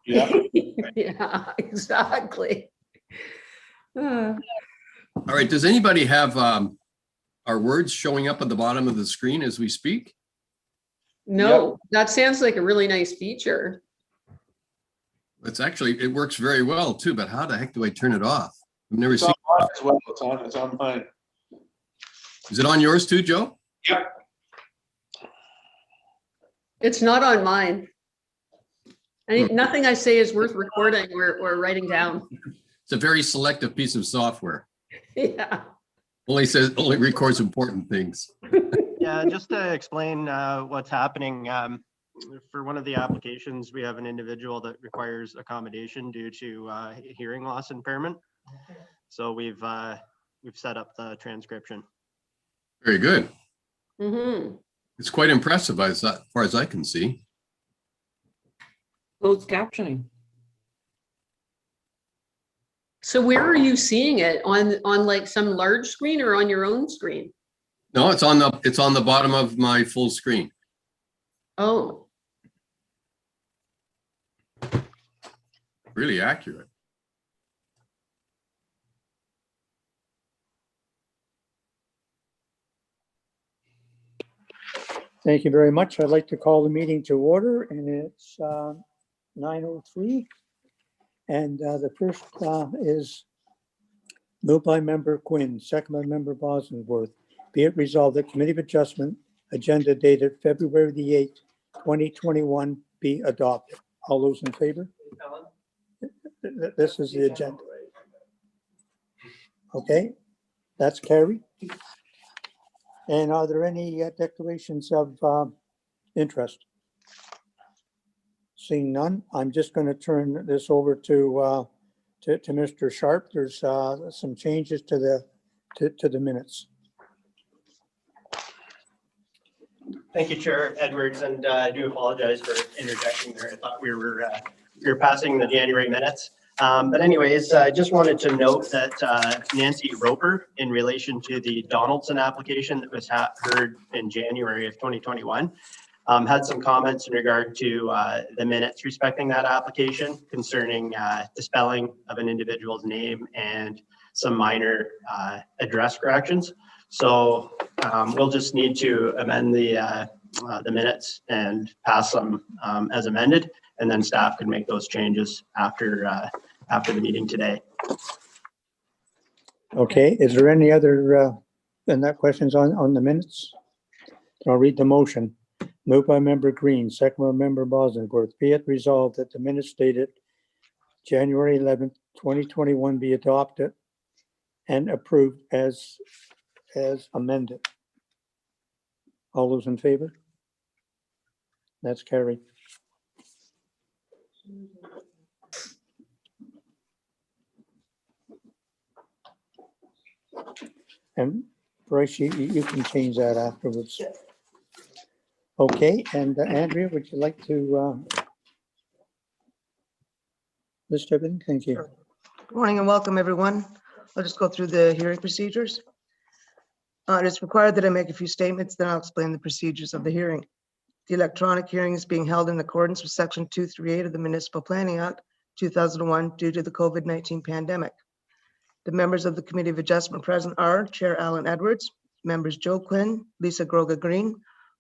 Yeah. Yeah, exactly. All right, does anybody have our words showing up at the bottom of the screen as we speak? No, that sounds like a really nice feature. It's actually, it works very well too, but how the heck do I turn it off? I've never It's seen. on mine as well. It's on mine. Is it on yours too, Joe? Yep. It's not on mine. Nothing I say is worth recording or writing down. It's a very selective piece of software. Yeah. Only records important things. Yeah, just to explain what's happening. For one of the applications, we have an individual that requires accommodation due to hearing loss impairment. So we've set up the transcription. Very good. Mm-hmm. It's quite impressive as far as I can see. Closed captioning. So where are you seeing it? On like some large screen or on your own screen? No, it's on the bottom of my full screen. Oh, Really accurate. Thank you very much. I'd like to call the meeting to order, and it's 9:03. And the first is moved by member Quinn, second by member Bosworth. Be it resolved that Committee of Adjustment agenda dated February the 8th, 2021 be adopted. All those in favor? This is the agenda. Okay, that's carried. And are there any declarations of interest? Seeing none, I'm just going to turn this over to Mr. Sharp. There's some changes to the minutes. Thank you, Chair Edwards, and I do apologize for interjecting there. I thought we were passing the January minutes. But anyways, I just wanted to note that Nancy Roper, in relation to the Donaldson application that was heard in January of 2021, had some comments in regard to the minutes respecting that application concerning the spelling of an individual's name and some minor address corrections. So we'll just need to amend the minutes and pass them as amended, and then staff could make those changes after the meeting today. Okay, is there any other questions on the minutes? I'll read the motion. Moved by member Green, second by member Bosworth. Be it resolved that the minutes dated January 11th, 2021 be adopted and approved as amended. All those in favor? That's carried. And Bryce, you can change that afterwards. Okay, and Andrea, would you like to list everything? Thank you. Sure. Good morning and welcome, everyone. I'll just go through the hearing procedures. It is required that I make a few statements, then I'll explain the procedures of the hearing. The electronic hearing is being held in accordance with Section 238 of the Municipal Planning Act 2001 due to the COVID-19 pandemic. The members of the Committee of Adjustment present are Chair Alan Edwards, members Joe Quinn, Lisa Groga Green,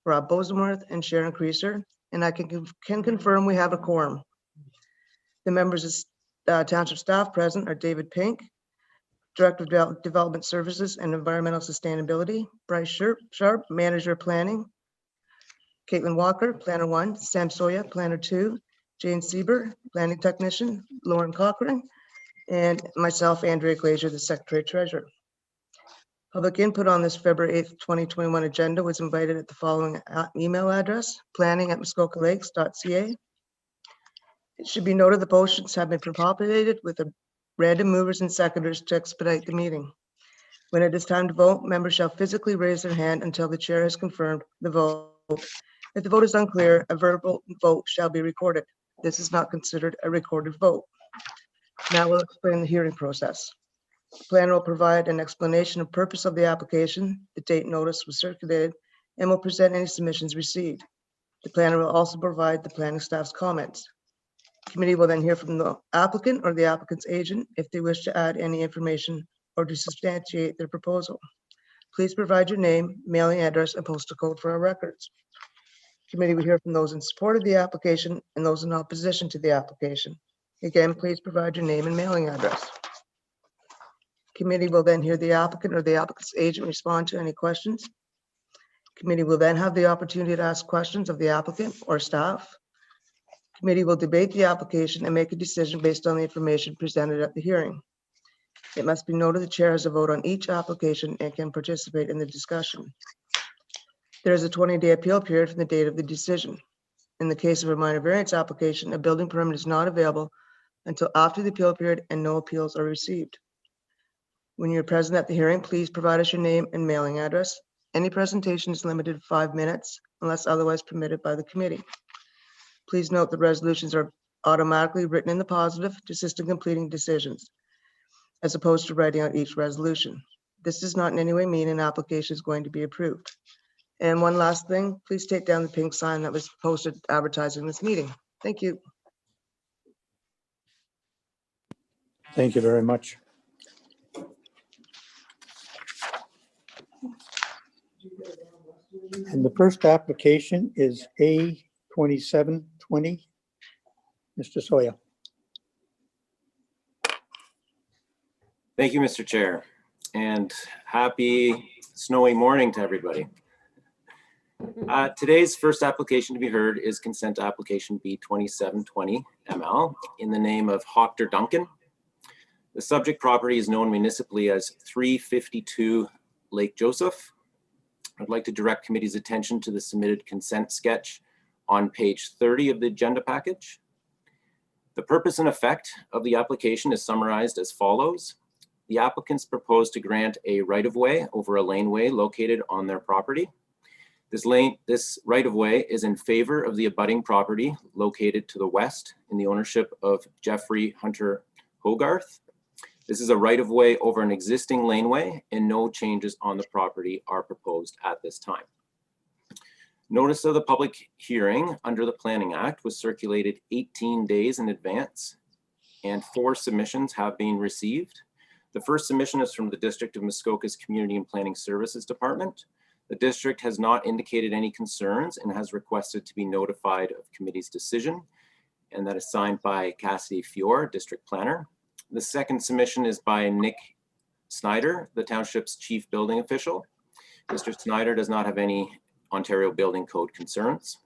Rob Bosworth, and Sharon Creaser, and I can confirm we have a quorum. The members of Township staff present are David Pink, Director of Development Services and Environmental Sustainability, Bryce Sharp, Manager Planning, Caitlin Walker, Planner 1, Sam Soya, Planner 2, Jane Sieber, Planning Technician, Lauren Cochran, and myself, Andrea Glazier, the Secretary Treasurer. Public input on this February 8th, 2021 agenda was invited at the following email address, planning@muskokalakes.ca. It should be noted the motions have been pre-populated with the random movers and seconders to expedite the meeting. When it is time to vote, members shall physically raise their hand until the chair has confirmed the vote. If the vote is unclear, a verbal vote shall be recorded. This is not considered a recorded vote. Now we'll explain the hearing process. The planner will provide an explanation of purpose of the application, the date notice was circulated, and will present any submissions received. The planner will also provide the planning staff's comments. Committee will then hear from the applicant or the applicant's agent if they wish to add any information or to substantiate their proposal. Please provide your name, mailing address, and postal code for our records. Committee will hear from those in support of the application and those in opposition to the application. Again, please provide your name and mailing address. Committee will then hear the applicant or the applicant's agent respond to any questions. Committee will then have the opportunity to ask questions of the applicant or staff. Committee will debate the application and make a decision based on the information presented at the hearing. It must be noted the chair has a vote on each application and can participate in the discussion. There is a 20-day appeal period from the date of the decision. In the case of a minor variance application, a building permit is not available until after the appeal period and no appeals are received. When you're present at the hearing, please provide us your name and mailing address. Any presentation is limited to 5 minutes unless otherwise permitted by the committee. Please note the resolutions are automatically written in the positive to assist in completing decisions, as opposed to writing out each resolution. This does not in any way mean an application is going to be approved. And one last thing, please take down the pink sign that was posted advertising this meeting. Thank you. Thank you very much. And the first application is A 2720. Mr. Sawyer. Thank you, Mr. Chair, and happy snowy morning to everybody. Today's first application to be heard is consent application B 2720 ML in the name of Hoctor-Duncan. The subject property is known municipally as 352 Lake Joseph. I'd like to direct committee's attention to the submitted consent sketch on page 30 of the agenda package. The purpose and effect of the application is summarized as follows. The applicants propose to grant a right-of-way over a laneway located on their property. This right-of-way is in favor of the abutting property located to the west in the ownership of Jeffrey Hunter Hogarth. This is a right-of-way over an existing laneway and no changes on the property are proposed at this time. Notice of the public hearing under the Planning Act was circulated 18 days in advance and 4 submissions have been received. The first submission is from the District of Muskoka's Community and Planning Services Department. The district has not indicated any concerns and has requested to be notified of committee's decision, and that is signed by Cassidy Fior, district planner. The second submission is by Nick Snyder, the township's chief building official. Mr. Snyder does not have any Ontario Building Code concerns.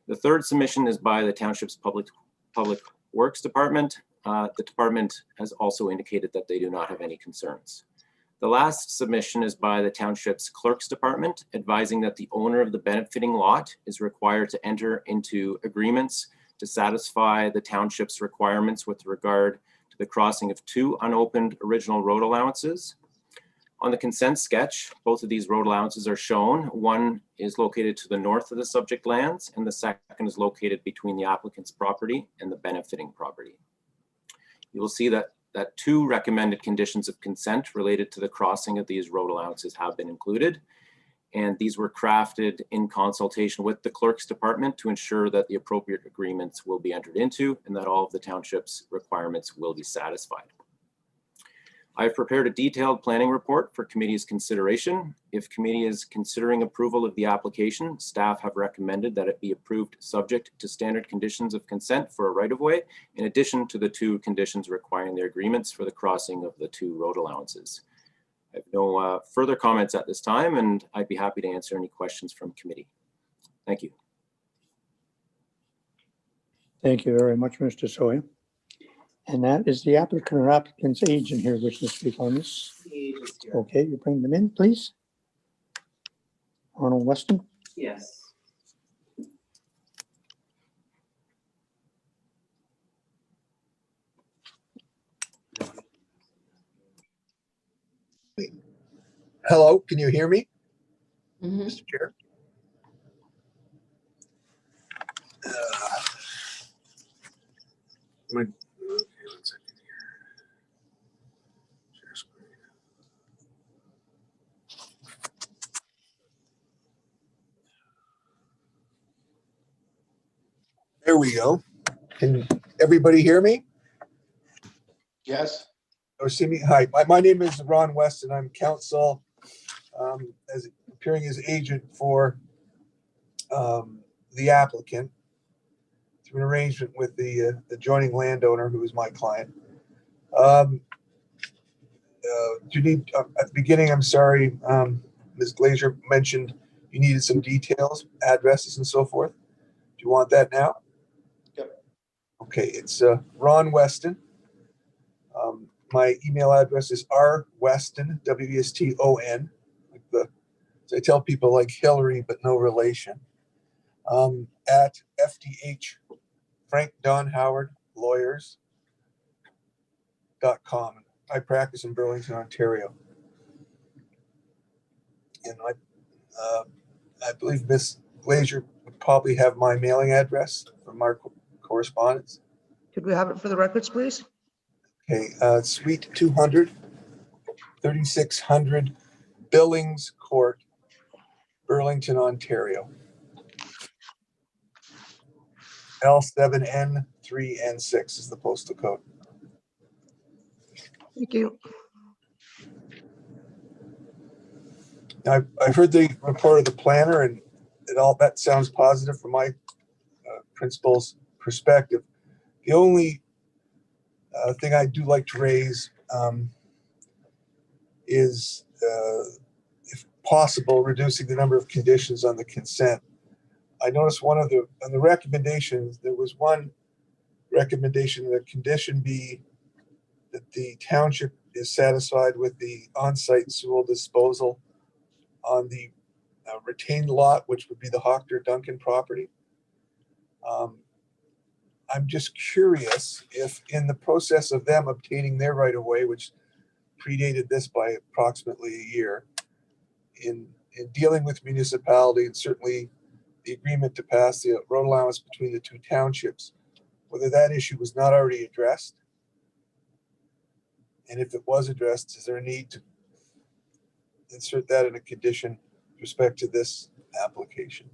The third submission is by the township's public works department. The department has also indicated that they do not have any concerns. The last submission is by the township's clerk's department, advising that the owner of the benefiting lot is required to enter into agreements to satisfy the township's requirements with regard to the crossing of 2 unopened original road allowances. On the consent sketch, both of these road allowances are shown. One is located to the north of the subject lands, and the second is located between the applicant's property and the benefiting property. You will see that 2 recommended conditions of consent related to the crossing of these road allowances have been included. And these were crafted in consultation with the clerk's department to ensure that the appropriate agreements will be entered into and that all of the township's requirements will be satisfied. I've prepared a detailed planning report for committee's consideration. If committee is considering approval of the application, staff have recommended that it be approved subject to standard conditions of consent for a right-of-way, in addition to the 2 conditions requiring the agreements for the crossing of the 2 road allowances. I have no further comments at this time, and I'd be happy to answer any questions from committee. Thank you. Thank you very much, Mr. Sawyer. And that is the applicant or applicant's agent here wishing to speak on this. Okay, you bring them in, please. Arnold Weston. Yes. Hello, can you hear me, Mhm. Mr. Chair? Okay, 1 second here. Share screen. There we go. Can everybody hear me Yes, or see me? Hi, my name is Ron West and I'm counsel, as appearing as agent for the applicant through an arrangement with the adjoining landowner who is my client. Do you need, at the beginning, I'm sorry, Ms. Glazer mentioned you needed some details, addresses and so forth. Do you want that now? Yep. Okay, it's Ron Weston. My email address is rweston, W-E-S-T-O-N. Like so I tell people like Hillary, but no relation. At FDH Frank Don Howard Lawyers.com. I practice in Burlington, Ontario. And I believe Miss Glazer would probably have my mailing address from our correspondence. Could we have it for the records, please? Okay, Suite 200, 3600 Billings Court, Burlington, Ontario. L7N3N6 is the postal code. Thank you. Now, I've heard the report of the planner, and that sounds positive from my principal's perspective. The only thing I do like to raise is, if possible, reducing the number of conditions on the consent. I noticed on the recommendations, there was one recommendation that condition be that the township is satisfied with the on-site sewer disposal on the retained lot, which would be the Hoctor-Duncan property. I'm just curious if in the process of them obtaining their right of way, which predated this by approximately a year, in dealing with municipality and certainly the agreement to pass the road allowance between the two townships, whether that issue was not already addressed. And if it was addressed, is there a need to insert that in a condition with respect to this application?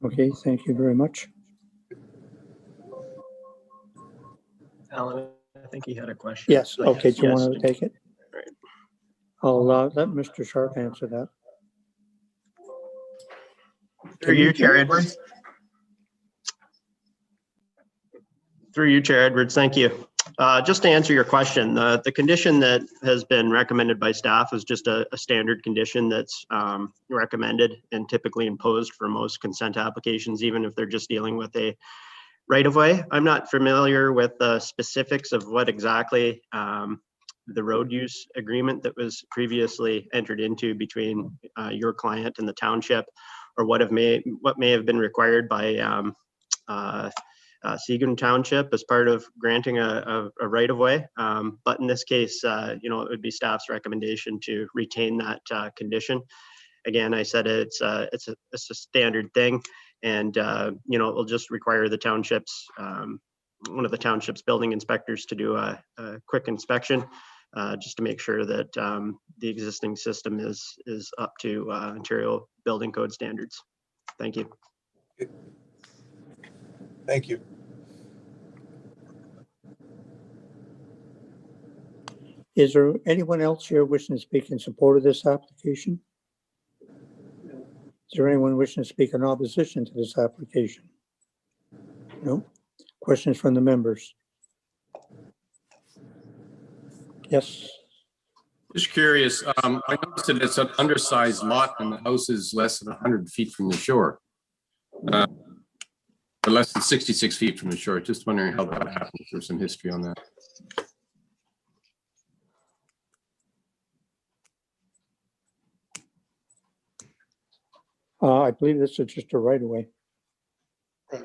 Okay, thank you very much. Alan, I think he had a question. Yes, okay, do you Yes. want to take it? Right. I'll let Mr. Sharp answer that. Through you, Chair Edwards. Through you, Chair Edwards, thank you. Just to answer your question, the condition that has been recommended by staff is just a standard condition that's recommended and typically imposed for most consent applications, even if they're just dealing with a right-of-way. I'm not familiar with the specifics of what exactly the road use agreement that was previously entered into between your client and the township, or what may have been required by Seagoon Township as part of granting a right-of-way. But in this case, it would be staff's recommendation to retain that condition. Again, I said it's a standard thing, and it'll just require the township's one of the township's building inspectors to do a quick inspection, just to make sure that the existing system is up to Ontario Building Code standards. Thank you. Thank you. Is there anyone else here wishing to speak in support of this application? Is there anyone wishing to speak in opposition to this application? No? Questions from the members? Yes. Just curious, I noticed that it's an undersized lot and the house is less than 100 feet from the shore. Or less than 66 feet from the shore. Just wondering how that happened. If there's some history on that. I believe this is just a right-of-way. right.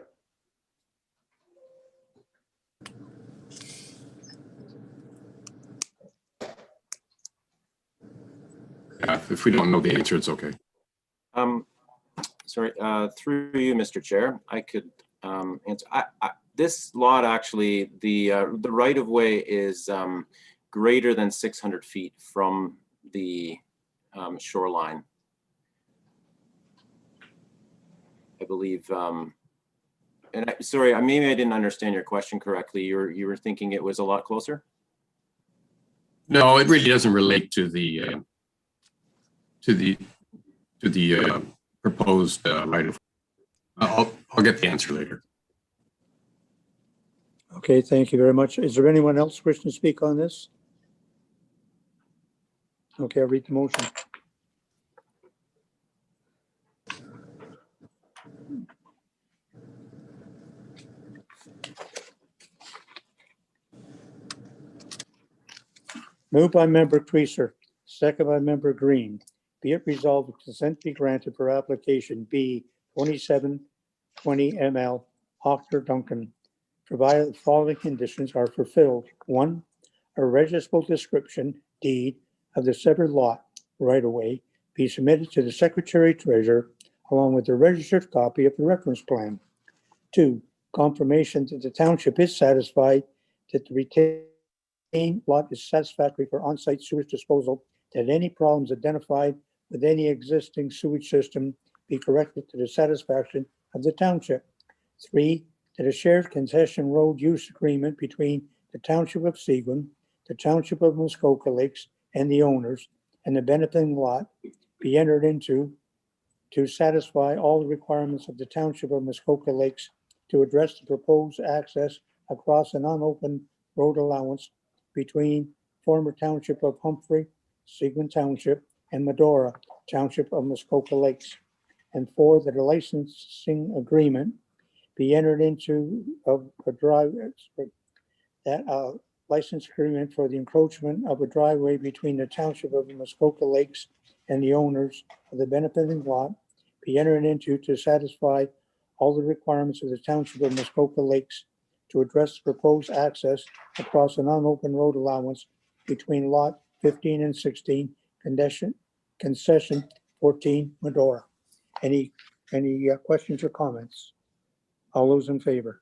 Yeah, if we don't know the answer, it's okay. Sorry, through you, Mr. Chair, I could answer. This lot actually, the right of way is greater than 600 feet from the shoreline. I believe, sorry, maybe I didn't understand your question correctly. You were thinking it was a lot closer? No, it really doesn't relate to the proposed right of. I'll get the answer later. Okay, thank you very much. Is there anyone else wishing to speak on this? Okay, I'll read the motion. Moved by member Creaser, second by member Green. Be it resolved that consent be granted for application B 2720 ML Hoctor-Duncan, provided the following conditions are fulfilled. 1, a registrable description deed of the severed lot right of way be submitted to the Secretary Treasurer along with a registered copy of the reference plan. 2, confirmation that the township is satisfied that the retained lot is satisfactory for on-site sewage disposal, that any problems identified with any existing sewage system be corrected to the satisfaction of the township. 3, that a shared concession road use agreement between the Township of Seguin, the Township of Muskoka Lakes, and the owners, and the benefiting lot be entered into to satisfy all the requirements of the Township of Muskoka Lakes to address the proposed access across an unopened road allowance between former Township of Humphrey, Seguin Township, and Medora, Township of Muskoka Lakes. And 4, that a licensing agreement be entered into of a driveway, that license agreement for the encroachment of a driveway between the Township of Muskoka Lakes and the owners of the benefiting lot be entered into to satisfy all the requirements of the Township of Muskoka Lakes to address the proposed access across an unopened road allowance between lot 15 and 16, concession 14, Medora. Any questions or comments? All those in favor?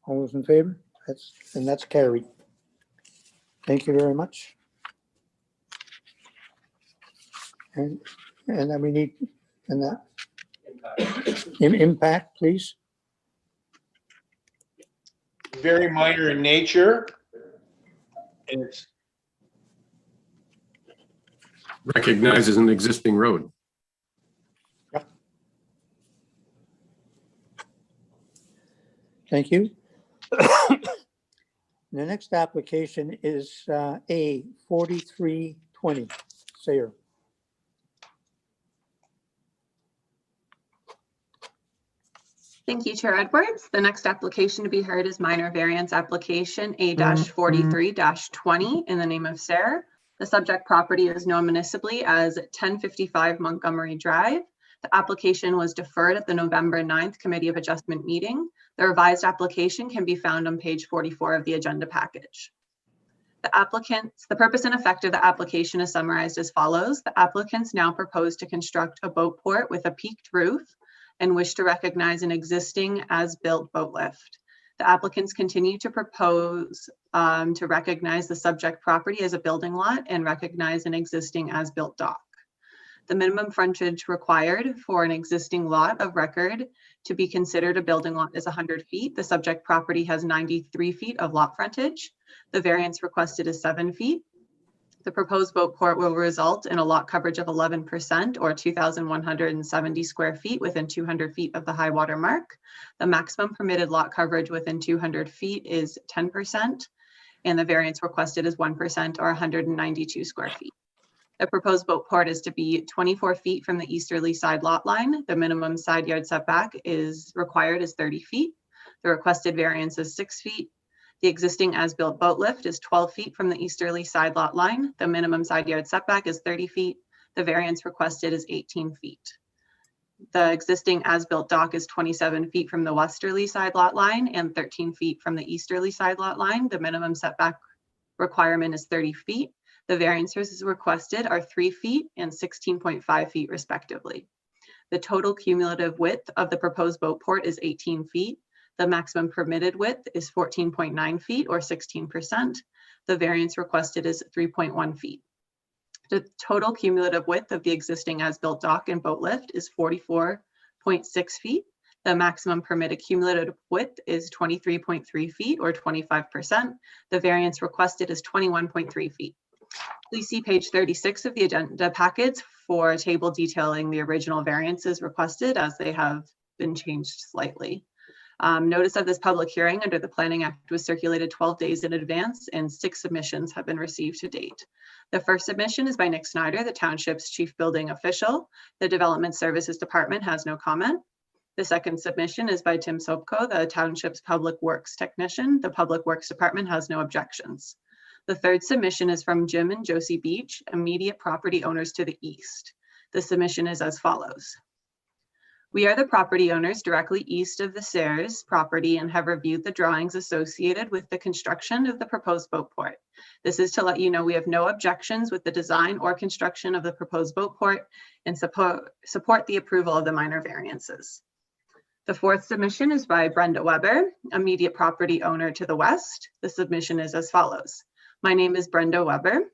All those in favor? That's carried. Thank you very much. And then we need, and that impact, please. Very minor in nature. And it's Recognizes an existing road. Thank you. The next application is A 4320. Sayer. Thank you, Chair Edwards. The next application to be heard is minor variance application A-43-20 in the name of Sarah. The subject property is known municipally as 1055 Montgomery Drive. The application was deferred at the November 9th Committee of Adjustment meeting. The revised application can be found on page 44 of the agenda package. The purpose and effect of the application is summarized as follows. The applicants now propose to construct a boat port with a peaked roof and wish to recognize an existing as-built boat lift. The applicants continue to propose to recognize the subject property as a building lot and recognize an existing as-built dock. The minimum frontage required for an existing lot of record to be considered a building lot is 100 feet. The subject property has 93 feet of lot frontage. The variance requested is 7 feet. The proposed boat port will result in a lot coverage of 11% or 2,170 square feet within 200 feet of the high water mark. The maximum permitted lot coverage within 200 feet is 10%, and the variance requested is 1% or 192 square feet. The proposed boat port is to be 24 feet from the easterly side lot line. The minimum side yard setback is required is 30 feet. The requested variance is 6 feet. The existing as-built boat lift is 12 feet from the easterly side lot line. The minimum side yard setback is 30 feet. The variance requested is 18 feet. The existing as-built dock is 27 feet from the westerly side lot line and 13 feet from the easterly side lot line. The minimum setback requirement is 30 feet. The variances requested are 3 feet and 16.5 feet respectively. The total cumulative width of the proposed boat port is 18 feet. The maximum permitted width is 14.9 feet or 16%. The variance requested is 3.1 feet. The total cumulative width of the existing as-built dock and boat lift is 44.6 feet. The maximum permitted cumulative width is 23.3 feet or 25%. The variance requested is 21.3 feet. Please see page 36 of the agenda packets for a table detailing the original variances requested as they have been changed slightly. Notice of this public hearing under the Planning Act was circulated 12 days in advance and 6 submissions have been received to date. The first submission is by Nick Snyder, the Township's Chief Building Official. The Development Services Department has no comment. The second submission is by Tim Sopko, the Township's Public Works Technician. The Public Works Department has no objections. The third submission is from Jim and Josie Beach, immediate property owners to the east. The submission is as follows. We are the property owners directly east of the Sayres property and have reviewed the drawings associated with the construction of the proposed boat port. This is to let you know we have no objections with the design or construction of the proposed boat port and support the approval of the minor variances. The fourth submission is by Brenda Weber, immediate property owner to the west. The submission is as follows. My name is Brenda Weber.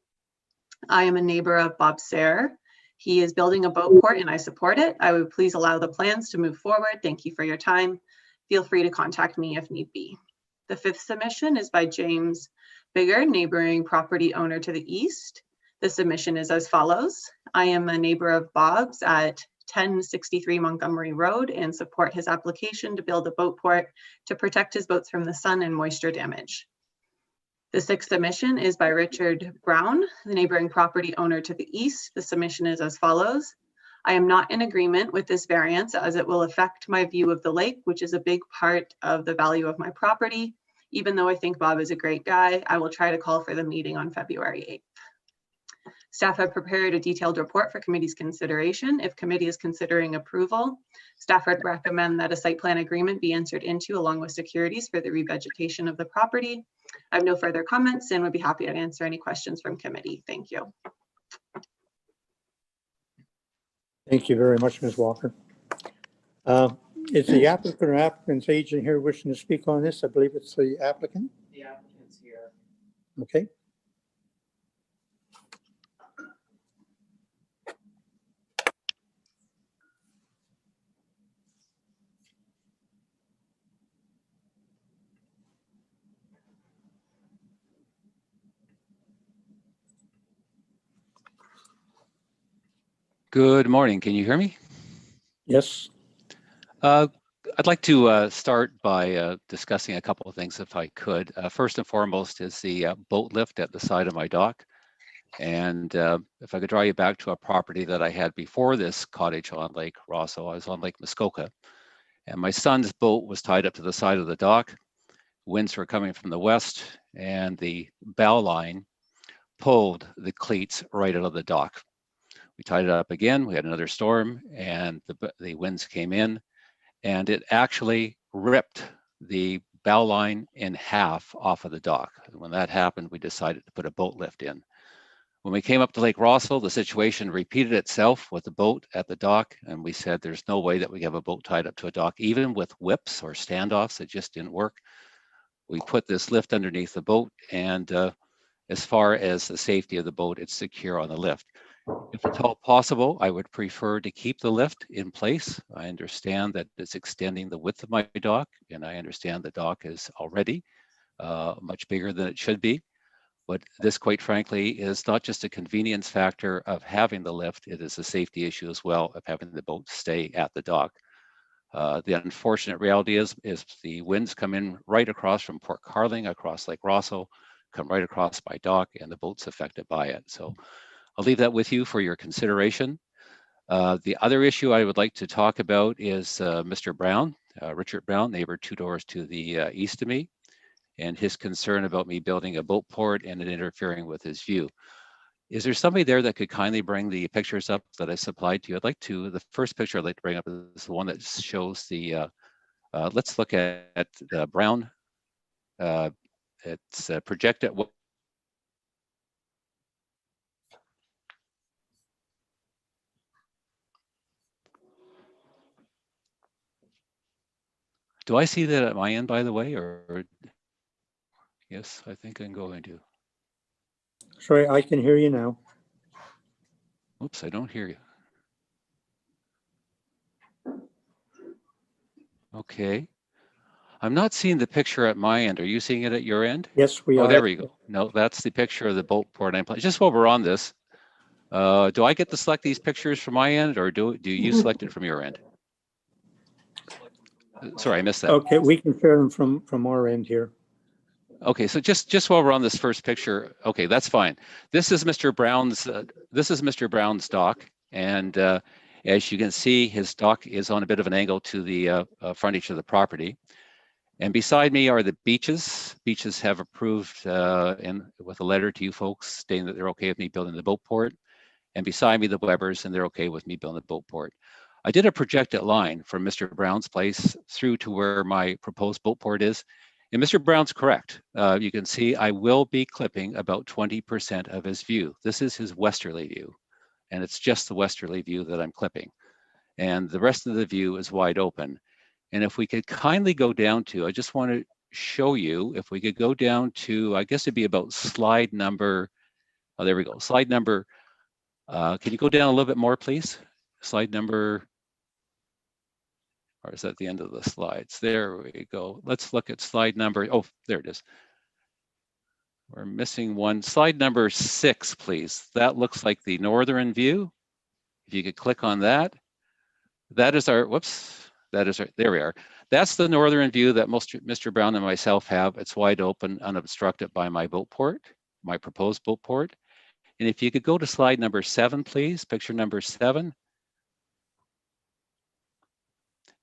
I am a neighbor of Bob Sayre. He is building a boat port and I support it. I would please allow the plans to move forward. Thank you for your time. Feel free to contact me if need be. The fifth submission is by James Bigger, neighboring property owner to the east. The submission is as follows. I am a neighbor of Bob's at 1063 Montgomery Road and support his application to build a boat port to protect his boats from the sun and moisture damage. The sixth submission is by Richard Brown, the neighboring property owner to the east. The submission is as follows. I am not in agreement with this variance as it will affect my view of the lake, which is a big part of the value of my property. Even though I think Bob is a great guy, I will try to call for the meeting on February 8th. Staff have prepared a detailed report for committee's consideration. If committee is considering approval, staff would recommend that a site plan agreement be entered into along with securities for the revegetation of the property. I have no further comments and would be happy to answer any questions from committee. Thank you. Thank you very much, Ms. Walker. Is the applicant or applicant's agent here wishing to speak on this? I believe it's the applicant. The applicant's here. Okay. Good morning. Can you hear me? Yes. I'd like to start by discussing a couple of things if I could. First and foremost is the boat lift at the side of my dock. And if I could draw you back to a property that I had before this cottage on Lake Rosso, I was on Lake Muskoka. And my son's boat was tied up to the side of the dock. Winds were coming from the west and the bow line pulled the cleats right out of the dock. We tied it up again. We had another storm and the winds came in and it actually ripped the bow line in half off of the dock. And when that happened, we decided to put a boat lift in. When we came up to Lake Rosso, the situation repeated itself with the boat at the dock. And we said, there's no way that we have a boat tied up to a dock, even with whips or standoffs. It just didn't work. We put this lift underneath the boat and as far as the safety of the boat, it's secure on the lift. If at all possible, I would prefer to keep the lift in place. I understand that it's extending the width of my dock, and I understand the dock is already much bigger than it should be. But this, quite frankly, is not just a convenience factor of having the lift, it is a safety issue as well of having the boat stay at the dock. The unfortunate reality is the winds come in right across from Port Carling, across Lake Rosso, come right across my dock, and the boat's affected by it. So I'll leave that with you for your consideration. The other issue I would like to talk about is Mr. Brown, Richard Brown, neighbor 2 doors to the east of me, and his concern about me building a boat port and it interfering with his view. Is there somebody there that could kindly bring the pictures up that I supplied to you? The first picture I'd like to bring up is the one that shows the, let's look at the Brown. It's projected. Do I see that at my end, by the way, or? Yes, I think I'm going to. Sorry, I can hear you now. Oops, I don't hear you. Okay. I'm not seeing the picture at my end. Are you seeing it at your end? Yes, we Oh, are. there we go. No, that's the picture of the boat port I'm playing. Just while we're on this, do I get to select these pictures from my end, or do you select it from your end? Sorry, I missed that. Okay, we can share them from our end here. Okay, so just while we're on this first picture, okay, that's fine. This is Mr. Brown's dock, and as you can see, his dock is on a bit of an angle to the frontage of the property. And beside me are the beaches. Beaches have approved with a letter to you folks stating that they're okay with me building the boat port. And beside me, the Webbers, and they're okay with me building the boat port. I did a projected line from Mr. Brown's place through to where my proposed boat port is. And Mr. Brown's correct. You can see I will be clipping about 20% of his view. This is his westerly view, and it's just the westerly view that I'm clipping. And the rest of the view is wide open. And if we could kindly go down to, I just want to show you, if we could go down to, I guess it'd be about slide number, oh, there we go, slide number, can you go down a little bit more, please? Slide number, or is that the end of the slides? There we go. Let's look at slide number, oh, there it is. We're missing one. Slide number 6, please. That looks like the northern view. If you could click on that. That is our, whoops, that is our, there we are. That's the northern view that Mr. Brown and myself have. It's wide open, unobstructed by my boat port, my proposed boat port. And if you could go to slide number 7, please, picture number 7.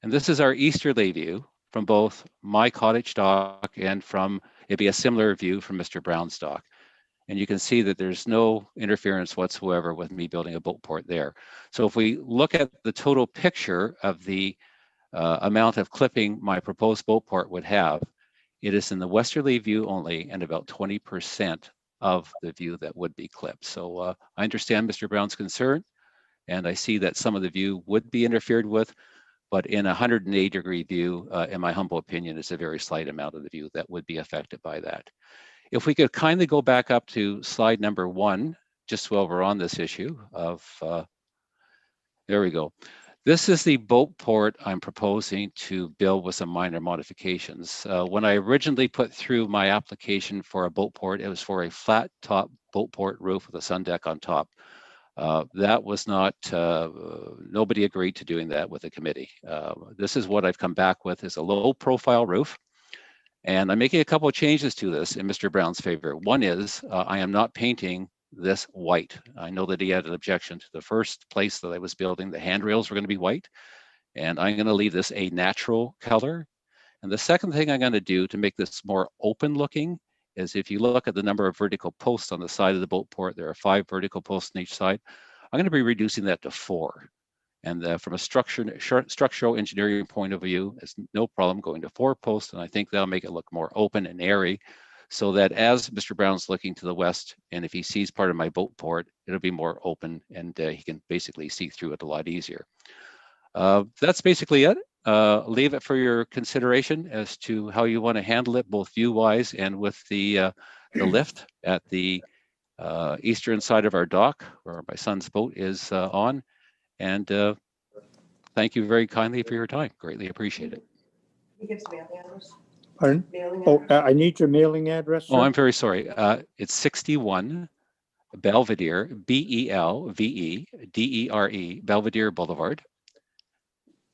And this is our easterly view from both my cottage dock and from, it'd be a similar view from Mr. Brown's dock. And you can see that there's no interference whatsoever with me building a boat port there. So if we look at the total picture of the amount of clipping my proposed boat port would have, it is in the westerly view only and about 20% of the view that would be clipped. So I understand Mr. Brown's concern, and I see that some of the view would be interfered with, but in a 180-degree view, in my humble opinion, is a very slight amount of the view that would be affected by that. If we could kindly go back up to slide number 1, just while we're on this issue of, there we go. This is the boat port I'm proposing to build with some minor modifications. When I originally put through my application for a boat port, it was for a flat top boat port roof with a sun deck on top. That was not, nobody agreed to doing that with the committee. This is what I've come back with, is a low profile roof. And I'm making a couple of changes to this in Mr. Brown's favor. One is I am not painting this white. I know that he had an objection to the first place that I was building. The handrails were going to be white, and I'm going to leave this a natural color. And the second thing I'm going to do to make this more open looking is, if you look at the number of vertical posts on the side of the boat port, there are 5 vertical posts on each side. I'm going to be reducing that to 4. And from a structural engineering point of view, it's no problem going to 4 posts, and I think that'll make it look more open and airy, so that as Mr. Brown's looking to the west, and if he sees part of my boat port, it'll be more open, and he can basically see through it a lot easier. That's basically it. Leave it for your consideration as to how you want to handle it, both view-wise and with the lift at the eastern side of our dock, where my son's boat is on. And thank you very kindly for your time. Greatly appreciate it. Pardon? Oh, I need your mailing address, sir. Oh, I'm very sorry. It's 61 Belvedere, Belvedere, Belvedere Boulevard.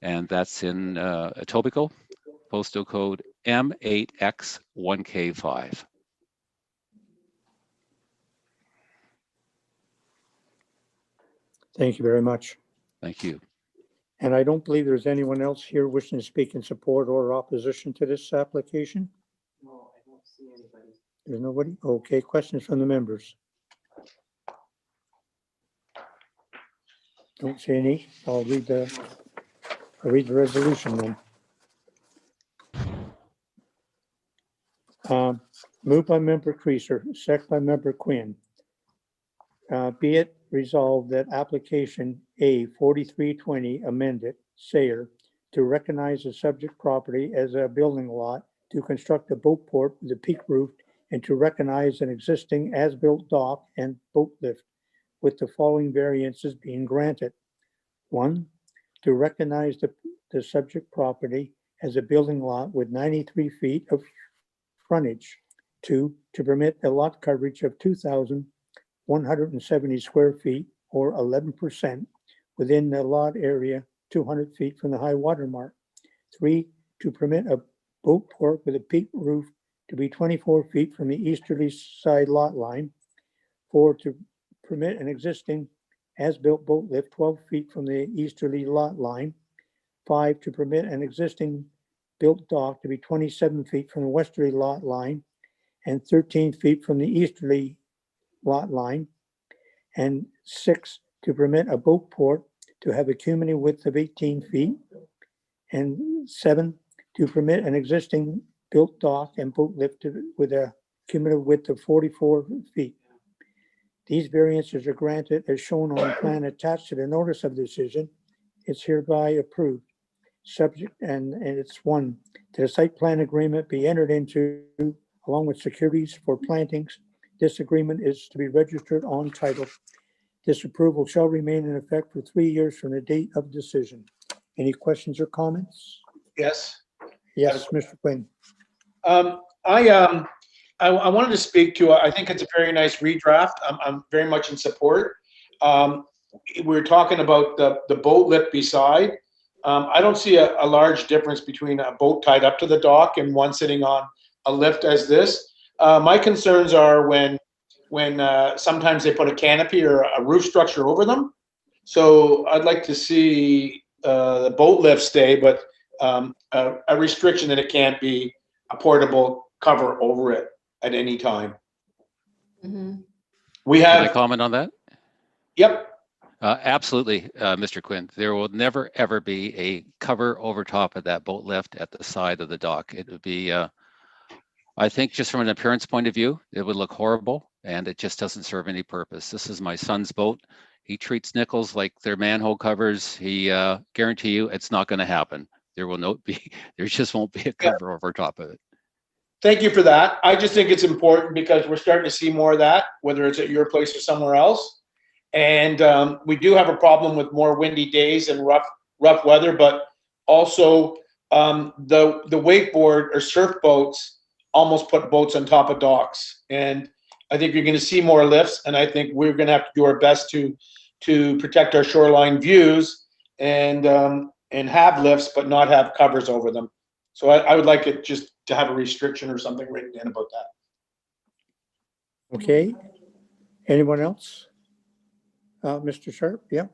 And that's in Etobicoke, postal code M8X1K5. Thank you very much. Thank you. And I don't believe there's anyone else here wishing to speak in support or opposition to this application. No, I don't see anybody. There's nobody? Okay, questions from the members? Don't see any. I'll read the resolution then. Moved by member Creaser, second by member Quinn. Be it resolved that application A 4320 amended Sayer to recognize the subject property as a building lot to construct a boat port with a peak roof and to recognize an existing as-built dock and boat lift with the following variances being granted. 1, to recognize the subject property as a building lot with 93 feet of frontage. 2, to permit a lot coverage of 2,170 square feet or 11% within the lot area 200 feet from the high water mark. 3, to permit a boat port with a peak roof to be 24 feet from the easterly side lot line. 4, to permit an existing as-built boat lift 12 feet from the easterly lot line. 5, to permit an existing built dock to be 27 feet from the westerly lot line and 13 feet from the easterly lot line. And 6, to permit a boat port to have a cumulative width of 18 feet. And 7, to permit an existing built dock and boat lift with a cumulative width of 44 feet. These variances are granted as shown on the plan attached to the notice of decision. It's hereby approved. Subject, and it's 1, that a site plan agreement be entered into along with securities for plantings. This agreement is to be registered on title. This approval shall remain in effect for 3 years from the date of decision. Any questions or comments? Yes. Yes, Mr. Quinn. I wanted to speak to, I think it's a very nice redraft. I'm very much in support. We're talking about the boat lift beside. I don't see a large difference between a boat tied up to the dock and one sitting on a lift as this. My concerns are when sometimes they put a canopy or a roof structure over them. So I'd like to see the boat lift stay, but a restriction that it can't be a portable cover over it at any time. Mhm. We Can I have, comment on that? yep, Absolutely, Mr. Quinn. There will never, ever be a cover over top of that boat lift at the side of the dock. It would be, I think just from an appearance point of view, it would look horrible and it just doesn't serve any purpose. This is my son's boat. He treats nickels like they're manhole covers. He guarantee you it's not going to happen. There just won't be a cover over top of it. thank you for that. I just think it's important because we're starting to see more of that, whether it's at your place or somewhere else. And we do have a problem with more windy days and rough weather, but also the wakeboard or surf boats almost put boats on top of docks. And I think you're going to see more lifts, and I think we're going to have to do our best to protect our shoreline views and have lifts, but not have covers over them. So I would like it just to have a restriction or something written in about that. Okay. Anyone else? Mr. Sharp, yeah.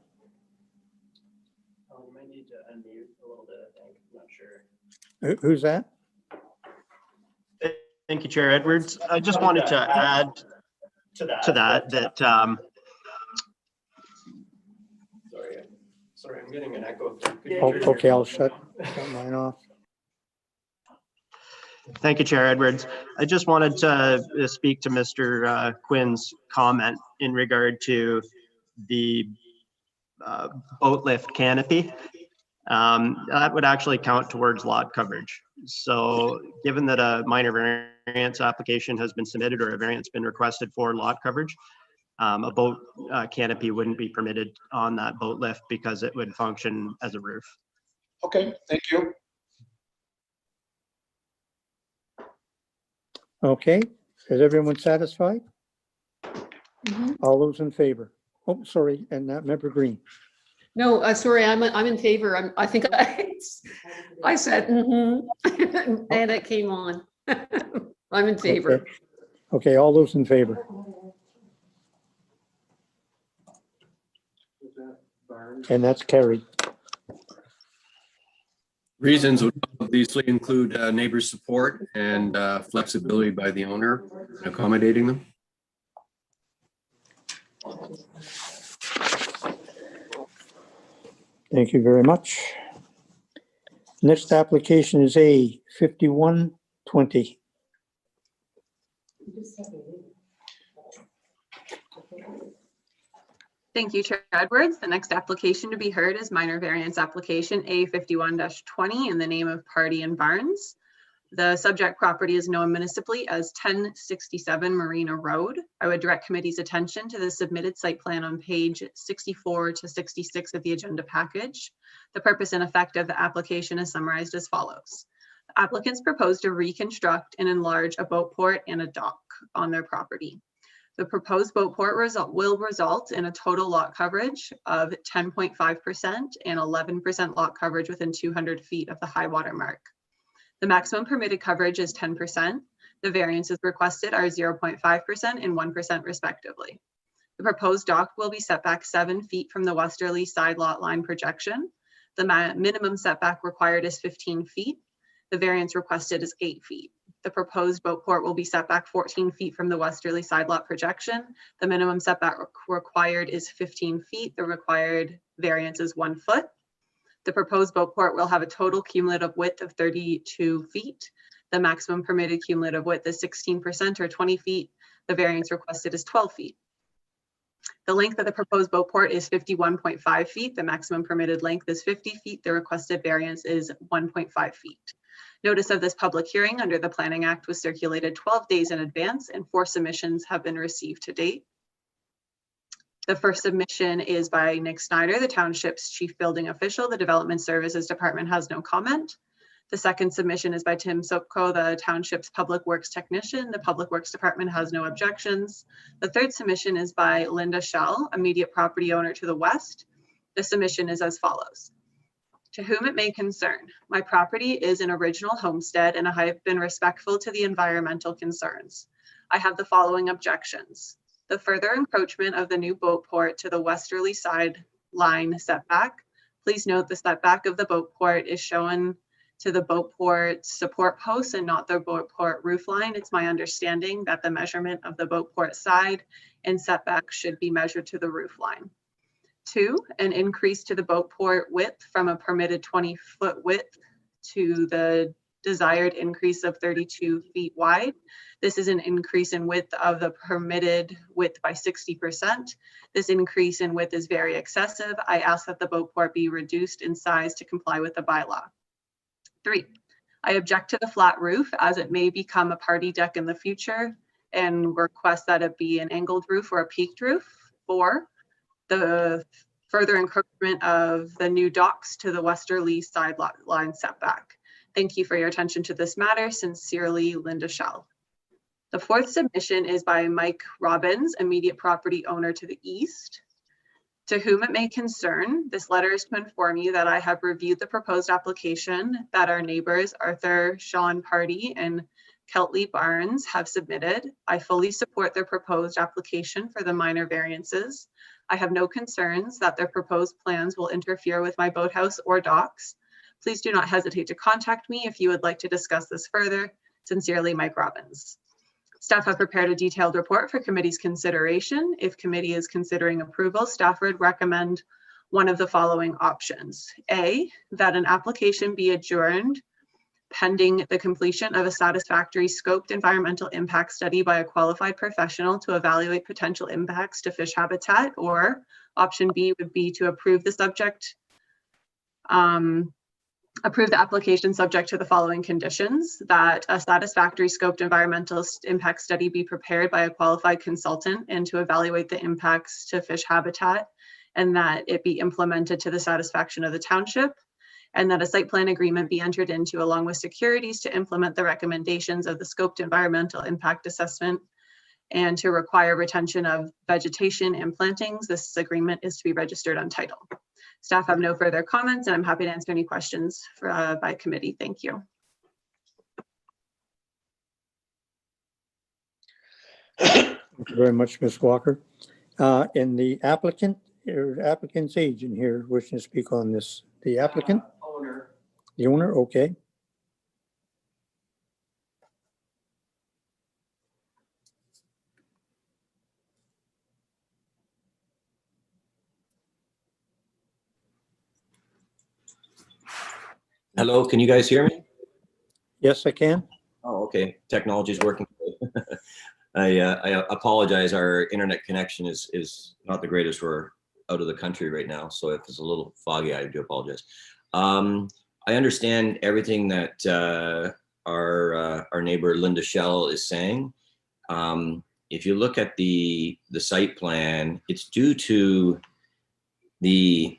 You might need to unmute a little bit, I think. I'm not sure. Who's that? Thank you, Chair Edwards. I just wanted to add to that sorry, I'm getting an echo. Oh, okay, I'll shut mine off. Thank you, Chair Edwards. I just wanted to speak to Mr. Quinn's comment in regard to the boat lift canopy. That would actually count towards lot coverage. So given that a minor variance application has been submitted or a variance been requested for lot coverage, a boat canopy wouldn't be permitted on that boat lift because it would function as a roof. Okay, thank you. Okay, is everyone satisfied? Mhm. All those in favor? Oh, sorry, and Member Green. No, sorry, I'm in favor. I think I said, and it came on. I'm in favor. Okay. Okay, all those in favor? And that's carried. Reasons would obviously include neighbor support and flexibility by the owner in accommodating them. Thank you very much. Next application is A 5120. Thank you, Chair Edwards. The next application to be heard is minor variance application A 51-20 in the name of Pardy and Barnes. The subject property is known municipally as 1067 Marina Road. I would direct committee's attention to the submitted site plan on page 64 to 66 of the agenda package. The purpose and effect of the application is summarized as follows. Applicants propose to reconstruct and enlarge a boat port and a dock on their property. The proposed boat port will result in a total lot coverage of 10.5% and 11% lot coverage within 200 feet of the high water mark. The maximum permitted coverage is 10%. The variances requested are 0.5% and 1% respectively. The proposed dock will be set back 7 feet from the westerly side lot line projection. The minimum setback required is 15 feet. The variance requested is 8 feet. The proposed boat port will be set back 14 feet from the westerly side lot projection. The minimum setback required is 15 feet. The required variance is 1 foot. The proposed boat port will have a total cumulative width of 32 feet. The maximum permitted cumulative width is 16% or 20 feet. The variance requested is 12 feet. The length of the proposed boat port is 51.5 feet. The maximum permitted length is 50 feet. The requested variance is 1.5 feet. Notice of this public hearing under the Planning Act was circulated 12 days in advance and 4 submissions have been received to date. The first submission is by Nick Snyder, the Township's Chief Building Official. The Development Services Department has no comment. The second submission is by Tim Sopko, the Township's Public Works Technician. The Public Works Department has no objections. The third submission is by Linda Schell, immediate property owner to the west. The submission is as follows. To whom it may concern, my property is an original homestead and I have been respectful to the environmental concerns. I have the following objections. The further encroachment of the new boat port to the westerly side line setback. Please note the setback of the boat port is shown to the boat port support posts and not the boat port roof line. It's my understanding that the measurement of the boat port side and setback should be measured to the roof line. 2, an increase to the boat port width from a permitted 20-foot width to the desired increase of 32 feet wide. This is an increase in width of the permitted width by 60%. This increase in width is very excessive. I ask that the boat port be reduced in size to comply with the bylaw. 3, I object to the flat roof as it may become a party deck in the future and request that it be an angled roof or a peaked roof. 4, the further encroachment of the new docks to the westerly side lot line setback. Thank you for your attention to this matter. Sincerely, Linda Schell. The fourth submission is by Mike Robbins, immediate property owner to the east. To whom it may concern, this letter is to inform you that I have reviewed the proposed application that our neighbors Arthur, Sean Pardy, and Keltley Barnes have submitted. I fully support their proposed application for the minor variances. I have no concerns that their proposed plans will interfere with my boathouse or docks. Please do not hesitate to contact me if you would like to discuss this further. Sincerely, Mike Robbins. Staff have prepared a detailed report for committee's consideration. If committee is considering approval, staff would recommend one of the following options. A, that an application be adjourned pending the completion of a satisfactory scoped environmental impact study by a qualified professional to evaluate potential impacts to fish habitat, or option B would be to approve the subject, approve the application subject to the following conditions: that a satisfactory scoped environmental impact study be prepared by a qualified consultant and to evaluate the impacts to fish habitat, and that it be implemented to the satisfaction of the township, and that a site plan agreement be entered into along with securities to implement the recommendations of the scoped environmental impact assessment and to require retention of vegetation and plantings. This agreement is to be registered on title. Staff have no further comments, and I'm happy to answer any questions by committee. Thank you. Thank you very much, Ms. Walker. And the applicant, or applicant's agent here wishing to speak on this. The applicant? Owner. The owner, okay. Hello, can you guys hear me? Yes, I can. Oh, okay. Technology is working. I apologize. Our internet connection is not the greatest. We're out of the country right now, so if it's a little foggy, I do apologize. I understand everything that our neighbor Linda Shell is saying. If you look at the site plan, it's due to the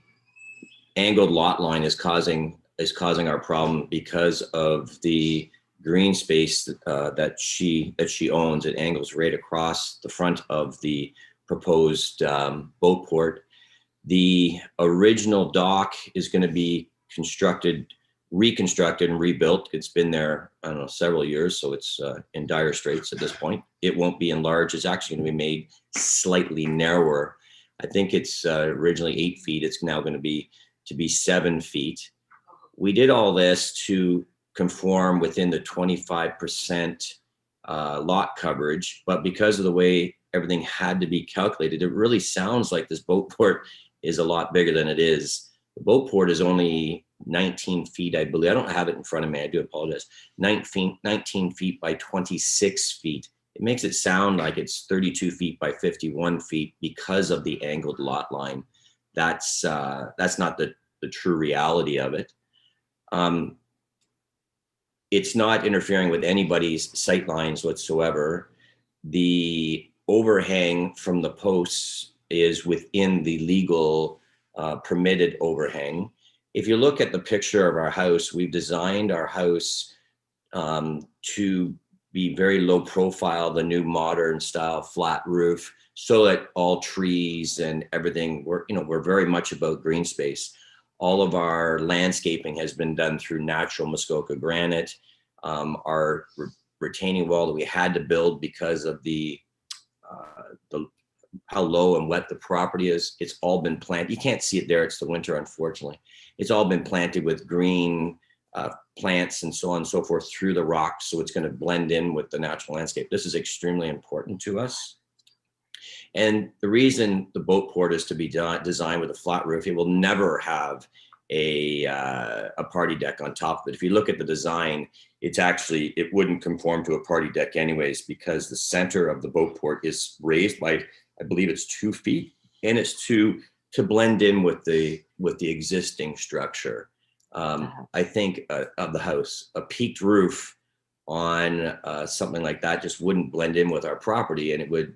angled lot line is causing our problem because of the green space that she owns. It angles right across the front of the proposed boat port. The original dock is going to be reconstructed and rebuilt. It's been there, I don't know, several years, so it's in dire straits at this point. It won't be enlarged. It's actually going to be made slightly narrower. I think it's originally 8 feet. It's now going to be 7 feet. We did all this to conform within the 25% lot coverage, but because of the way everything had to be calculated, it really sounds like this boat port is a lot bigger than it is. The boat port is only 19 feet, I believe. I don't have it in front of me. I do apologize. 19 feet by 26 feet. It makes it sound like it's 32 feet by 51 feet because of the angled lot line. That's not the true reality of it. It's not interfering with anybody's sight lines whatsoever. The overhang from the posts is within the legal permitted overhang. If you look at the picture of our house, we've designed our house to be very low profile, the new modern style flat roof, so that all trees and everything, we're very much about green space. All of our landscaping has been done through natural Muskoka granite. Our retaining wall that we had to build because of how low and wet the property is, it's all been planted. You can't see it there, it's the winter, unfortunately. It's all been planted with green plants and so on and so forth through the rocks, so it's going to blend in with the natural landscape. This is extremely important to us. And the reason the boat port is to be designed with a flat roof, it will never have a party deck on top of it. If you look at the design, it wouldn't conform to a party deck anyways, because the center of the boat port is raised by, I believe it's 2 feet, and it's to blend in with the existing structure. I think of the house, a peaked roof on something like that just wouldn't blend in with our property, and it would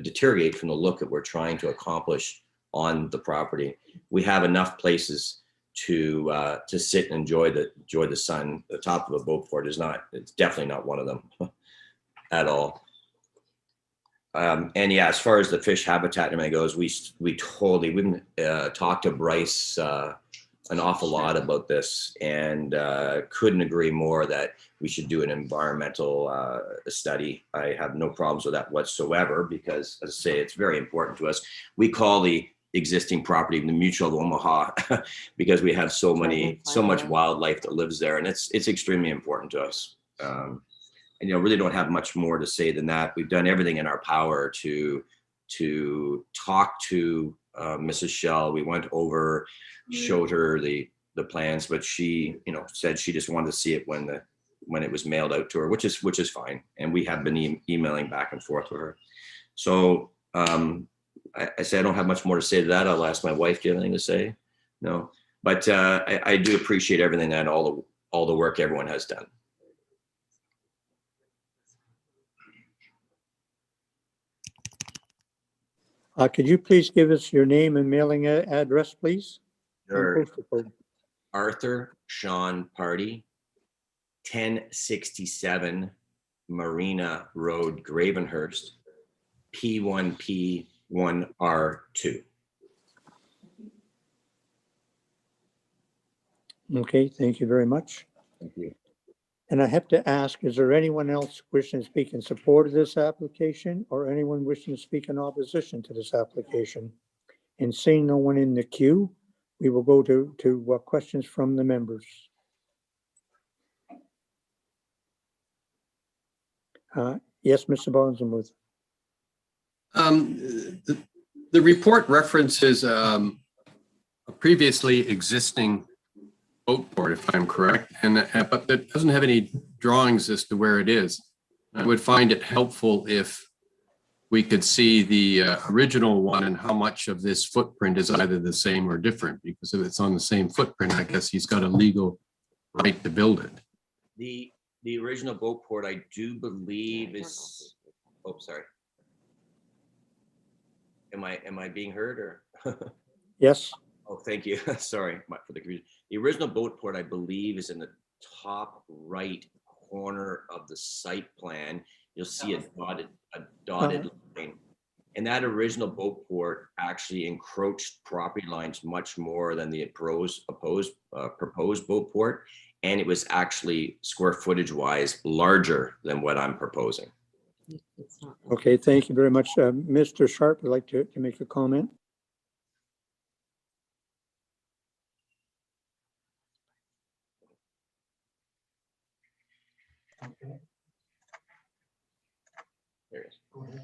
deteriorate from the look that we're trying to accomplish on the property. We have enough places to sit and enjoy the sun. The top of a boat port it's definitely not one of them at all. And yeah, as far as the fish habitat goes, we've talked to Bryce an awful lot about this, and couldn't agree more that we should do an environmental study. I have no problems with that whatsoever, because, as I say, it's very important to us. We call the existing property the Mutual of Omaha because we have so much wildlife that lives there, and it's extremely important to us. And really don't have much more to say than that. We've done everything in our power to talk to Mrs. Shell. We went over, showed her the plans, but she said she just wanted to see it when it was mailed out to her, which is fine. And we have been emailing back and forth with her. So I say I don't have much more to say to that. I'll ask my wife, do you have anything to say? No, but I do appreciate everything that all the work everyone has done. Could you please give us your name and mailing address, please? Sure. Arthur Sean Pardy, 1067 Marina Road, Gravenhurst, P1P1R2. Okay, thank you very much. Thank you. And I have to ask, is there anyone else wishing to speak in support of this application, or anyone wishing to speak in opposition to this application? And seeing no one in the queue, we will go to questions from the members. Yes, Mr. Bonsenmuth. The report references a previously existing boat port, if I'm correct, but it doesn't have any drawings as to where it is. I would find it helpful if we could see the original one and how much of this footprint is either the same or different, because if it's on the same footprint, I guess he's got a legal right to build it. The The original boat port, I do believe is, oh, sorry. Am I being heard or? Yes, Oh, thank you. Sorry for the confusion. The original boat port, I believe, is in the top right corner of the site plan. You'll see a dotted line. And that original boat port actually encroached property lines much more than the proposed boat port. And it was actually square footage wise larger than what I'm proposing. okay, thank you very much. Mr. Sharp would like to make a comment. There it is.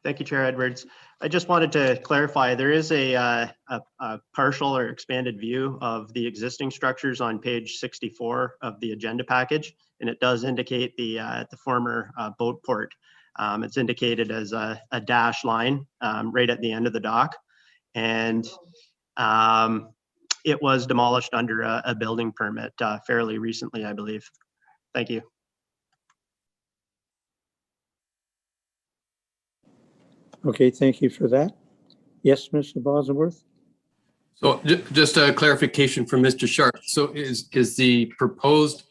Thank you, Chair Edwards. I just wanted to clarify, there is a partial or expanded view of the existing structures on page 64 of the agenda package, and it does indicate the former boat port. It's indicated as a dash line right at the end of the dock, and it was demolished under a building permit fairly recently, I believe. Thank you. Okay, thank you for that. Yes, Mr. Bosworth? So just a clarification from Mr. Sharp. So is the proposed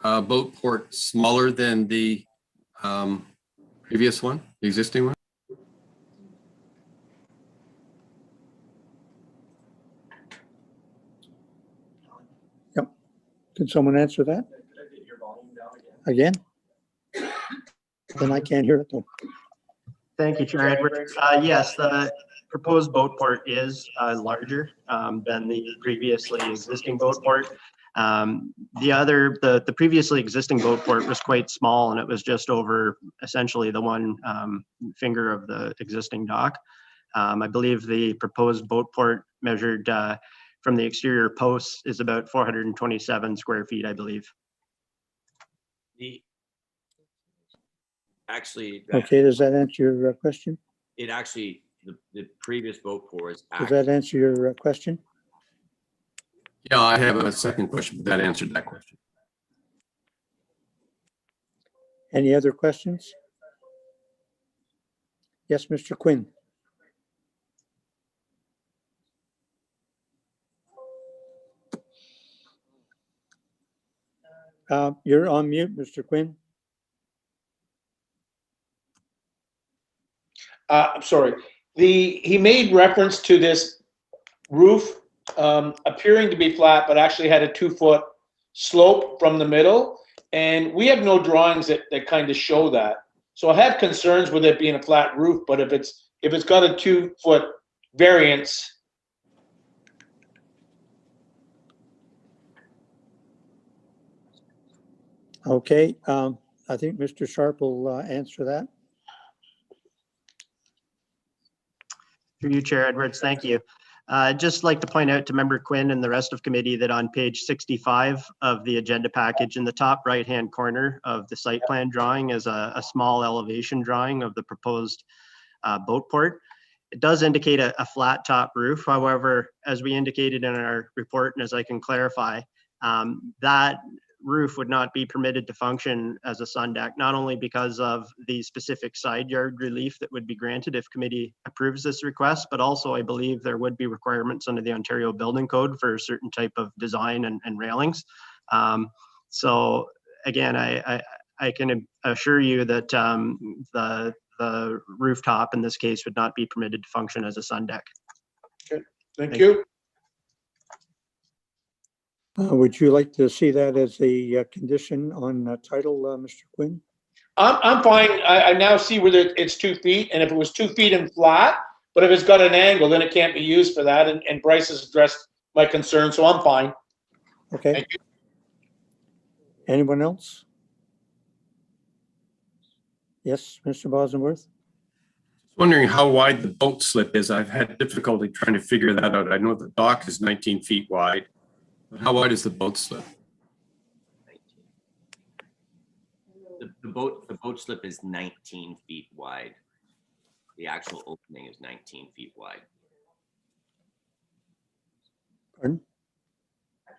boat port smaller than the previous one, the existing one? Yep. Can someone answer that? Again? Then I can't hear it though. Thank you, Chair Edwards. Yes, the proposed boat port is larger than the previously existing boat port. The previously existing boat port was quite small, and it was just over essentially the one finger of the existing dock. I believe the proposed boat port measured from the exterior posts is about 427 square feet, I believe. Actually, Okay, does that answer your question? it actually, the previous boat port is Does that answer your question? Yeah, I have a second question, but that answered that question. Any other questions? Yes, Mr. Quinn. You're on mute, Mr. Quinn. I'm sorry. He made reference to this roof appearing to be flat, but actually had a 2-foot slope from the middle. And we have no drawings that kind of show that. So I have concerns with it being a flat roof, but if it's got a 2-foot variance. Okay, I think Mr. Sharp will answer that. Through you, Chair Edwards, thank you. I'd just like to point out to Member Quinn and the rest of committee that on page 65 of the agenda package, in the top right-hand corner of the site plan drawing is a small elevation drawing of the proposed boat port. It does indicate a flat top roof. However, as we indicated in our report, and as I can clarify, that roof would not be permitted to function as a sun deck, not only because of the specific side yard relief that would be granted if committee approves this request, but also I believe there would be requirements under the Ontario Building Code for a certain type of design and railings. So again, I can assure you that the rooftop in this case would not be permitted to function as a sun deck. Okay, thank you. Would you like to see that as a condition on title, Mr. Quinn? I'm fine. I now see whether it's 2 feet, and if it was 2 feet and flat, but if it's got an angle, then it can't be used for that. And Bryce has addressed my concern, so I'm fine. Okay. Thank you. Anyone else? Yes, Mr. Bosworth? Wondering how wide the boat slip is. I've had difficulty trying to figure that out. I know the dock is 19 feet wide. How wide is the boat slip? The boat slip is 19 feet wide. The actual opening is 19 feet wide. Pardon?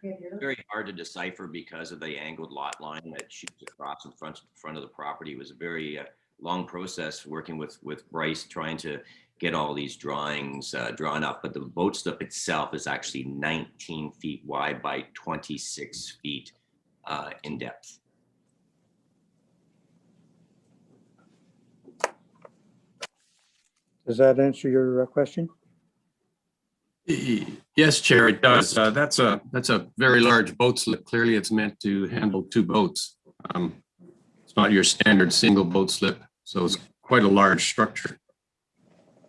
Very hard to decipher because of the angled lot line that shoots across in front of the property. It was a very long process working with Bryce trying to get all these drawings drawn up. But the boat slip itself is actually 19 feet wide by 26 feet in depth. Does that answer your question? Yes, Chair, it does. That's a very large boat slip. Clearly, it's meant to handle 2 boats. It's not your standard single boat slip, so it's quite a large structure.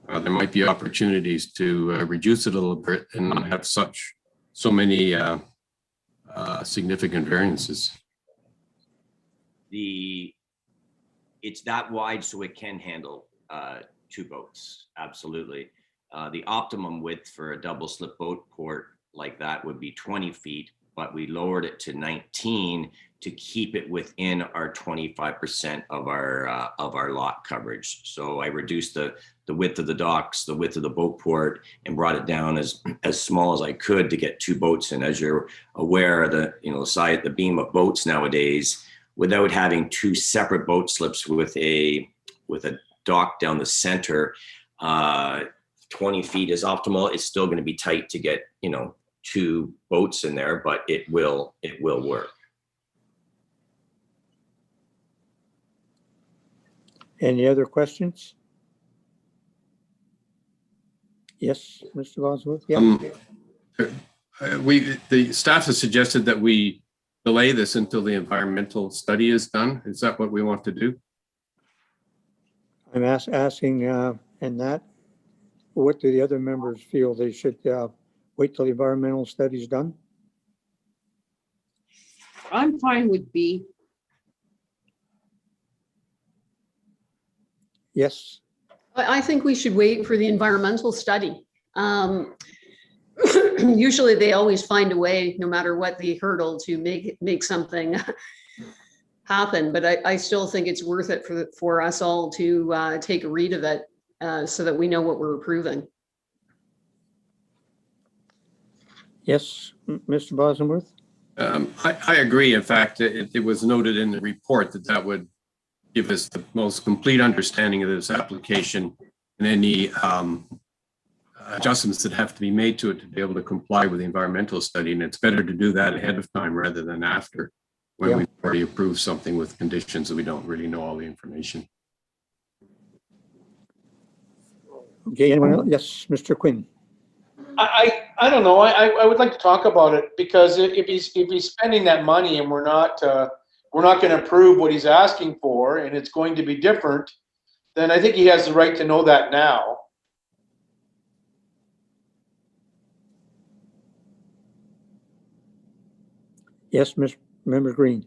There might be opportunities to reduce it a little bit and not have so many significant variances. It's that wide so it can handle 2 boats, absolutely. The optimum width for a double slip boat port like that would be 20 feet, but we lowered it to 19 to keep it within our 25% of our lot coverage. So I reduced the width of the docks, the width of the boat port, and brought it down as small as I could to get 2 boats in. As you're aware, the beam of boats nowadays, without having 2 separate boat slips with a dock down the center, 20 feet is optimal. It's still going to be tight to get 2 boats in there, but it will work. Any other questions? Yes, Mr. Bosworth? Yeah. The staff has suggested that we delay this until the environmental study is done. Is that what we want to do? I'm asking, and that, what do the other members feel? They should wait till the environmental study is done? I'm fine with B. Yes. I think we should wait for the environmental study. Usually they always find a way, no matter what the hurdle, to make something happen. But I still think it's worth it for us all to take a read of it so that we know what we're approving. Yes, Mr. Bosworth? I agree. In fact, it was noted in the report that would give us the most complete understanding of this application and any adjustments that have to be made to it to be able to comply with the environmental study. And it's better to do that ahead of time rather than after, when we've already approved something with conditions that we don't really know all the information. Okay, anyone else? Yes, Mr. Quinn. I don't know. I would like to talk about it, because if he's spending that money and we're not going to approve what he's asking for, and it's going to be different, then I think he has the right to know that now. Yes, Member Green.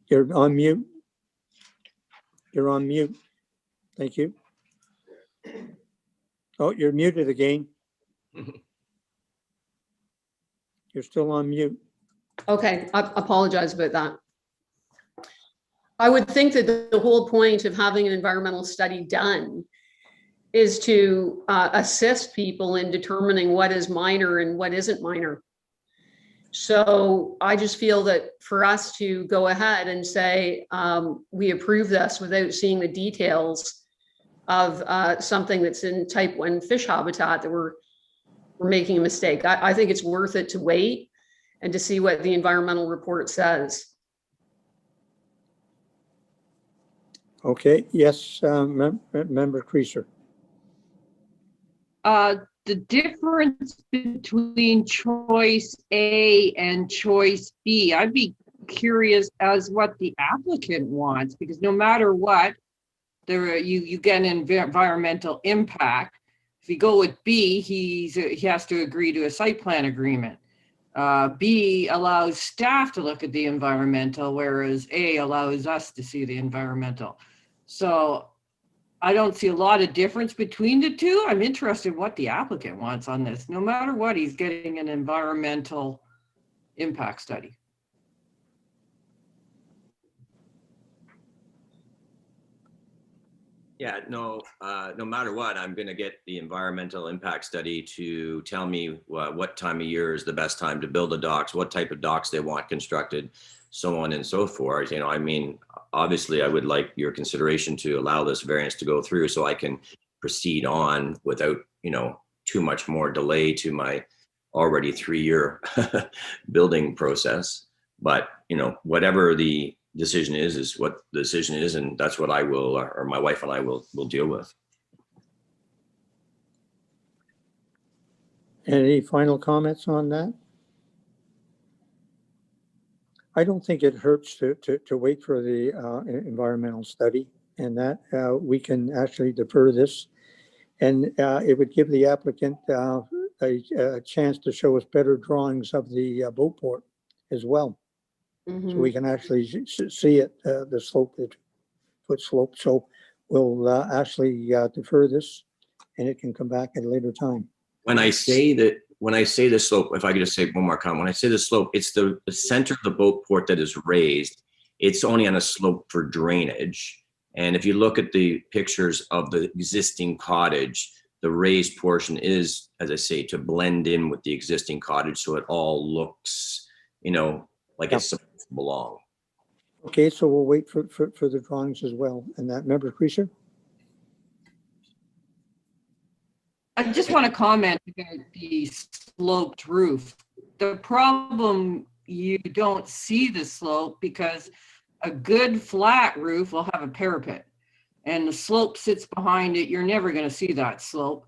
You're on mute. You're on mute. Thank you. Oh, you're muted again. You're still on mute. Okay, I apologize about that. I would think that the whole point of having an environmental study done is to assist people in determining what is minor and what isn't minor. So I just feel that for us to go ahead and say we approve this without seeing the details of something that's in type 1 fish habitat, that we're making a mistake. I think it's worth it to wait and to see what the environmental report says. Okay, yes, Member Creaser. The difference between choice A and choice B, I'd be curious as what the applicant wants, because no matter what, you get an environmental impact. If you go with B, he has to agree to a site plan agreement. B allows staff to look at the environmental, whereas A allows us to see the environmental. So I don't see a lot of difference between the two. I'm interested in what the applicant wants on this. No matter what, he's getting an environmental impact study. Yeah, no, no matter what, I'm going to get the environmental impact study to tell me what time of year is the best time to build the docks, what type of docks they want constructed, so on and so forth. You know, I mean, obviously, I would like your consideration to allow this variance to go through so I can proceed on without, you know, too much more delay to my already 3-year building process. But, you know, whatever the decision is what the decision is, and that's what I will, or my wife and I will deal with. Any final comments on that? I don't think it hurts to wait for the environmental study, and that we can actually defer this. And it would give the applicant a chance to show us better drawings of the boat port as well. So we can actually see it, the slope, the foot slope. So we'll actually defer this, and it can come back at a later time. When I say the slope, if I could just say one more comment, when I say the slope, it's the center of the boat port that is raised. It's only on a slope for drainage. And if you look at the pictures of the existing cottage, the raised portion is, as I say, to blend in with the existing cottage, so it all looks, you know, like it's supposed to belong. Okay, so we'll wait for the drawings as well. And that, Member Creaser? I just want to comment about the sloped roof. The problem, you don't see the slope because a good flat roof will have a parapet, and the slope sits behind it. You're never going to see that slope.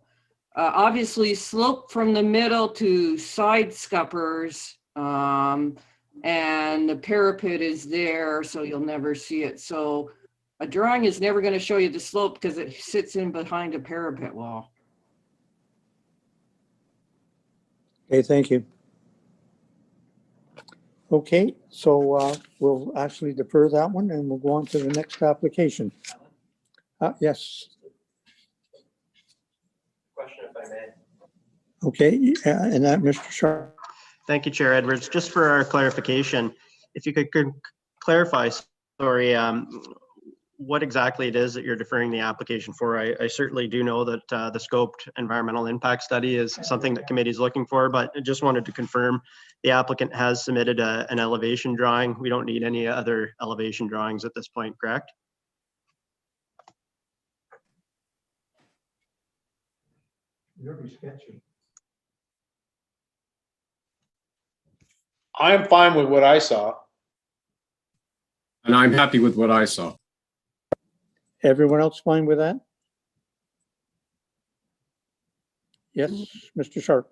Obviously, slope from the middle to side scuppers, and the parapet is there, so you'll never see it. So a drawing is never going to show you the slope because it sits in behind a parapet wall. Okay, thank you. Okay, so we'll actually defer that one, and we'll go on to the next application. Yes. Question, if I may. Okay, and that, Mr. Sharp. Thank you, Chair Edwards. Just for our clarification, if you could clarify, sorry, what exactly it is that you're deferring the application for. I certainly do know that the scoped environmental impact study is something that committee is looking for, but I just wanted to confirm the applicant has submitted an elevation drawing. We don't need any other elevation drawings at this point, correct? Very sketchy. I'm fine with what I saw. And I'm happy with what I saw. Everyone else fine with that? Yes, Mr. Sharp.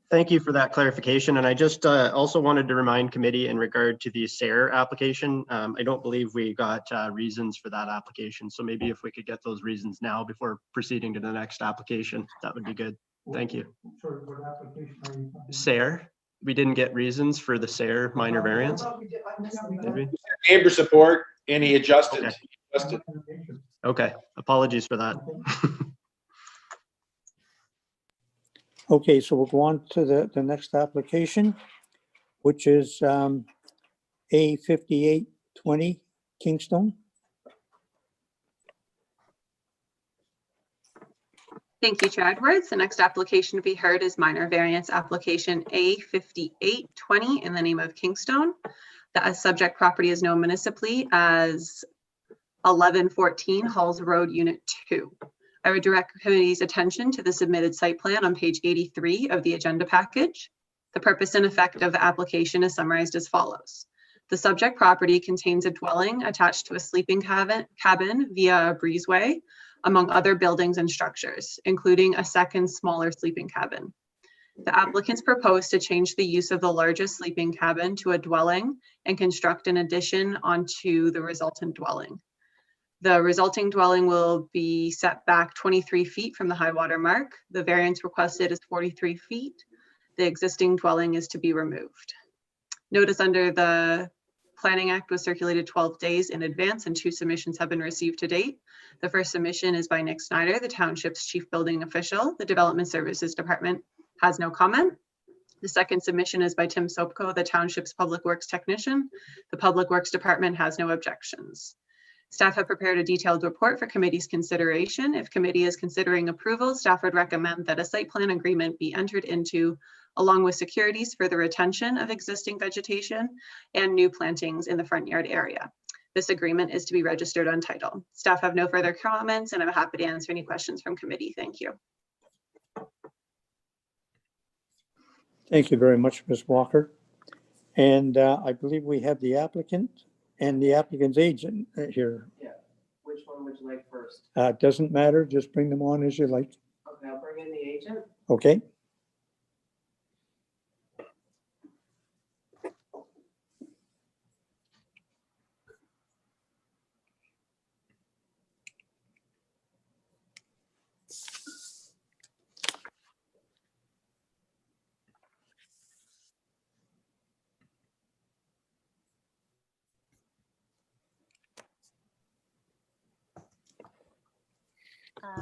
Thank you for that clarification. And I just also wanted to remind committee in regard to the SARE application. I don't believe we got reasons for that application. So maybe if we could get those reasons now before proceeding to the next application, that would be good. Thank you. Sorry, what application are you talking about? SARE, we didn't get reasons for the SARE minor variance. Maybe. Neighbor support, and he adjusted. Okay. He adjusted. Okay, apologies for that. Okay, so we'll go on to the next application, which is A5820 Kingstone. Thank you, Chair Edwards. The next application to be heard is minor variance application A5820 in the name of Kingstone. The subject property is known municipally as 1114 Halls Road, Unit 2. I would direct committee's attention to the submitted site plan on page 83 of the agenda package. The purpose and effect of the application is summarized as follows. The subject property contains a dwelling attached to a sleeping cabin via a breezeway, among other buildings and structures, including a second smaller sleeping cabin. The applicants propose to change the use of the largest sleeping cabin to a dwelling and construct an addition onto the resultant dwelling. The resulting dwelling will be set back 23 feet from the high water mark. The variance requested is 43 feet. The existing dwelling is to be removed. Notice under the Planning Act was circulated 12 days in advance, and 2 submissions have been received to date. The first submission is by Nick Snyder, the Township's chief building official. The Development Services Department has no comment. The second submission is by Tim Sopko, the Township's public works technician. The Public Works Department has no objections. Staff have prepared a detailed report for committee's consideration. If committee is considering approval, staff would recommend that a site plan agreement be entered into along with securities for the retention of existing vegetation and new plantings in the front yard area. This agreement is to be registered on title. Staff have no further comments, and I'm happy to answer any questions from committee. Thank you. Thank you very much, Ms. Walker. And I believe we have the applicant and the applicant's agent here. Yeah, which one would you like first? Doesn't matter, just bring them on as you like. Okay, I'll bring in the agent. Okay.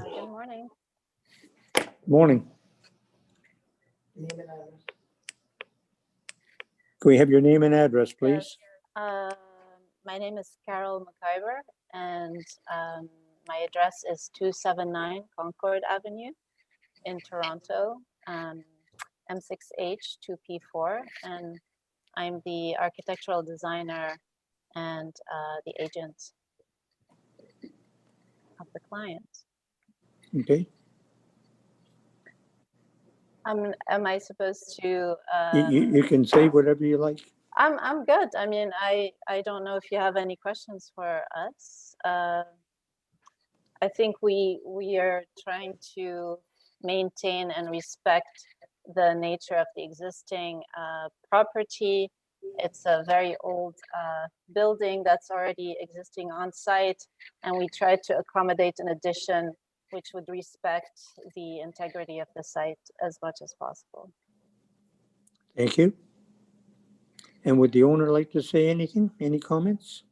Good morning. Morning. Name and address. Can we have your name and address, please? My name is Carol McIver, and my address is 279 Concord Avenue in Toronto, M6H 2P4, and I'm the architectural designer and the agent of the client. Okay. Am I supposed to? You can say whatever you like. I'm good. I mean, I don't know if you have any questions for us. I think we are trying to maintain and respect the nature of the existing property. It's a very old building that's already existing on site, and we try to accommodate an addition which would respect the integrity of the site as much as possible. Thank you. And would the owner like to say anything? Any comments?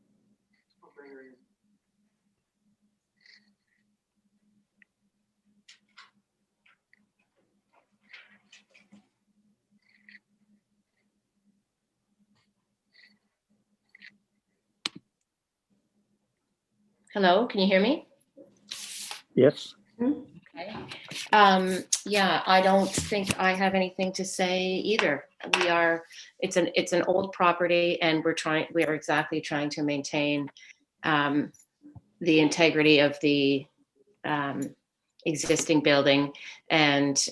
Hello, can you hear me? Yes. Okay. Yeah, I don't think I have anything to say either. It's an old property, and we are exactly trying to maintain the integrity of the existing building and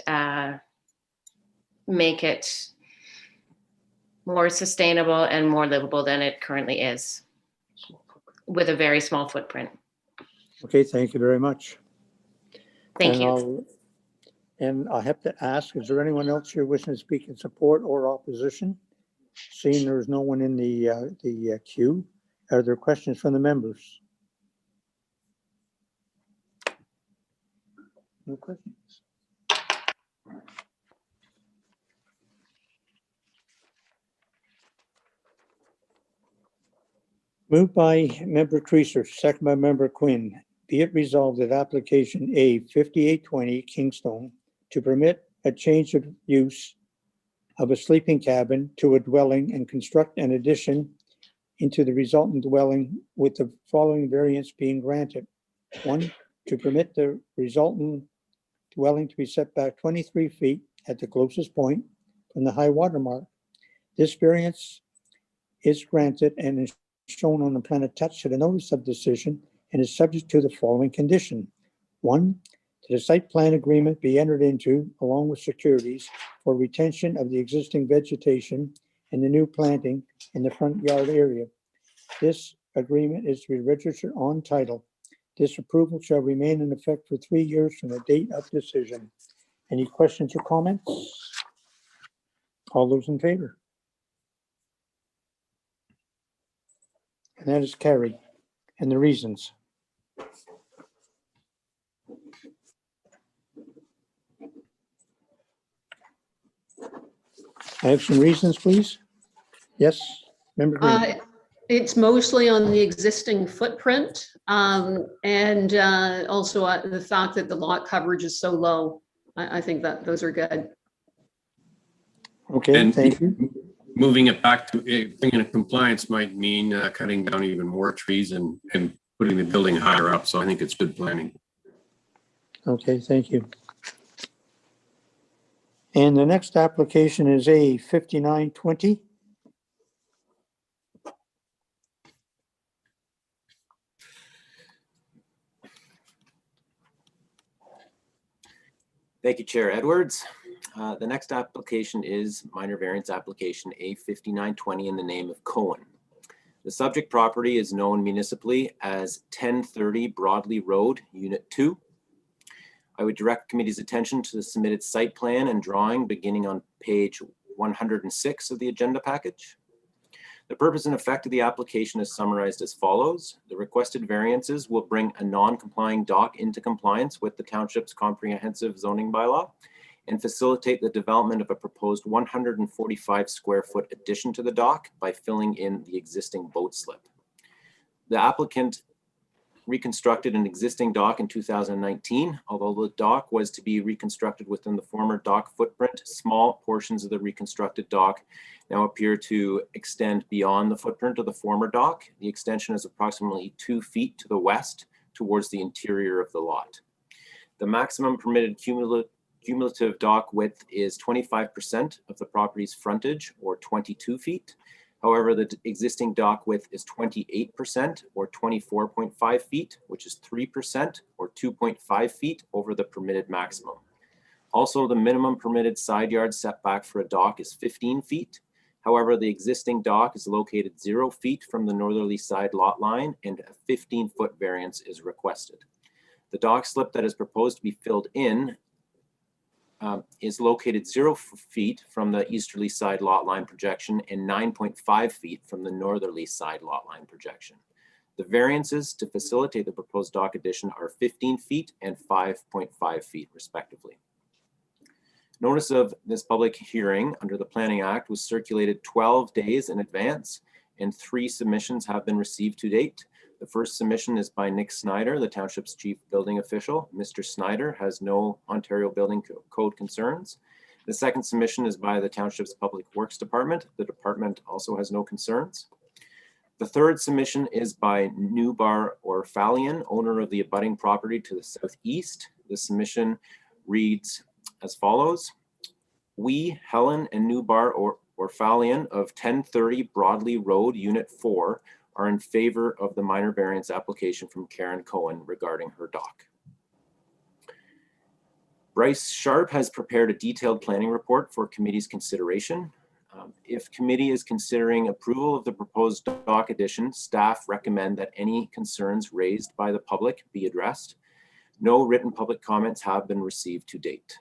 make it more sustainable and more livable than it currently is, with a very small footprint. Okay, thank you very much. Thank you. And I have to ask, is there anyone else here wishing to speak in support or opposition? Seeing there's no one in the queue, are there questions from the members? No questions. Moved by Member Creaser, second by Member Quinn. Be it resolved that application A 5820 Kingstone to permit a change of use of a sleeping cabin to a dwelling and construct an addition into the resultant dwelling with the following variance being granted. 1, to permit the resultant dwelling to be set back 23 feet at the closest point from the high water mark. This variance is granted and is shown on the plan attached to the notice of decision and is subject to the following condition. 1, that the site plan agreement be entered into along with securities for retention of the existing vegetation and the new planting in the front yard area. This agreement is to be registered on title. This approval shall remain in effect for 3 years from the date of decision. Any questions or comments? All those in favor? And that is carried. And the reasons. I have some reasons, please. Yes, Member Green. It's mostly on the existing footprint, and also the fact that the lot coverage is so low. I think that those are good. Okay, And thank you. moving it back to bringing it compliance might mean cutting down even more trees and putting the building higher up. So I think it's good planning. Okay, thank you. And the next application is A 5920. Thank you, Chair Edwards. The next application is minor variance application A5920 in the name of Cohen. The subject property is known municipally as 1030 Broadley Road, Unit 2. I would direct committee's attention to the submitted site plan and drawing beginning on page 106 of the agenda package. The purpose and effect of the application is summarized as follows. The requested variances will bring a non-complying dock into compliance with the township's comprehensive zoning bylaw and facilitate the development of a proposed 145 square foot addition to the dock by filling in the existing boat slip. The applicant reconstructed an existing dock in 2019. Although the dock was to be reconstructed within the former dock footprint, small portions of the reconstructed dock now appear to extend beyond the footprint of the former dock. The extension is approximately 2 feet to the west towards the interior of the lot. The maximum permitted cumulative dock width is 25% of the property's frontage, or 22 feet. However, the existing dock width is 28%, or 24.5 feet, which is 3%, or 2.5 feet over the permitted maximum. Also, the minimum permitted side yard setback for a dock is 15 feet. However, the existing dock is located 0 feet from the northerly side lot line, and a 15-foot variance is requested. The dock slip that is proposed to be filled in is located 0 feet from the easterly side lot line projection and 9.5 feet from the northerly side lot line projection. The variances to facilitate the proposed dock addition are 15 feet and 5.5 feet respectively. Notice of this public hearing under the Planning Act was circulated 12 days in advance, and 3 submissions have been received to date. The first submission is by Nick Snyder, the Township's Chief Building Official. Mr. Snyder has no Ontario Building Code concerns. The second submission is by the Township's Public Works Department. The department also has no concerns. The third submission is by Newbar Orfalian, owner of the abutting property to the southeast. The submission reads as follows. We, Helen and Newbar Orfalian of 1030 Broadley Road, Unit 4, are in favor of the minor variance application from Karen Cohen regarding her dock. Bryce Sharp has prepared a detailed planning report for committee's consideration. If committee is considering approval of the proposed dock addition, staff recommend that any concerns raised by the public be addressed. No written public comments have been received to date.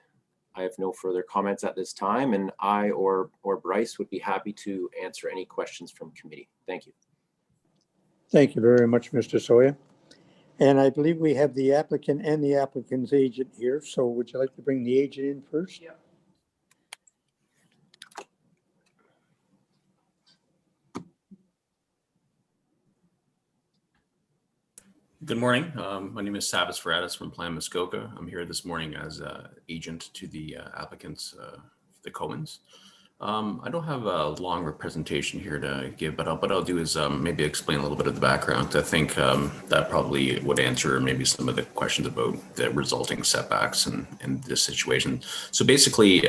I have no further comments at this time, and I or Bryce would be happy to answer any questions from committee. Thank you. Thank you very much, Mr. Sawyer. And I believe we have the applicant and the applicant's agent here. So would you like to bring the agent in first? Yeah. Good morning. My name is Savas Varadas from Plan Muskoka. I'm here this morning as agent to the applicants, the Cohens. I don't have a long presentation here to give, but what I'll do is maybe explain a little bit of the background. I think that probably would answer maybe some of the questions about the resulting setbacks and this situation. So basically,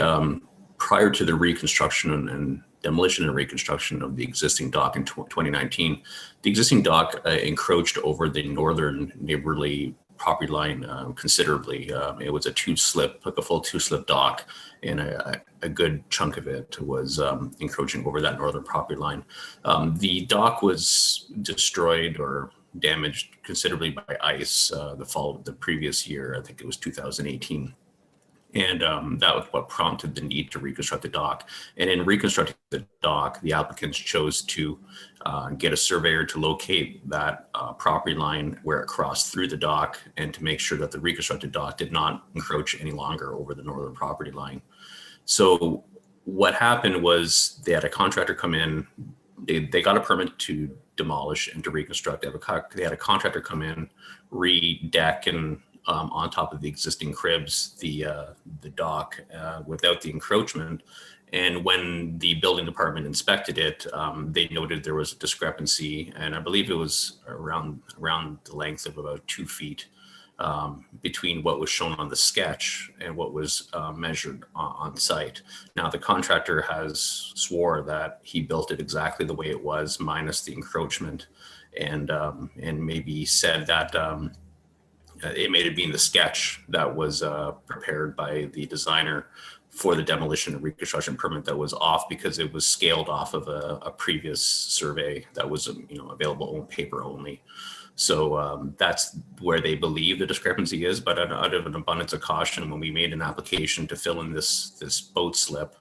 prior to the reconstruction and demolition and reconstruction of the existing dock in 2019, the existing dock encroached over the northern neighborly property line considerably. It was a a full two-slip dock, and a good chunk of it was encroaching over that northern property line. The dock was destroyed or damaged considerably by ice the previous year. I think it was 2018. And that was what prompted the need to reconstruct the dock. And in reconstructing the dock, the applicants chose to get a surveyor to locate that property line where it crossed through the dock, and to make sure that the reconstructed dock did not encroach any longer over the northern property line. So what happened was they had a contractor come in, they got a permit to demolish and to reconstruct. They had a contractor come in, re-deck and on top of the existing cribs, the dock without the encroachment, And when the building department inspected it, they noted there was a discrepancy, and I believe it was around the length of about 2 feet between what was shown on the sketch and what was measured on site. Now, the contractor has swore that he built it exactly the way it was, minus the encroachment, and maybe said that it may have been the sketch that was prepared by the designer for the demolition and reconstruction permit that was off because it was scaled off of a previous survey that was available on paper only. So that's where they believe the discrepancy is. But out of an abundance of caution, when we made an application to fill in this boat slip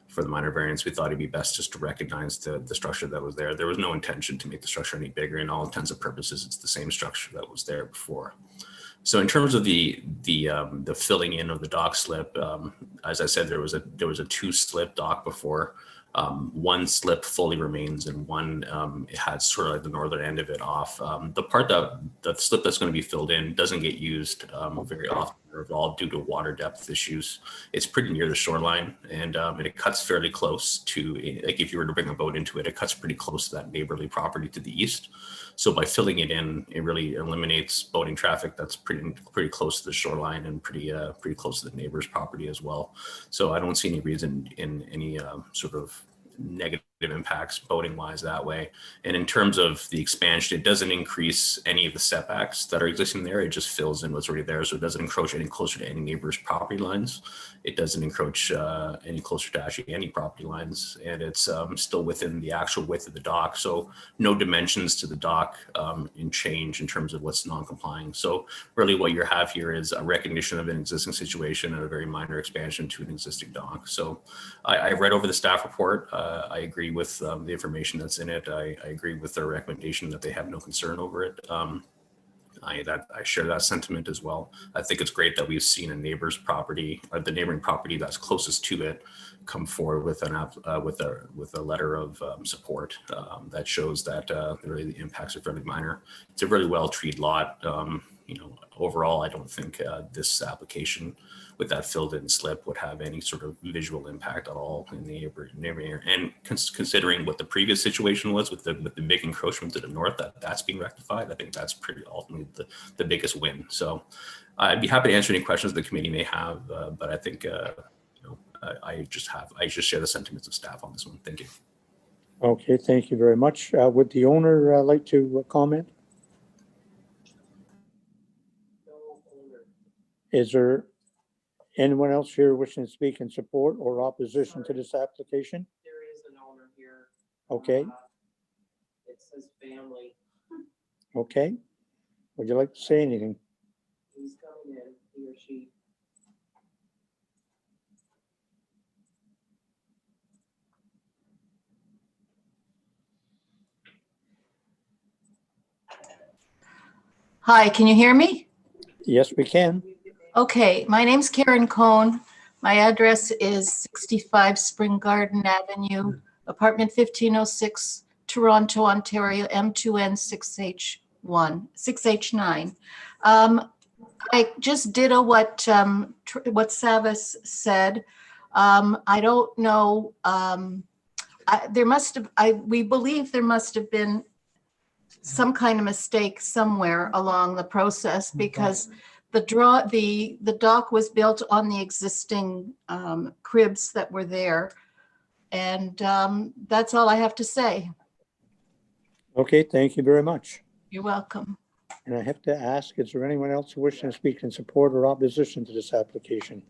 for the minor variance, we thought it'd be best just to recognize the structure that was there. There was no intention to make the structure any bigger. In all intents and purposes, it's the same structure that was there before. So in terms of the filling in of the dock slip, as I said, there was a 2-slip dock before. 1 slip fully remains, and 1 it had sort of like the northern end of it off. The part the slip that's going to be filled in doesn't get used very often at all due to water depth issues. It's pretty near the shoreline, and it cuts fairly close to, like if you were to bring a boat into it, it cuts pretty close to that neighborly property to the east. So by filling it in, it really eliminates boating traffic that's pretty close to the shoreline and pretty close to the neighbor's property as well. So I don't see any reason in any sort of negative impacts boating wise that way. And in terms of the expansion, it doesn't increase any of the setbacks that are existing there. It just fills in what's already there. So it doesn't encroach any closer to any neighbor's property lines. It doesn't encroach any closer to actually any property lines. And it's still within the actual width of the dock. So no dimensions to the dock in change in terms of what's non-complying. So really what you have here is a recognition of an existing situation and a very minor expansion to an existing dock. So I read over the staff report. I agree with the information that's in it. I agree with their recommendation that they have no concern over it. I share that sentiment as well. I think it's great that we've seen a neighbor's property, or the neighboring property that's closest to it, come forward with a letter of support that shows that really the impacts are fairly minor. It's a really well treated lot. Overall, I don't think this application with that filled in slip would have any sort of visual impact at all in the neighboring area. And considering what the previous situation was with the big encroachment to the north, that's being rectified, I think that's pretty ultimately the biggest win. So I'd be happy to answer any questions the committee may have, but I think I just share the sentiments of staff on this one. Thank you. Okay, thank you very much. Would the owner like to comment? Is there anyone else here wishing to speak in support or opposition to this application? There is an owner here. Okay. It says family. Okay. Would you like to say anything? He's coming in, he or she. Hi, can you hear me? Yes, we can. Okay, my name's Karen Cohn. My address is 65 Spring Garden Avenue, apartment 1506, Toronto, Ontario, M2N 6H9. I just ditto what Savas said. I don't know. We believe there must have been some kind of mistake somewhere along the process, because the dock was built on the existing cribs that were there. And that's all I have to say. Okay, thank you very much. You're welcome. And I have to ask, is there anyone else who wishes to speak in support or opposition to this application?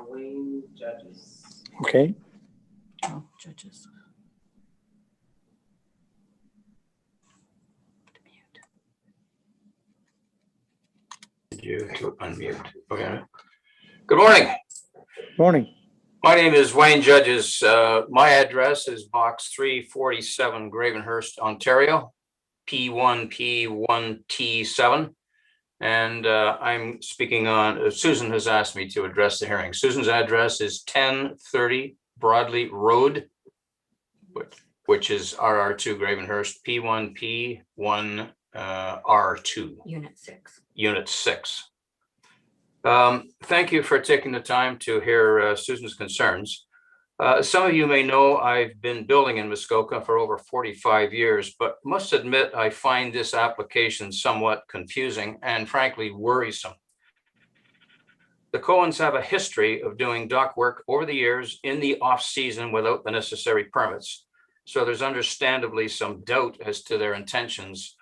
Wayne Judges. Okay. Oh, Judges. You to unmute. Okay. Good morning. Morning. My name is Wayne Judges. My address is box 347, Gravenhurst, Ontario, P1P1T7. And I'm speaking on, Susan has asked me to address the hearing. Susan's address is 1030 Broadley Road, which is RR2 Gravenhurst, P1P1R2. Unit 6. Unit 6. Thank you for taking the time to hear Susan's concerns. Some of you may know I've been building in Muskoka for over 45 years, but must admit I find this application somewhat confusing and frankly worrisome. The Cohens have a history of doing dock work over the years in the off-season without the necessary permits. So there's understandably some doubt as to their intentions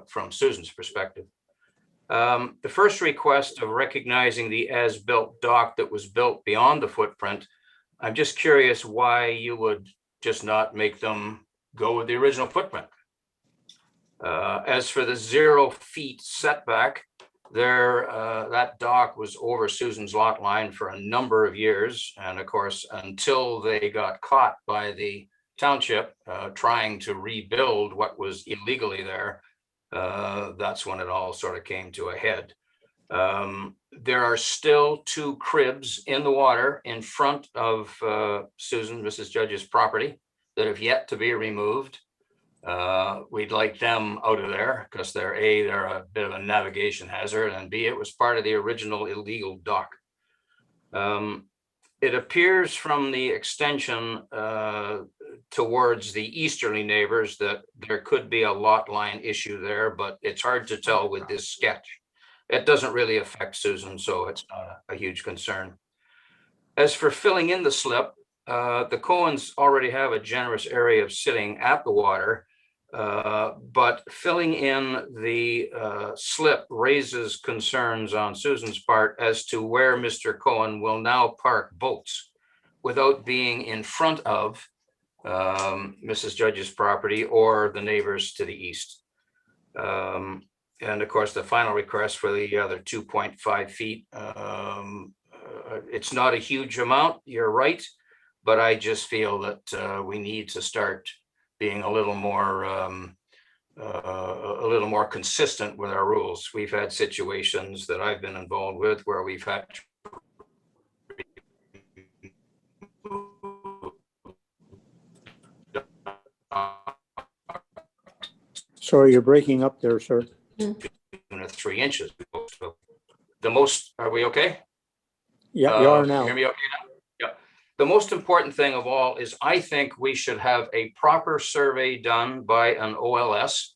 from Susan's perspective. The first request of recognizing the as-built dock that was built beyond the footprint, I'm just curious why you would just not make them go with the original footprint. As for the 0 feet setback, that dock was over Susan's lot line for a number of years. And of course, until they got caught by the township trying to rebuild what was illegally there, that's when it all sort of came to a head. There are still 2 cribs in the water in front of Mrs. Judge's property that have yet to be removed. We'd like them out of there because they're a bit of a navigation hazard, and B, it was part of the original illegal dock. It appears from the extension towards the easterly neighbors that there could be a lot line issue there, but it's hard to tell with this sketch. It doesn't really affect Susan, so it's not a huge concern. As for filling in the slip, the Cohens already have a generous area of sitting at the water, but filling in the slip raises concerns on Susan's part as to where Mr. Cohen will now park boats without being in front of Mrs. Judge's property or the neighbors to the east. And of course, the final request for the other 2.5 feet, it's not a huge amount, you're right, but I just feel that we need to start being a little more consistent with our rules. We've had situations that I've been involved with where we've had Sorry, you're breaking up there, sir. 3 inches. So the most, are we okay? Yeah, you are now. Hear me okay now? Yeah. The most important thing of all is I think we should have a proper survey done by an OLS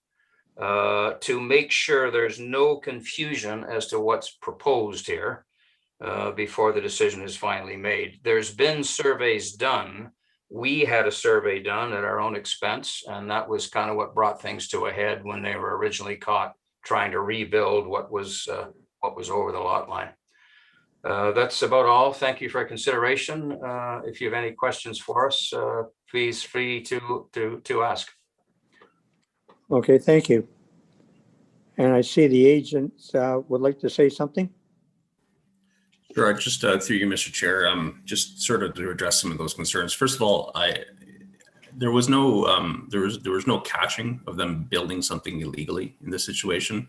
to make sure there's no confusion as to what's proposed here before the decision is finally made. There's been surveys done. We had a survey done at our own expense, and that was kind of what brought things to a head when they were originally caught trying to rebuild what was over the lot line. That's about all. Thank you for your consideration. If you have any questions for us, please free to ask. Okay, thank you. And I see the agent would like to say something. Sure, just through you, Mr. Chair, just sort of to address some of those concerns. First of all, there was no catching of them building something illegally in this situation.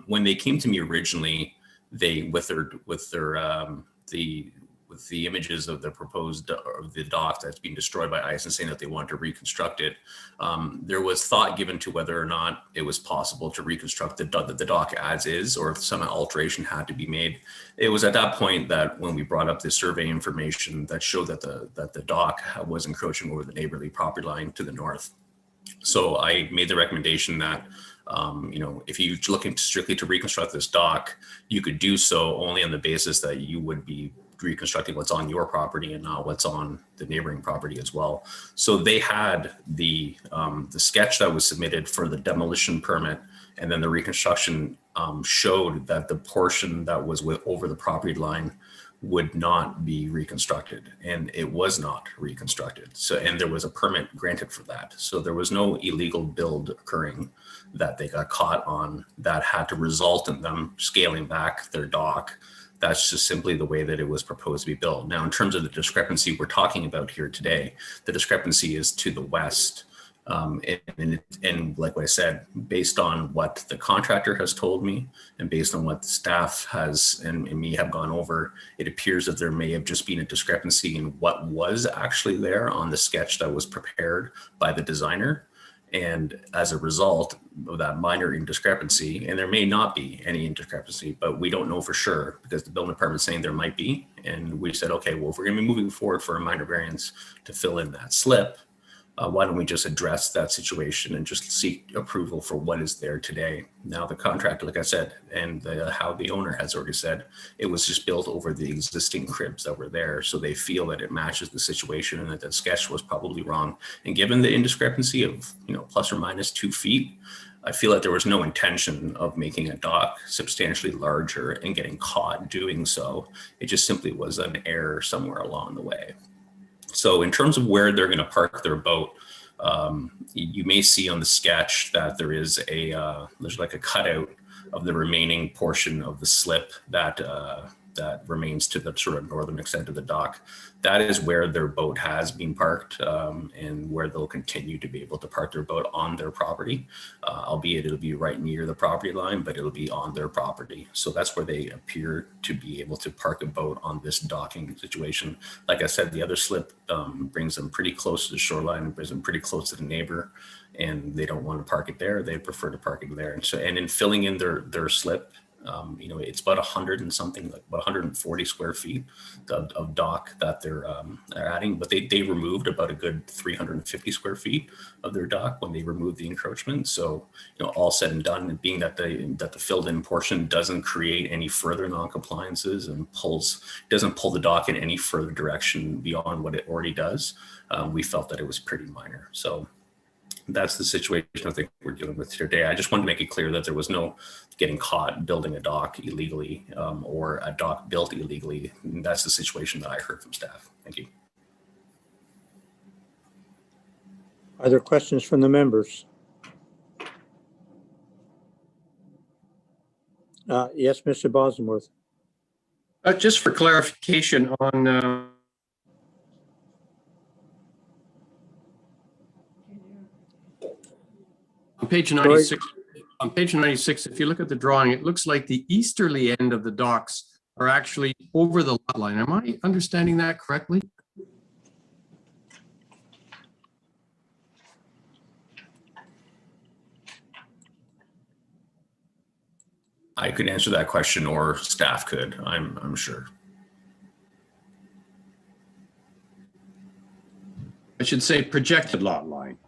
When they came to me originally, with the images of the proposed the dock that's being destroyed by ice and saying that they want to reconstruct it, there was thought given to whether or not it was possible to reconstruct the dock as is, or if some alteration had to be made. It was at that point that when we brought up the survey information that showed that the dock was encroaching over the neighborly property line to the north. So I made the recommendation that if you're looking strictly to reconstruct this dock, you could do so only on the basis that you would be reconstructing what's on your property and not what's on the neighboring property as well. So they had the sketch that was submitted for the demolition permit, and then the reconstruction showed that the portion that was over the property line would not be reconstructed, and it was not reconstructed. So, and there was a permit granted for that. So there was no illegal build occurring that they got caught on that had to result in them scaling back their dock. That's just simply the way that it was proposed to be built. Now, in terms of the discrepancy we're talking about here today, the discrepancy is to the west. And like what I said, based on what the contractor has told me and based on what the staff has and me have gone over, it appears that there may have just been a discrepancy in what was actually there on the sketch that was prepared by the designer And as a result of that minor indiscrepancy, and there may not be any indiscrepancy, but we don't know for sure because the building department's saying there might be. And we said, okay, well, if we're going to be moving forward for a minor variance to fill in that slip, why don't we just address that situation and just seek approval for what is there today? Now, the contract, like I said, and how the owner has already said, it was just built over the existing cribs that were there. So they feel that it matches the situation and that the sketch was probably wrong. And given the indiscrepancy of, plus or minus 2 feet, I feel that there was no intention of making a dock substantially larger and getting caught doing so. It just simply was an error somewhere along the way. So in terms of where they're going to park their boat, you may see on the sketch that there is there's like a cutout of the remaining portion of the slip that remains to the sort of northern extent of the dock. That is where their boat has been parked and where they'll continue to be able to park their boat on their property, albeit it'll be right near the property line, but it'll be on their property. So that's where they appear to be able to park a boat on this docking situation. Like I said, the other slip brings them pretty close to the shoreline, brings them pretty close to the neighbor, and they don't want to park it there. They prefer to park it there. And in filling in their slip, it's about 100 and something, like about 140 square feet of dock that they're adding, but they removed about a good 350 square feet of their dock when they removed the encroachment. So, all said and done, and being that the filled in portion doesn't create any further non-compliances and doesn't pull the dock in any further direction beyond what it already does, we felt that it was pretty minor. So that's the situation I think we're dealing with today. I just wanted to make it clear that there was no getting caught building a dock illegally or a dock built illegally. And that's the situation that I heard from staff. Thank you. Are there questions from the members? Yes, Mr. Bosworth. Just for clarification on page 96, on page 96, if you look at the drawing, it looks like the easterly end of the docks are actually over the lot line. Am I understanding that correctly? I could answer that question, or staff could, I'm sure. I should say projected lot line.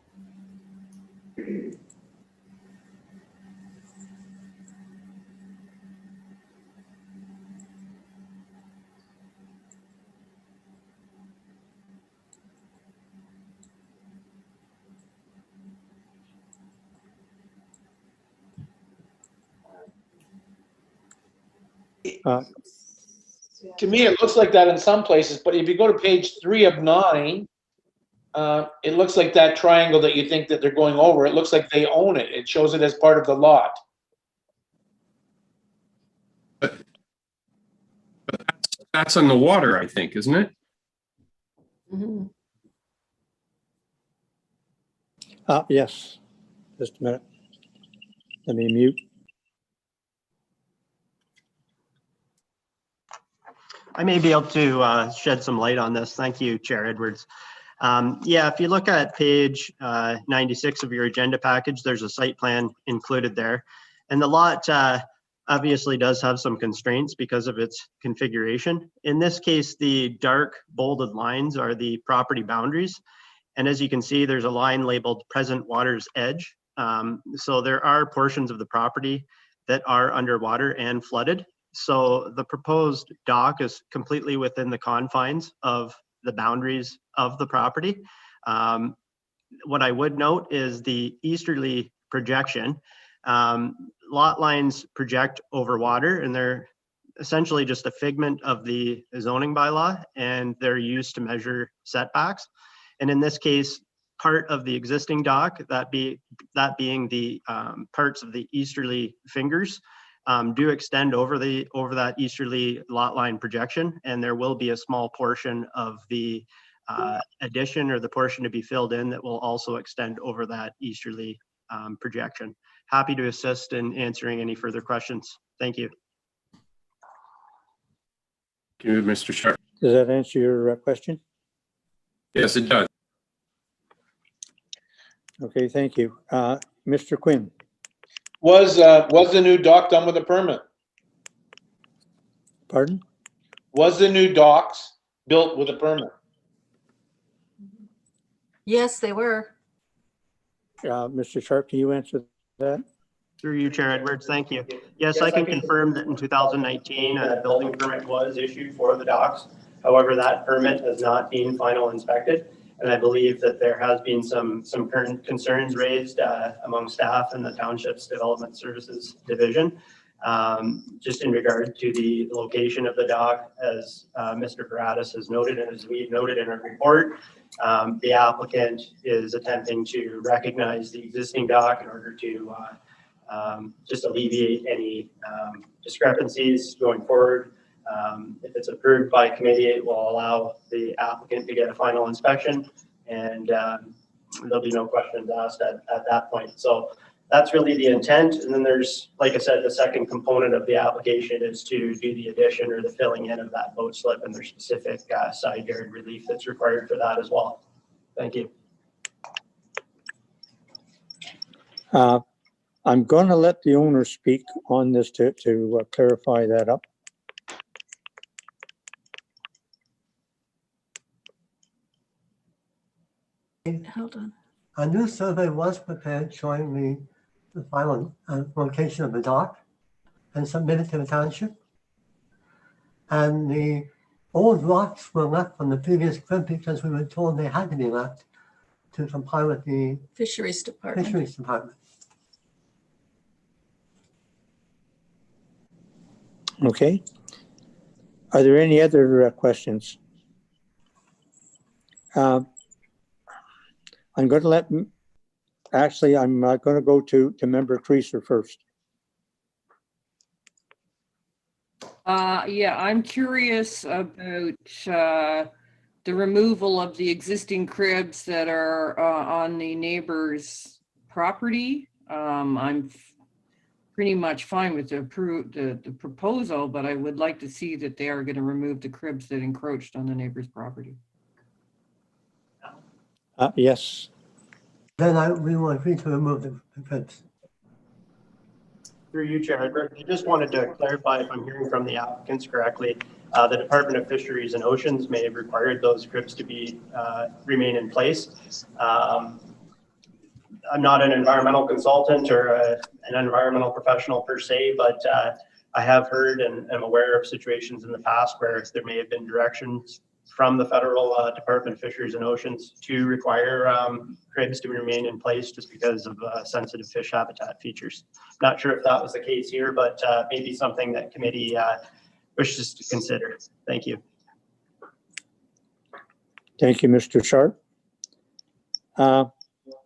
To me, it looks like that in some places, but if you go to page 3 of 9, it looks like that triangle that you think that they're going over, it looks like they own it. It shows it as part of the lot. But that's on the water, I think, isn't it? Mm-hmm. Yes, just a minute. Let me mute. I may be able to shed some light on this. Thank you, Chair Edwards. Yeah, if you look at page 96 of your agenda package, there's a site plan included there. And the lot obviously does have some constraints because of its configuration. In this case, the dark bolded lines are the property boundaries. And as you can see, there's a line labeled present water's edge. So there are portions of the property that are underwater and flooded. So the proposed dock is completely within the confines of the boundaries of the property. What I would note is the easterly projection. Lot lines project over water, and they're essentially just a figment of the zoning bylaw, and they're used to measure setbacks. And in this case, part of the existing dock, that being the parts of the easterly fingers, do extend over that easterly lot line projection, and there will be a small portion of the addition or the portion to be filled in that will also extend over that easterly projection. Happy to assist in answering any further questions. Thank you. Thank you, Mr. Sharp. Does that answer your question? Yes, it does. Okay, thank you. Mr. Quinn, Was the new dock done with a permit? pardon? Was the new docks built with a permit? Yes, they were. Mr. Sharp, can you answer that? Through you, Chair Edwards, thank you. Yes, I can confirm that in 2019, a building permit was issued for the docks. However, that permit has not been final inspected. And I believe that there has been some current concerns raised among staff in the Township's Development Services Division. Just in regard to the location of the dock, as Mr. Baradas has noted, and as we've noted in our report, the applicant is attempting to recognize the existing dock in order to just alleviate any discrepancies going forward. If it's approved by committee, it will allow the applicant to get a final inspection, and there'll be no questions asked at that point. So that's really the intent. And then there's, like I said, the second component of the application is to do the addition or the filling in of that boat slip, and there's specific side yard relief that's required for that as well. Thank you. I'm going to let the owner speak on this to clarify that up. Hold on. A new survey was prepared showing the final location of the dock and submitted to the township. And the old rocks were left from the previous crib because we were told they had to be left to comply with the Fisheries Department. Fisheries Department. Okay. Are there any other questions? I'm going to let, actually, I'm going to go to Member Creaser first. Yeah, I'm curious about the removal of the existing cribs that are on the neighbor's property. I'm pretty much fine with the proposal, but I would like to see that they are going to remove the cribs that encroached on the neighbor's property. Yes. Then we will agree to remove the cribs. Through you, Chair Edward, I just wanted to clarify if I'm hearing from the applicants correctly. The Department of Fisheries and Oceans may have required those cribs to be remain in place. I'm not an environmental consultant or an environmental professional per se, but I have heard and am aware of situations in the past where there may have been directions from the Federal Department of Fisheries and Oceans to require cribs to remain in place just because of sensitive fish habitat features. Not sure if that was the case here, but maybe something that committee wishes to consider. Thank you. Thank you, Mr. Sharp.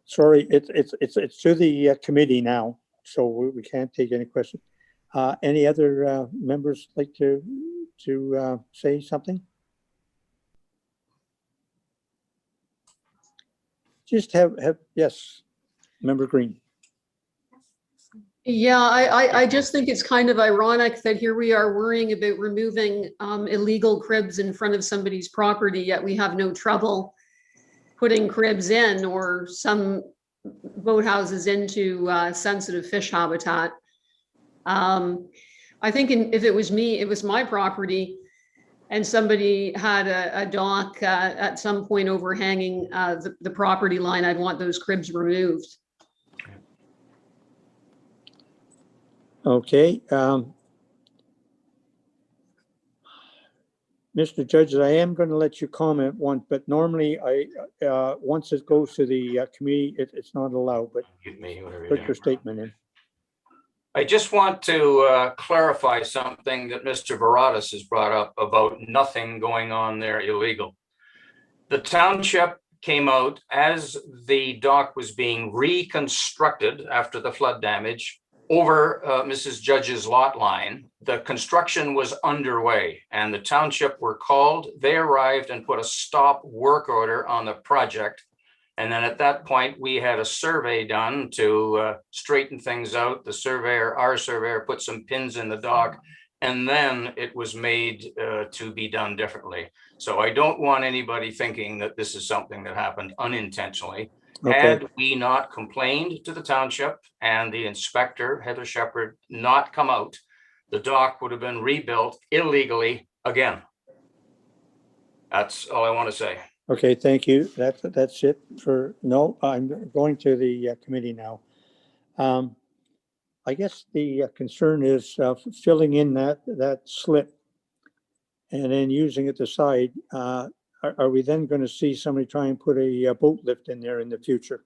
Sorry, it's to the committee now, so we can't take any questions. Any other members like to say something? Just have yes, Member Green. Yeah, I just think it's kind of ironic that here we are worrying about removing illegal cribs in front of somebody's property, yet we have no trouble putting cribs in or some boathouses into sensitive fish habitat. I think if it was me, it was my property, and somebody had a dock at some point overhanging the property line, I'd want those cribs removed. Okay. Mr. Judge, I am going to let you comment once, but normally once it goes to the committee, it's not allowed, but put your statement in. I just want to clarify something that Mr. Baradas has brought up about nothing going on there illegal. The township came out as the dock was being reconstructed after the flood damage over Mrs. Judge's lot line. The construction was underway and the township were called. They arrived and put a stop work order on the project. And then at that point, we had a survey done to straighten things out. The surveyor, our surveyor, put some pins in the dock, and then it was made to be done differently. So I don't want anybody thinking that this is something that happened unintentionally. Okay. Had we not complained to the township and the inspector, Heather Shepherd, not come out, the dock would have been rebuilt illegally again. That's all I want to say. Okay, thank you. That's it for, no, I'm going to the committee now. I guess the concern is filling in that slip and then using it aside. Are we then going to see somebody try and put a boat lift in there in the future?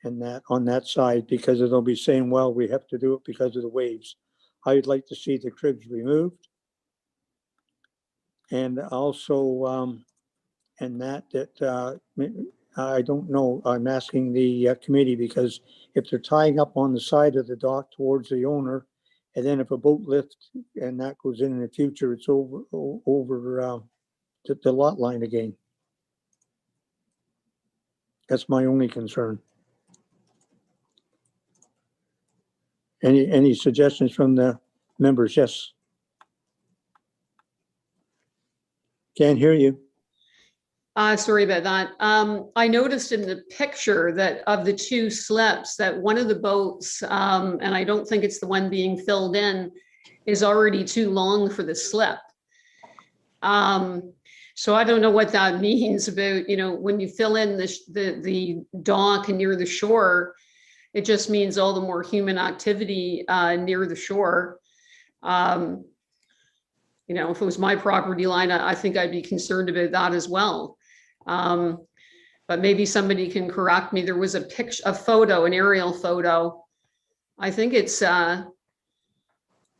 And that on that side, because they'll be saying, well, we have to do it because of the waves. I'd like to see the cribs removed. And also, and that I don't know, I'm asking the committee, because if they're tying up on the side of the dock towards the owner, and then if a boat lift and that goes in the future, it's over the lot line again. That's my only concern. Any suggestions from the members? Yes. Can't hear you. Sorry about that. I noticed in the picture that of the two slips that one of the boats, and I don't think it's the one being filled in, is already too long for the slip. So I don't know what that means about, when you fill in the dock and near the shore, it just means all the more human activity near the shore. If it was my property line, I think I'd be concerned about that as well. But maybe somebody can correct me. There was a photo, an aerial photo. I think it's on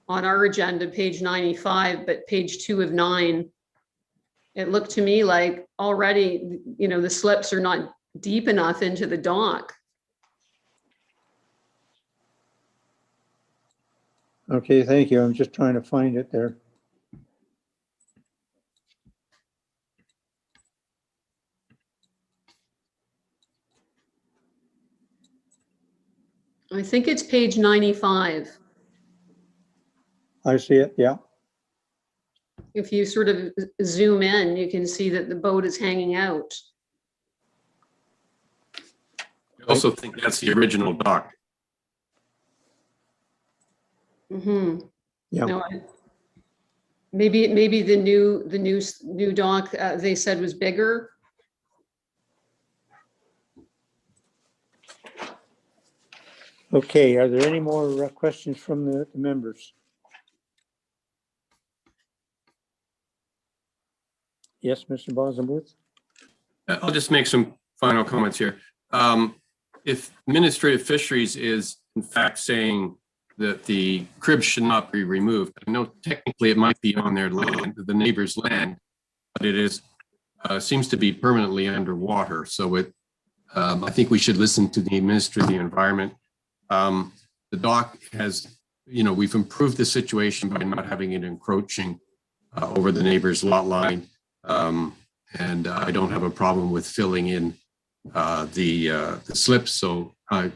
our agenda, page 95, but page 2 of 9. It looked to me like already, the slips are not deep enough into the dock. Okay, thank you. I'm just trying to find it there. I think it's page 95. I see it, yeah. If you sort of zoom in, you can see that the boat is hanging out. I also think that's the original dock. Mm-hmm. Yeah. No, maybe the new dock they said was bigger. Okay, are there any more questions from the members? Yes, Mr. Bosenbooth? I'll just make some final comments here. If Administrative Fisheries is in fact saying that the cribs should not be removed, I know technically it might be on their land, the neighbor's land, but it is seems to be permanently underwater. So I think we should listen to the Ministry of the Environment. The dock has, we've improved the situation by not having it encroaching over the neighbor's lot line. And I don't have a problem with filling in the slips. So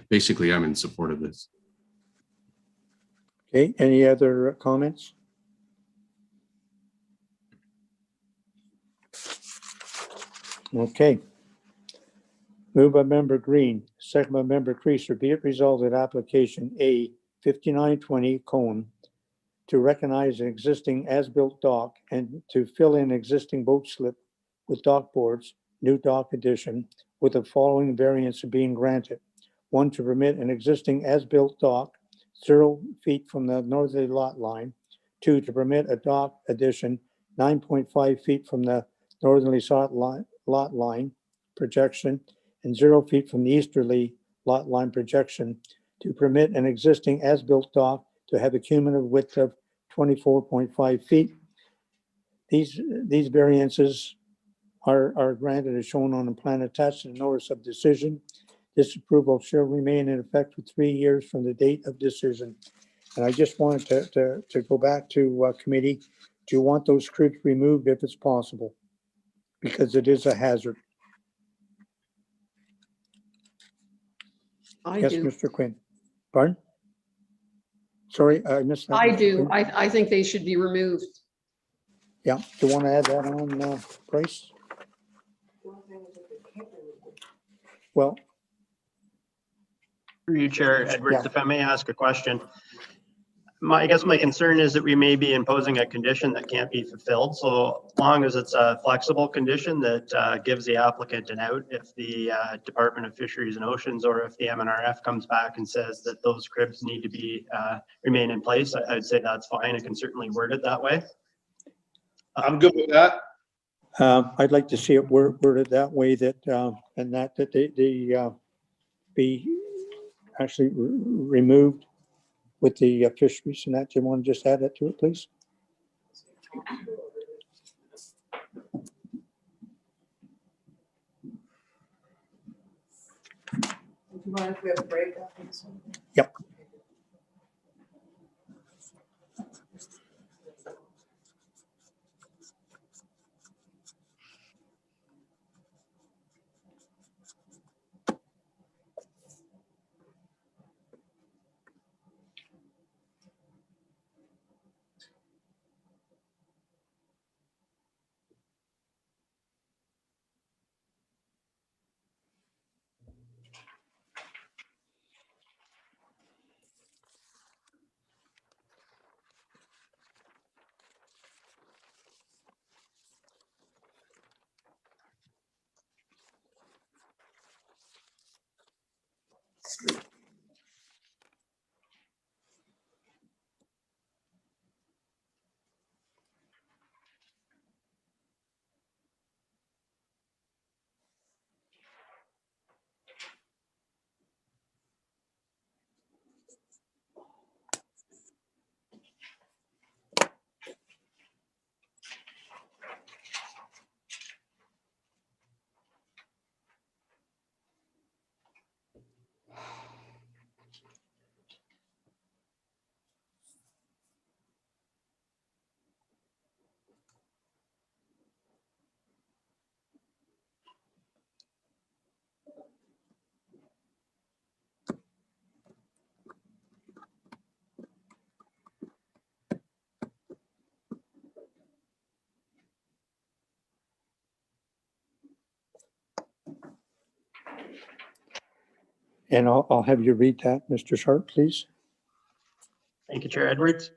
basically I'm in support of this. Okay, any other comments? Okay. Moved by Member Green, second by Member Creaser, be it resolved that application A 5920 Cone to recognize an existing as-built dock and to fill in existing boat slip with dock boards, new dock addition, with the following variants being granted. 1, to permit an existing as-built dock 0 feet from the northerly lot line. 2, to permit a dock addition 9.5 feet from the northerly lot line projection and 0 feet from the easterly lot line projection, to permit an existing as-built dock to have a cumulative width of 24.5 feet. These variances are granted as shown on the plan attached to the notice of decision. This approval shall remain in effect for 3 years from the date of decision. And I just wanted to go back to committee. Do you want those cribs removed if it's possible? Because it is a hazard. Yes, do. Mr. Quinn. Pardon? Sorry, I missed that. I Mr. do. Quinn. I think they should be removed. Yeah, do you want to add that on, Price? Well, Through you, Chair Edwards, Yeah. if I may ask a question. I guess my concern is that we may be imposing a condition that can't be fulfilled. So long as it's a flexible condition that gives the applicant an out if the Department of Fisheries and Oceans or if the MNRF comes back and says that those cribs need to be remain in place, I'd say that's fine. I can certainly word it that way. I'm good with that. I'd like to see it worded that way that, and that they be actually removed with the fisheries and that. Do you want to just add that to it, please? Do you mind if we have a break after this one? Yep. And I'll have you read that, Mr. Sharp, please. Thank you, Chair Edwards.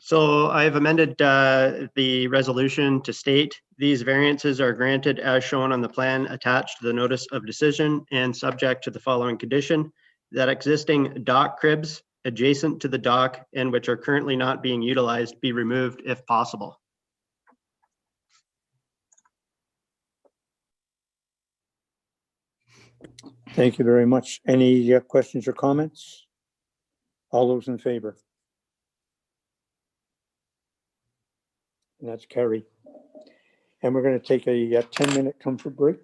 So I've amended the resolution to state these variances are granted as shown on the plan attached to the notice of decision and subject to the following condition: that existing dock cribs adjacent to the dock and which are currently not being utilized be removed if possible. Thank you very much. Any questions or comments? All those in favor? And that's carried. And we're going to take a 10-minute comfort break.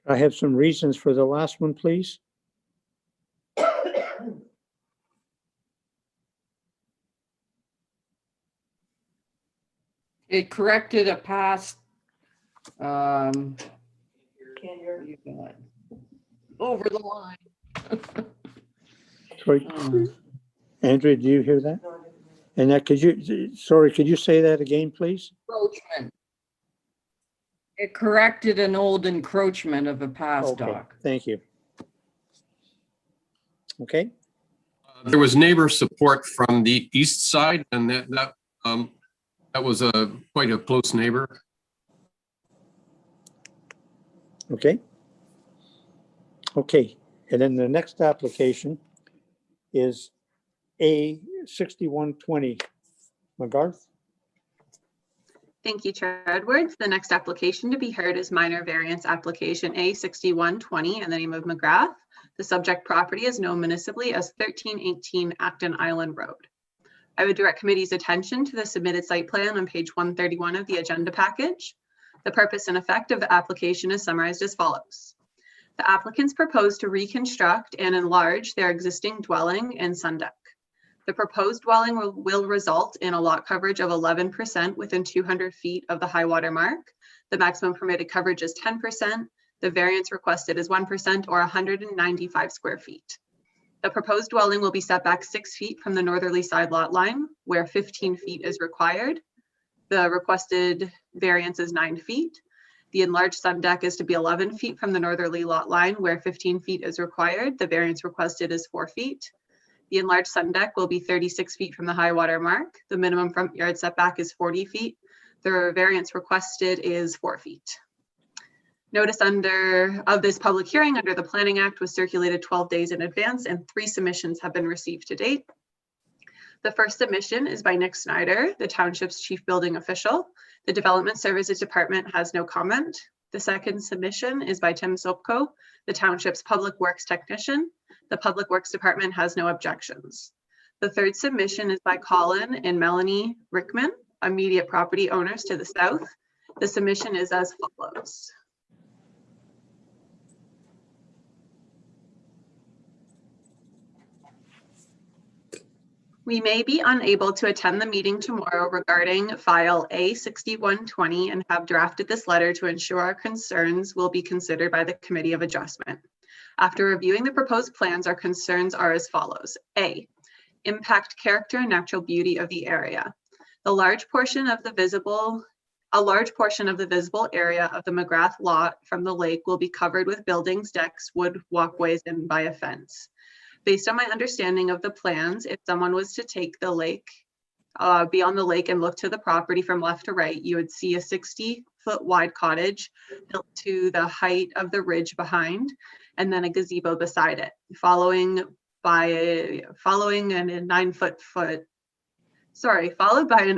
I have some reasons for the last one, please. It corrected a past, over the line. Sorry, Andrea, do you hear that? And that, could you say that again, please? Encroachment. It corrected an old encroachment of a past Okay, dock. thank you. Okay. There was neighbor support from the east side, and that was quite a close neighbor. Okay. Okay, and then the next application is A 6120. McGarth? Thank you, Chair Edwards. The next application to be heard is minor variance application A 6120 in the name of McGrath. The subject property is known municipally as 1318 Acton Island Road. I would direct committee's attention to the submitted site plan on page 131 of the agenda package. The purpose and effect of the application is summarized as follows. The applicants propose to reconstruct and enlarge their existing dwelling and sun deck. The proposed dwelling will result in a lot coverage of 11% within 200 feet of the high water mark. The maximum permitted coverage is 10%. The variance requested is 1% or 195 square feet. The proposed dwelling will be set back 6 feet from the northerly side lot line, where 15 feet is required. The requested variance is 9 feet. The enlarged sun deck is to be 11 feet from the northerly lot line, where 15 feet is required. The variance requested is 4 feet. The enlarged sun deck will be 36 feet from the high water mark. The minimum front yard setback is 40 feet. The variance requested is 4 feet. Notice of this public hearing under the Planning Act was circulated 12 days in advance, and 3 submissions have been received to date. The first submission is by Nick Snyder, the Township's chief building official. The Development Services Department has no comment. The second submission is by Tim Sopko, the Township's public works technician. The Public Works Department has no objections. The third submission is by Colin and Melanie Rickman, immediate property owners to the south. The submission is as follows. We may be unable to attend the meeting tomorrow regarding file A6120 and have drafted this letter to ensure our concerns will be considered by the Committee of Adjustment. After reviewing the proposed plans, our concerns are as follows. A, impact character and natural beauty of the area. A large portion of the visible area of the McGrath lot from the lake will be covered with buildings, decks, wood walkways, and by a fence. Based on my understanding of the plans, if someone was to take the lake, be on the lake and look to the property from left to right, you would see a 60-foot wide cottage built to the height of the ridge behind, and then a gazebo beside it, followed by an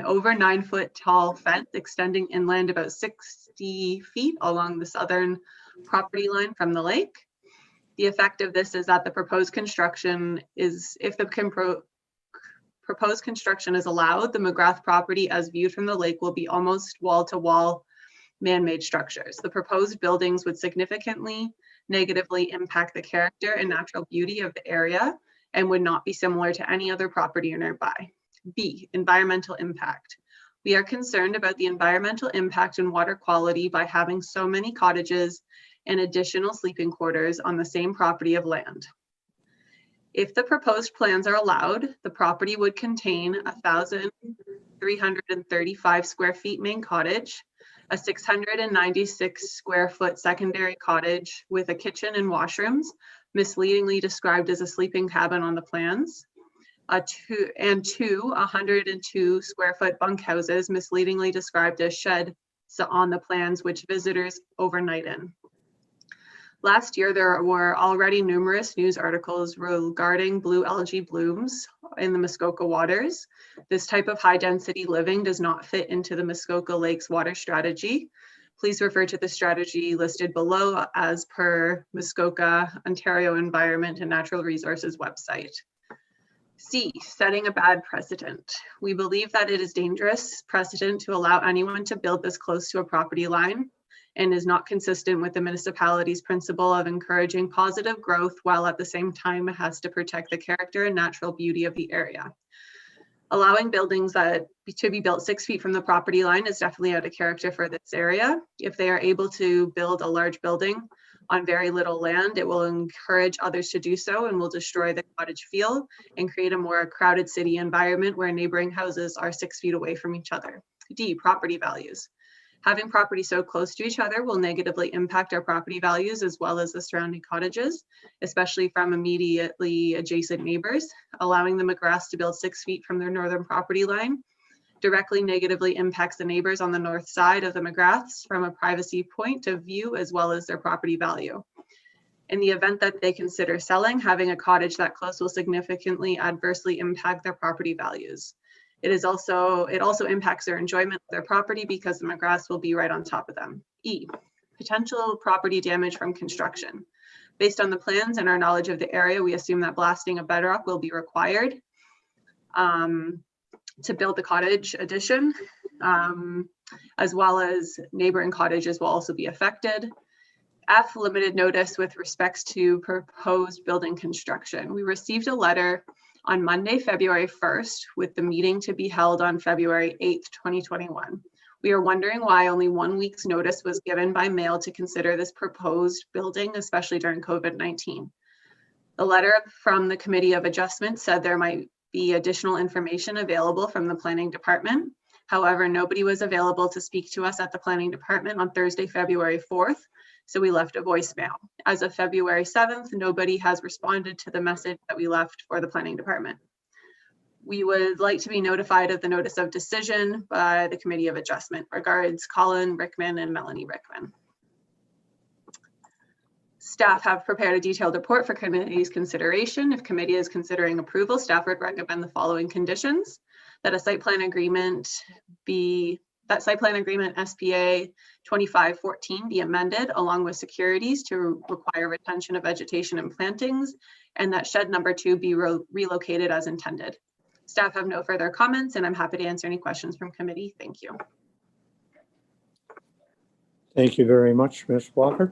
over 9 foot tall fence extending inland about 60 feet along the southern property line from the lake. The effect of this is that the proposed construction is, if the proposed construction is allowed, the McGrath property as viewed from the lake will be almost wall-to-wall man-made structures. The proposed buildings would significantly negatively impact the character and natural beauty of the area and would not be similar to any other property nearby. B, environmental impact. We are concerned about the environmental impact and water quality by having so many cottages and additional sleeping quarters on the same property of land. If the proposed plans are allowed, the property would contain 1,335 square feet main cottage, a 696 square foot secondary cottage with a kitchen and washrooms, misleadingly described as a sleeping cabin on the plans, two 102 square foot bunkhouses, misleadingly described as sheds on the plans, which visitors overnight in. Last year, there were already numerous news articles regarding blue algae blooms in the Muskoka waters. This type of high density living does not fit into the Muskoka Lakes water strategy. Please refer to the strategy listed below as per Muskoka, Ontario Environment and Natural Resources website. C, setting a bad precedent. We believe that it is dangerous precedent to allow anyone to build this close to a property line. and is not consistent with the municipality's principle of encouraging positive growth, while at the same time it has to protect the character and natural beauty of the area. Allowing buildings to be built 6 feet from the property line is definitely out of character for this area. If they are able to build a large building on very little land, it will encourage others to do so and will destroy the cottage feel and create a more crowded city environment where neighboring houses are 6 feet away from each other. D, property values. Having property so close to each other will negatively impact our property values as well as the surrounding cottages, especially from immediately adjacent neighbors. Allowing the McGraths to build 6 feet from their northern property line directly negatively impacts the neighbors on the north side of the McGraths from a privacy point of view as well as their property value. In the event that they consider selling, having a cottage that close will significantly adversely impact their property values. It also impacts their enjoyment of their property because the McGraths will be right on top of them. E, potential property damage from construction. Based on the plans and our knowledge of the area, we assume that blasting of bedrock will be required to build the cottage addition, as well as neighboring cottages will also be affected. F, limited notice with respects to proposed building construction. We received a letter on Monday, February 1st, with the meeting to be held on February 8th, 2021. We are wondering why only 1 week's notice was given by mail to consider this proposed building, especially during COVID-19. The letter from the Committee of Adjustment said there might be additional information available from the Planning Department. However, nobody was available to speak to us at the Planning Department on Thursday, February 4th, so we left a voicemail. As of February 7th, nobody has responded to the message that we left for the Planning Department. We would like to be notified of the notice of decision by the Committee of Adjustment. Regards, Colin Rickman and Melanie Rickman. Staff have prepared a detailed report for committee's consideration. If committee is considering approval, staff would recommend the following conditions: that a site plan agreement SPA 2514 be amended along with securities to require retention of vegetation and plantings, and that shed number 2 be relocated as intended. Staff have no further comments, and I'm happy to answer any questions from committee. Thank you. Thank you very much, Ms. Walker.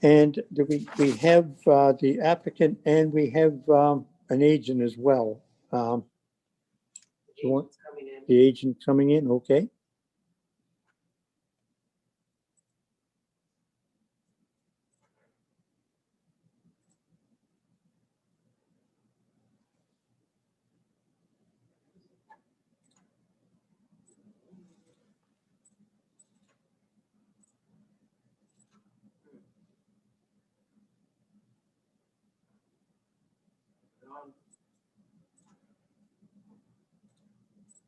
And do we have the applicant, and we have an agent as well. You want the agent coming in? Okay.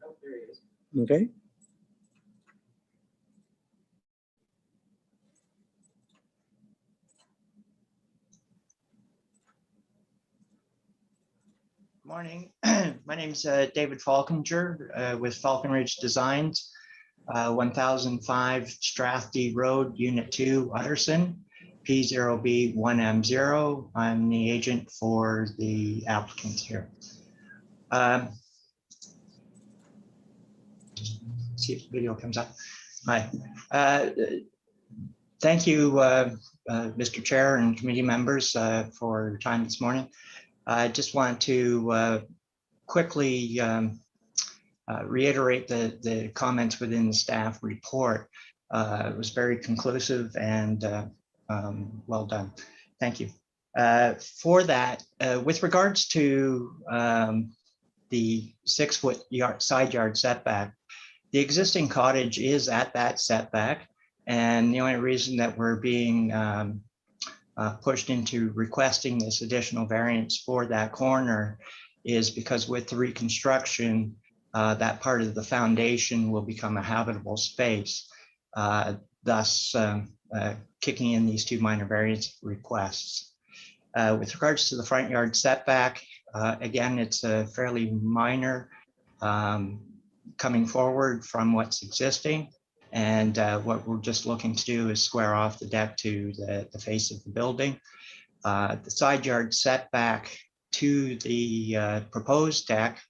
Oh, there he is. Okay. Morning. My name is David Falkinger with Falcon Ridge Designs, 1005 Strathdy Road, Unit 2, Utterson, P0B1M0. I'm the agent for the applicants here. See if the video comes up. Hi. Thank you, Mr. Chair and committee members for your time this morning. I just want to quickly reiterate the comments within the staff report. It was very conclusive and well done. Thank you. For that, with regards to the 6-foot side yard setback, the existing cottage is at that setback, and the only reason that we're being pushed into requesting this additional variance for that corner is because with the reconstruction, that part of the foundation will become a habitable space, thus kicking in these 2 minor variance requests. With regards to the front yard setback, again, it's a fairly minor coming forward from what's existing. And what we're just looking to do is square off the deck to the face of the building. The side yard setback to the proposed deck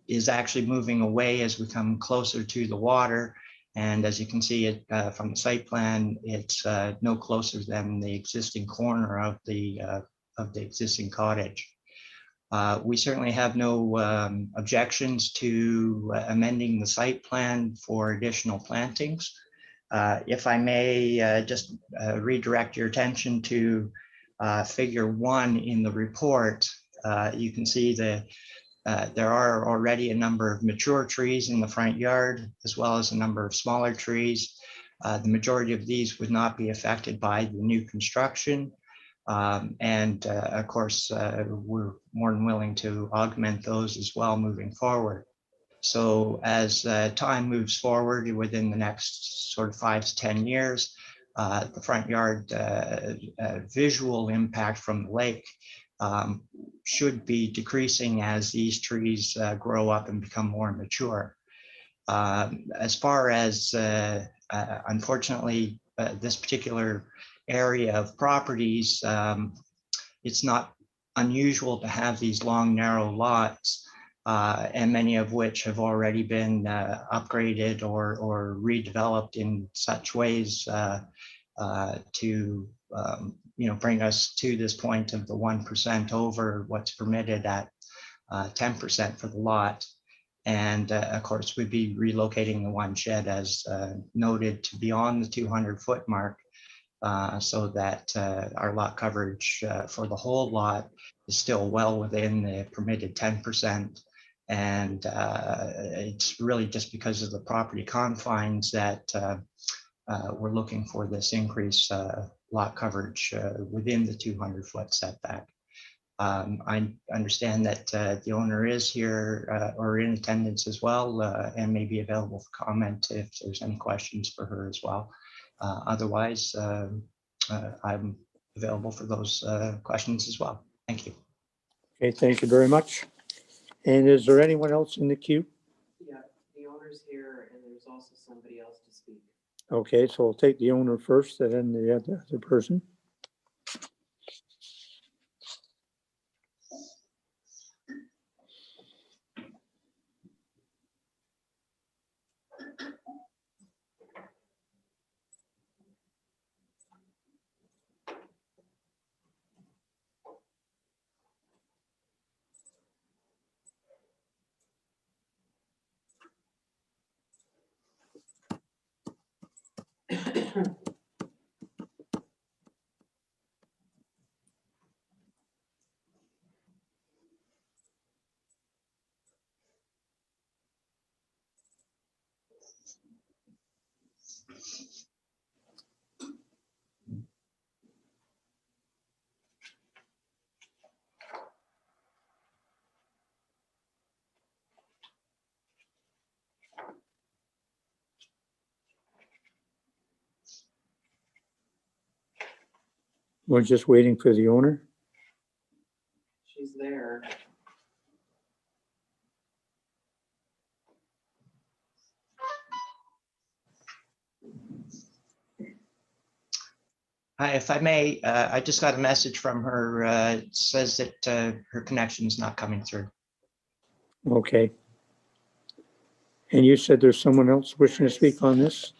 is actually moving away as we come closer to the water. And as you can see it from the site plan, it's no closer than the existing corner of the existing cottage. We certainly have no objections to amending the site plan for additional plantings. If I may just redirect your attention to figure 1 in the report, you can see that there are already a number of mature trees in the front yard, as well as a number of smaller trees. The majority of these would not be affected by the new construction. Of course, we're more than willing to augment those as well moving forward. So as time moves forward within the next sort of 5 to 10 years, the front yard visual impact from the lake should be decreasing as these trees grow up and become more mature. As far as, unfortunately, this particular area of properties, it's not unusual to have these long, narrow lots, and many of which have already been upgraded or redeveloped in such ways to bring us to this point of the 1% over what's permitted at 10% for the lot. And of course, we'd be relocating the one shed as noted to beyond the 200-foot mark, so that our lot coverage for the whole lot is still well within the permitted 10%. And it's really just because of the property confines that we're looking for this increase lot coverage within the 200-foot setback. I understand that the owner is here or in attendance as well, and may be available for comment if there's any questions for her as well. Otherwise, I'm available for those questions as well. Thank you. Okay, thank you very much. And is there anyone else in the queue? Yeah, the owner's here and there's also somebody else to speak. Okay, so we'll take the owner first and then the other person. We're just waiting for the owner. She's there. Hi, if I may, I just got a message from her. It says that her connection is not coming through. Okay. And you said there's someone else wishing to speak on this?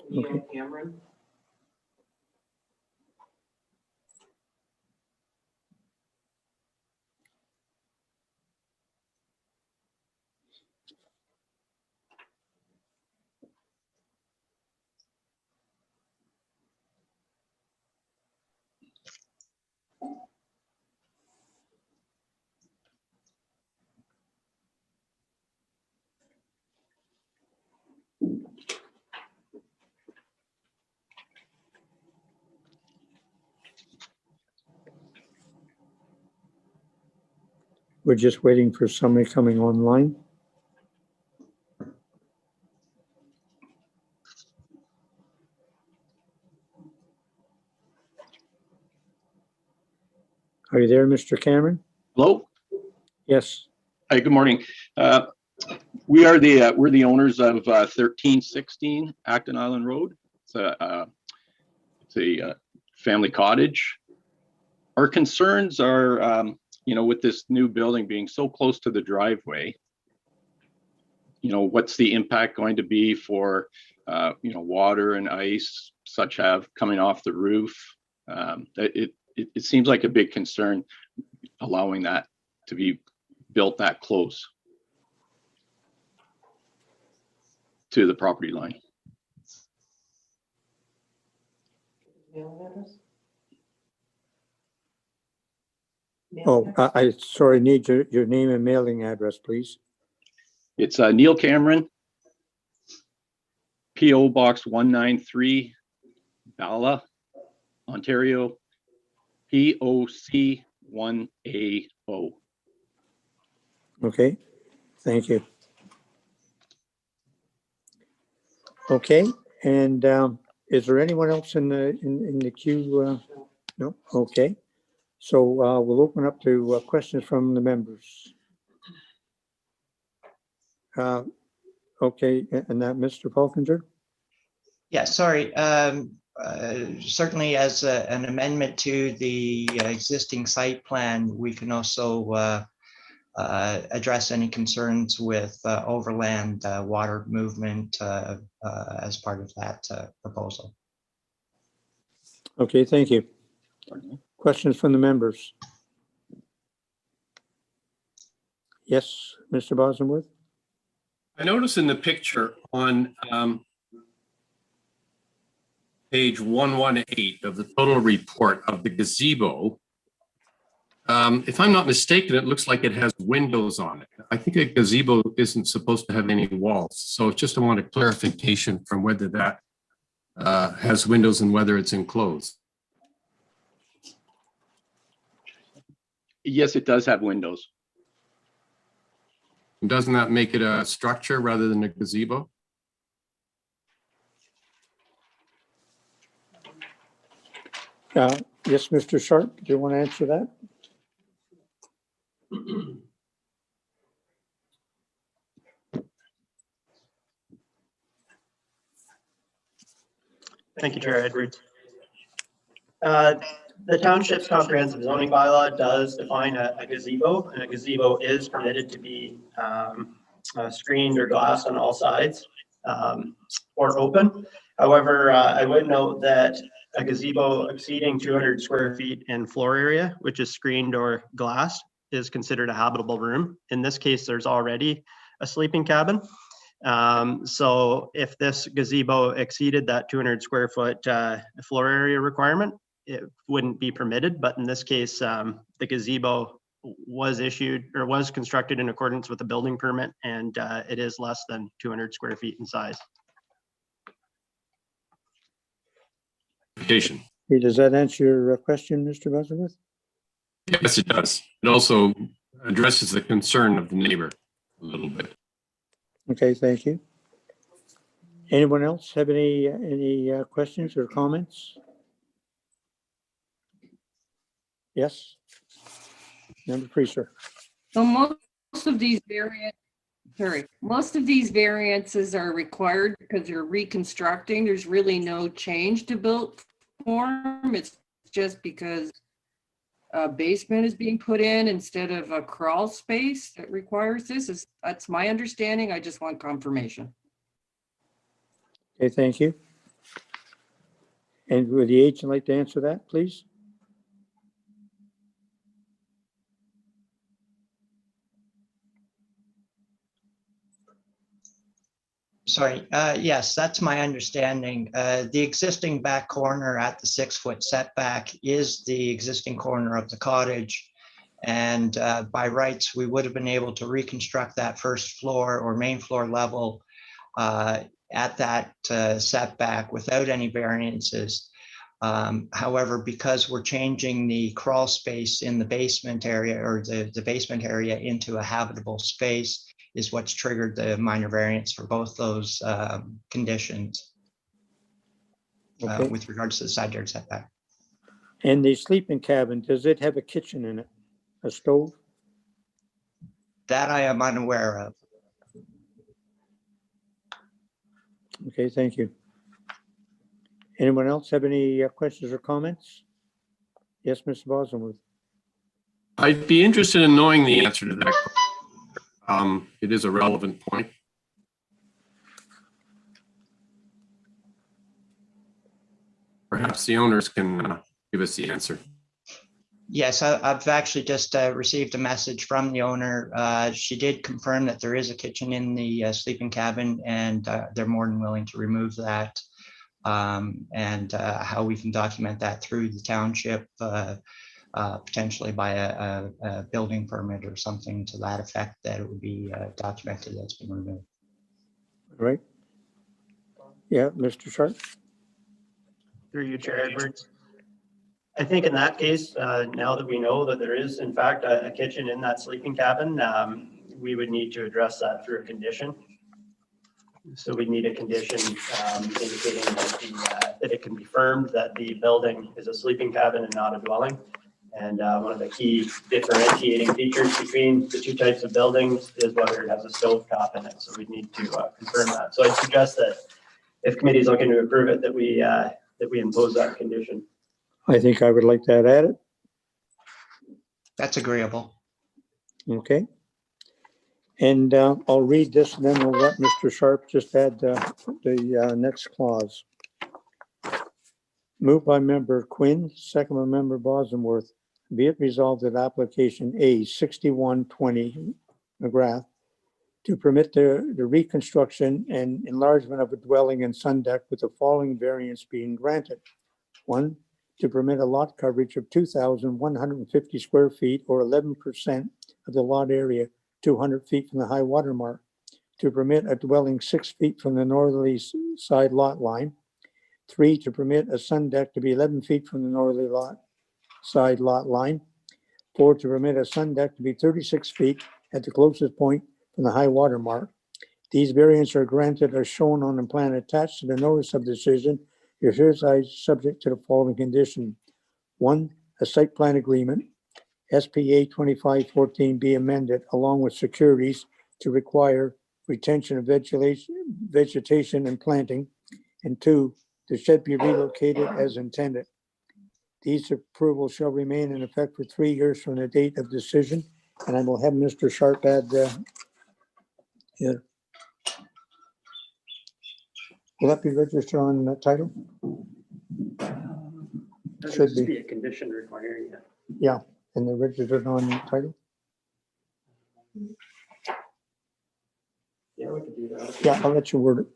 Neil Cameron. We're just waiting for somebody coming online. Are you there, Mr. Cameron? Hello? Yes. Hi, good morning. We're the owners of 1316 Acton Island Road. It's a family cottage. Our concerns are, with this new building being so close to the driveway, what's the impact going to be for, water and ice, such have coming off the roof. It seems like a big concern allowing that to be built that close to the property line. Oh, I sorry, need your name and mailing address, please. It's Neil Cameron, P.O. Box 193, Bala, Ontario, POC 1AO. Okay, thank you. Okay, and is there anyone else in the queue? No, okay. So we'll open up to questions from the members. Okay, and that Mr. Falkinger? Yeah, sorry. Certainly as an amendment to the existing site plan, we can also address any concerns with overland water movement as part of that proposal. Okay, thank you. Questions from the members? Yes, Mr. Bosworth? I noticed in the picture on page 118 of the total report of the gazebo, if I'm not mistaken, it looks like it has windows on it. I think a gazebo isn't supposed to have any walls. So just I want a clarification from whether that has windows and whether it's enclosed. Yes, it does have windows. Doesn't that make it a structure rather than a gazebo? Yes, Mr. Sharp, do you want to answer that? Thank you, Chair Edwards. The township's comprehensive zoning bylaw does define a gazebo, and a gazebo is permitted to be screened or glassed on all sides or open. However, I would note that a gazebo exceeding 200 square feet in floor area, which is screened or glassed, is considered a habitable room. In this case, there's already a sleeping cabin. So if this gazebo exceeded that 200 square foot floor area requirement, it wouldn't be permitted. But in this case, the gazebo was issued or was constructed in accordance with the building permit, and it is less than 200 square feet in size. Hey, does that answer your question, Mr. Bosworth? Yes, it does. It also addresses the concern of the neighbor a little bit. Okay, thank you. Anyone else have any questions or comments? Yes, Member Priester. So most of these variances are required because they're reconstructing. There's really no change to built form. It's just because a basement is being put in instead of a crawl space that requires this. That's my understanding. I just want confirmation. Okay, thank you. And would the agent like to answer that, please? Sorry, yes, that's my understanding. The existing back corner at the 6-foot setback is the existing corner of the cottage. And by rights, we would have been able to reconstruct that first floor or main floor level at that setback without any variances. However, because we're changing the crawl space in the basement area or the basement area into a habitable space is what's triggered the minor variance for both those conditions with regards to the side yard setback. And the sleeping cabin, does it have a kitchen in it, a stove? That I am unaware of. Okay, thank you. Anyone else have any questions or comments? Yes, Mr. Bosworth. I'd be interested in knowing the answer to that question. It is a relevant point. Perhaps the owners can give us the answer. Yes, I've actually just received a message from the owner. She did confirm that there is a kitchen in the sleeping cabin, and they're more than willing to remove that. And how we can document that through the township, potentially by a building permit or something to that effect, that it would be documented that's been removed. Right? Yeah, Mr. Sharp? Through you, Chair Edwards. I think in that case, now that we know that there is in fact a kitchen in that sleeping cabin, we would need to address that through a condition. So we need a condition indicating that, that it can be affirmed that the building is a sleeping cabin and not a dwelling. And one of the key differentiating features between the two types of buildings is whether it has a stove top in it. So we need to confirm that. So I'd suggest that if committee is looking to approve it, that we impose that condition. I think I would like that added. That's agreeable. Okay. And I'll read this, and then we'll let Mr. Sharp just add the next clause. Moved by member Quinn, second by member Bosworth. Be it resolved that application A 6120 McGrath to permit the reconstruction and enlargement of a dwelling and sun deck with the following variance being granted. 1, to permit a lot coverage of 2,150 square feet or 11% of the lot area, 200 feet from the high water mark. To permit a dwelling 6 feet from the northerly side lot line. 3, to permit a sun deck to be 11 feet from the northerly side lot line. 4, to permit a sun deck to be 36 feet at the closest point from the high water mark. These variants are granted as shown on the plan attached to the notice of decision. Your hereby subject to the following condition. 1, a site plan agreement, SPA 2514 be amended along with securities to require retention of vegetation and planting. And 2, the shed be relocated as intended. These approvals shall remain in effect for 3 years from the date of decision. And I will have Mr. Sharp add here. Will that be registered on the title? Should be a condition requiring it. Yeah, and they're registered on the title? Yeah, we could do that. Yeah, I'll let you word it.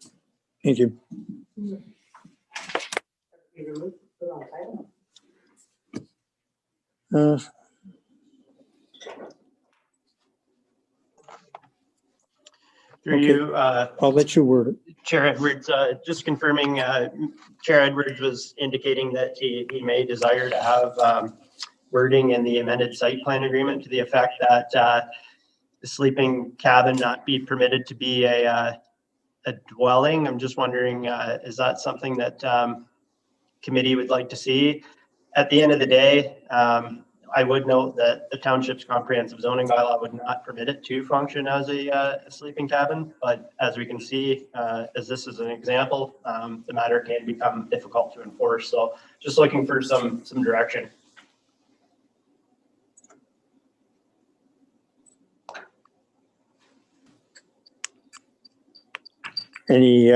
Thank you. Through okay. you, I'll let you word it. Chair Edwards, just confirming, Chair Edwards was indicating that he may desire to have wording in the amended site plan agreement to the effect that the sleeping cabin not be permitted to be a dwelling. I'm just wondering, is that something that committee would like to see? At the end of the day, I would note that the township's comprehensive zoning bylaw would not permit it to function as a sleeping cabin. But as we can see, as this is an example, the matter can become difficult to enforce. So just looking for some direction. Any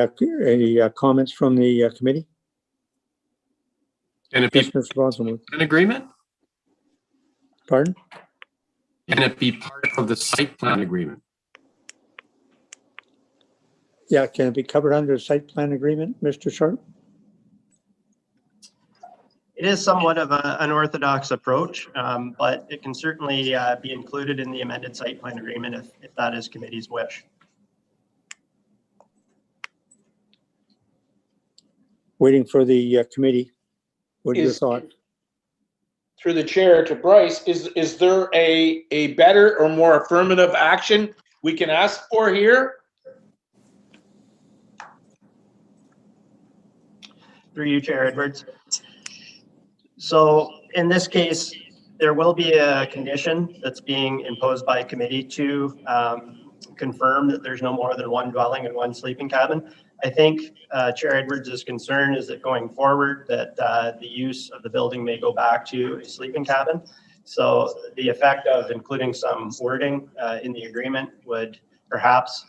comments from the committee? Can it be Mr. Bosworth. an agreement? Pardon? Can it be part of the site plan agreement? Yeah, can it be covered under a site plan agreement, Mr. Sharp? It is somewhat of an unorthodox approach, but it can certainly be included in the amended site plan agreement if that is committee's wish. Waiting for the committee. What are your thoughts? Through the chair to Bryce, is there a better or more affirmative action we can ask for here? Through you, Chair Edwards. So in this case, there will be a condition that's being imposed by committee to confirm that there's no more than one dwelling and one sleeping cabin. I think Chair Edwards' concern is that going forward that the use of the building may go back to a sleeping cabin. So the effect of including some wording in the agreement would perhaps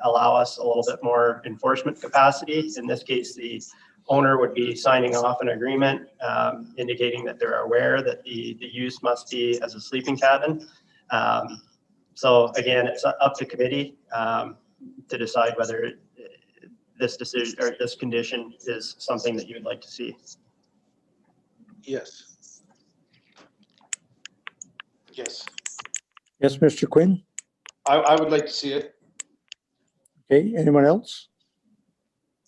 allow us a little bit more enforcement capacity. In this case, the owner would be signing off an agreement indicating that they're aware that the use must be as a sleeping cabin. So again, it's up to committee to decide whether this decision or this condition is something that you would like to see. Yes. Yes, Yes, Mr. Quinn? I would like to see it. Okay, anyone else?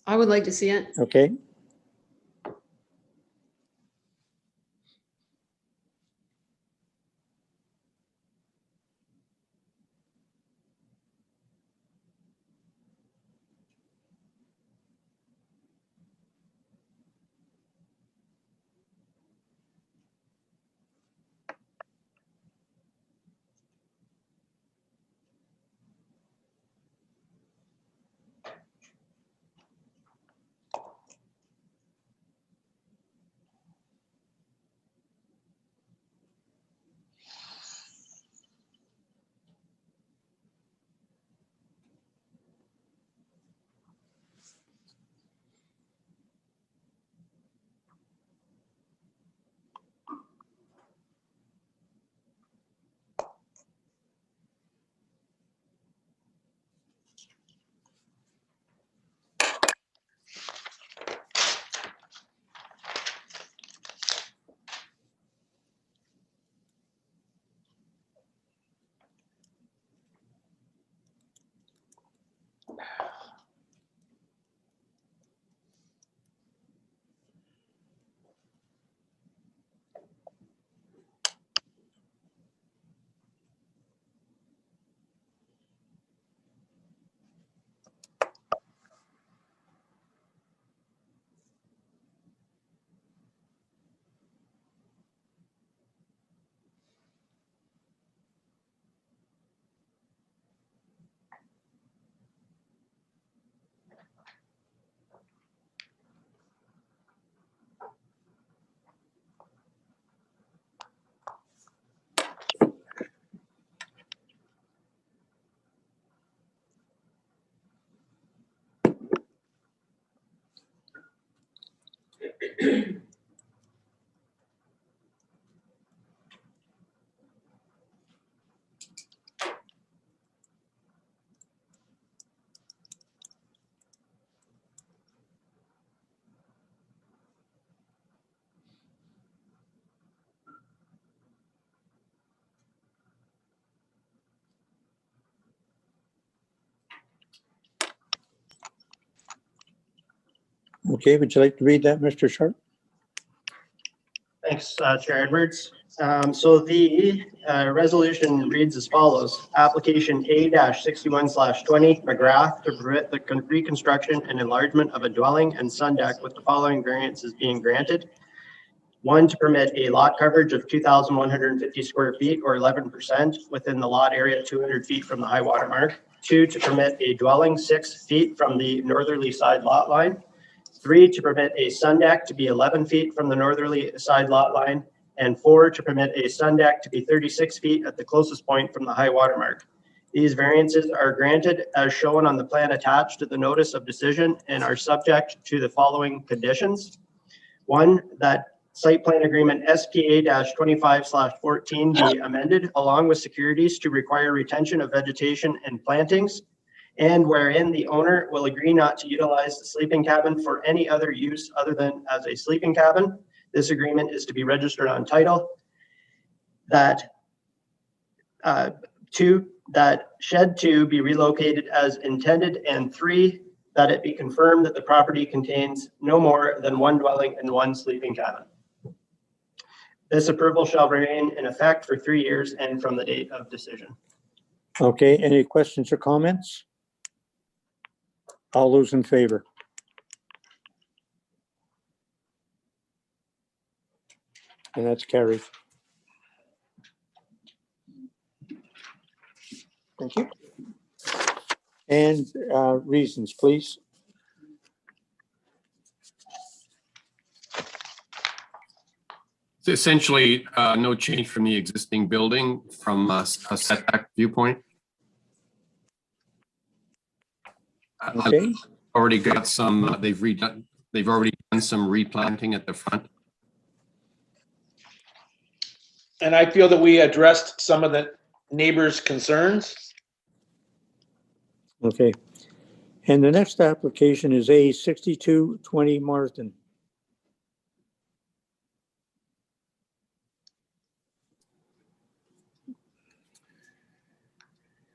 I would like to see it. Okay. Okay, would you like to read that, Mr. Sharp? Thanks, Chair Edwards. So the resolution reads as follows. Application A-61/20 McGrath to permit the reconstruction and enlargement of a dwelling and sun deck with the following variances being granted. 1, to permit a lot coverage of 2,150 square feet or 11% within the lot area 200 feet from the high water mark. 2, to permit a dwelling 6 feet from the northerly side lot line. 3, to permit a sun deck to be 11 feet from the northerly side lot line. And 4, to permit a sun deck to be 36 feet at the closest point from the high water mark. These variances are granted as shown on the plan attached to the notice of decision and are subject to the following conditions. 1, that site plan agreement SPA-25/14 be amended along with securities to require retention of vegetation and plantings, and wherein the owner will agree not to utilize the sleeping cabin for any other use other than as a sleeping cabin. This agreement is to be registered on title. That 2, that shed 2 be relocated as intended, and 3, that it be confirmed that the property contains no more than 1 dwelling and 1 sleeping cabin. This approval shall remain in effect for 3 years and from the date of decision. Okay, any questions or comments? All those in favor? And that's carried. Thank you. And reasons, please. It's essentially no change from the existing building from a setback viewpoint. Okay. Already got some, they've already done done some replanting at the front. And I feel that we addressed some of the neighbors' concerns. Okay. And the next application is A 6220 Marsden.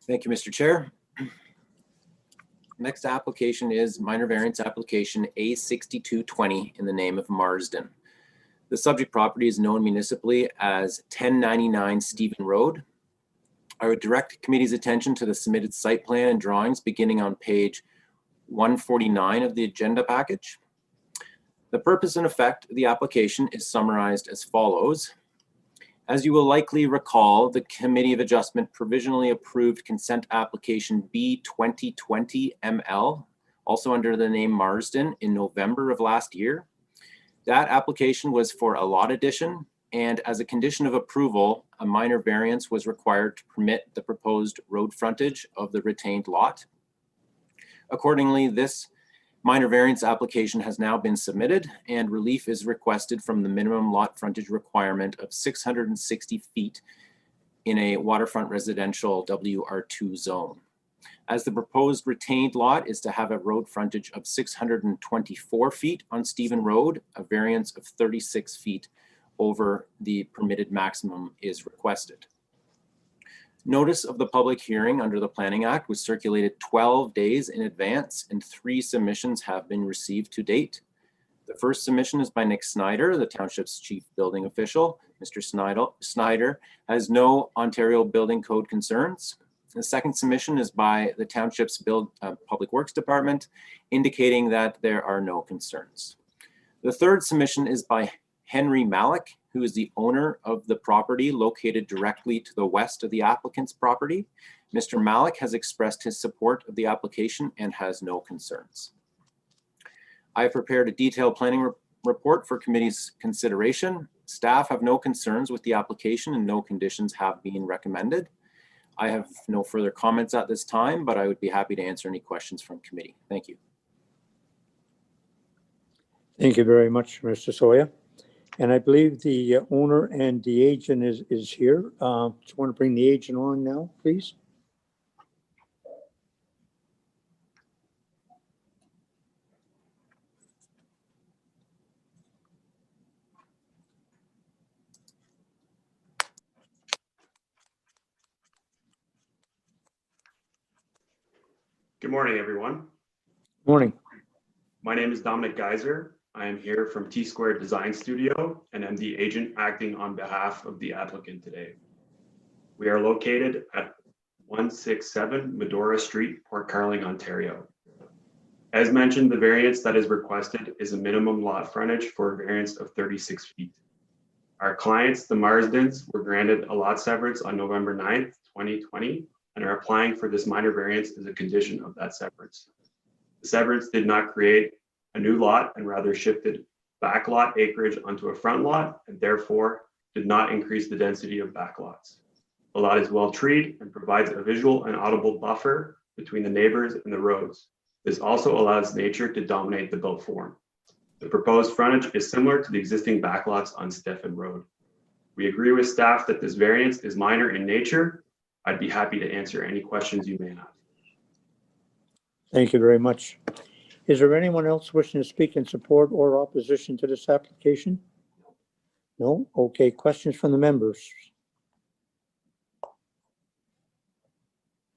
Thank you, Mr. Chair. Next application is minor variance application A6220 in the name of Marsden. The subject property is known municipally as 1099 Stephen Road. I would direct committee's attention to the submitted site plan and drawings beginning on page 149 of the agenda package. The purpose and effect of the application is summarized as follows. As you will likely recall, the Committee of Adjustment provisionally approved consent application B 2020 ML, also under the name Marsden, in November of last year. That application was for a lot addition, and as a condition of approval, a minor variance was required to permit the proposed road frontage of the retained lot. Accordingly, this minor variance application has now been submitted and relief is requested from the minimum lot frontage requirement of 660 feet in a waterfront residential WR2 zone. As the proposed retained lot is to have a road frontage of 624 feet on Stephen Road, a variance of 36 feet over the permitted maximum is requested. Notice of the public hearing under the Planning Act was circulated 12 days in advance and 3 submissions have been received to date. The first submission is by Nick Snyder, the Township's chief building official. Mr. Snyder has no Ontario Building Code concerns. The second submission is by the Township's Public Works Department, indicating that there are no concerns. The third submission is by Henry Malik, who is the owner of the property located directly to the west of the applicant's property. Mr. Malik has expressed his support of the application and has no concerns. I have prepared a detailed planning report for committee's consideration. Staff have no concerns with the application and no conditions have been recommended. I have no further comments at this time, but I would be happy to answer any questions from committee. Thank you. Thank you very much, Mr. Soya. And I believe the owner and the agent is here. Just want to bring the agent on now, please. Good morning, everyone. Morning. My name is Dominic Geiser. I am here from T-Squared Design Studio and am the agent acting on behalf of the applicant today. We are located at 167 Medora Street, Port Carling, Ontario. As mentioned, the variance that is requested is a minimum lot frontage for a variance of 36 feet. Our clients, the Marsdens, were granted a lot severance on November 9th, 2020, and are applying for this minor variance as a condition of that severance. The severance did not create a new lot and rather shifted back lot acreage onto a front lot and therefore did not increase the density of back lots. The lot is well treed and provides a visual and audible buffer between the neighbors and the roads. This also allows nature to dominate the built form. The proposed frontage is similar to the existing backlots on Stephen Road. We agree with staff that this variance is minor in nature. I'd be happy to answer any questions you may have. Thank you very much. Is there anyone else wishing to speak in support or opposition to this application? No? Okay, questions from the members?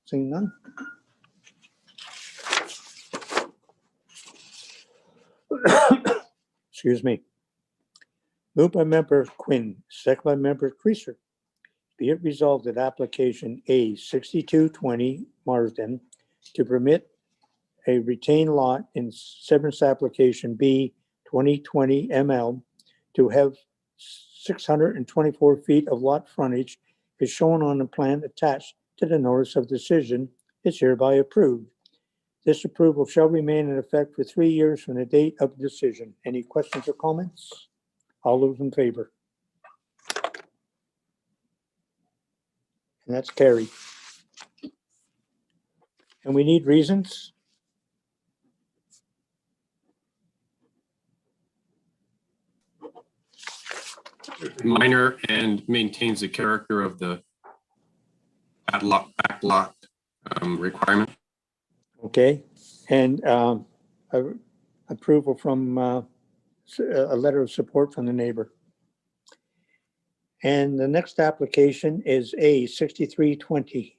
Seeing none? Excuse me. Moved by member Quinn, second by member Creaser. Be it resolved that application A 6220 Marsden to permit a retained lot in severance application B 2020 ML to have 624 feet of lot frontage is shown on the plan attached to the notice of decision is hereby approved. This approval shall remain in effect for 3 years from the date of the decision. Any questions or comments? All those in favor? And that's carried. And we need reasons. minor and maintains the character of the back lot requirement. Okay, and approval from a letter of support from the neighbor. And the next application is A 6320.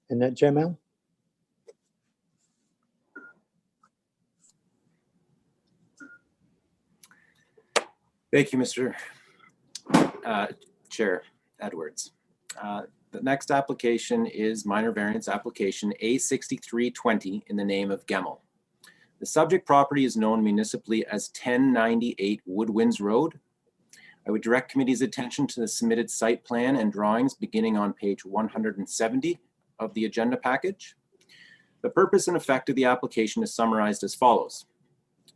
And that Jamel? Thank you, Mr. Chair Edwards. The next application is minor variance application A6320 in the name of Gemmell. The subject property is known municipally as 1098 Woodwinds Road. I would direct committee's attention to the submitted site plan and drawings beginning on page 170 of the agenda package. The purpose and effect of the application is summarized as follows.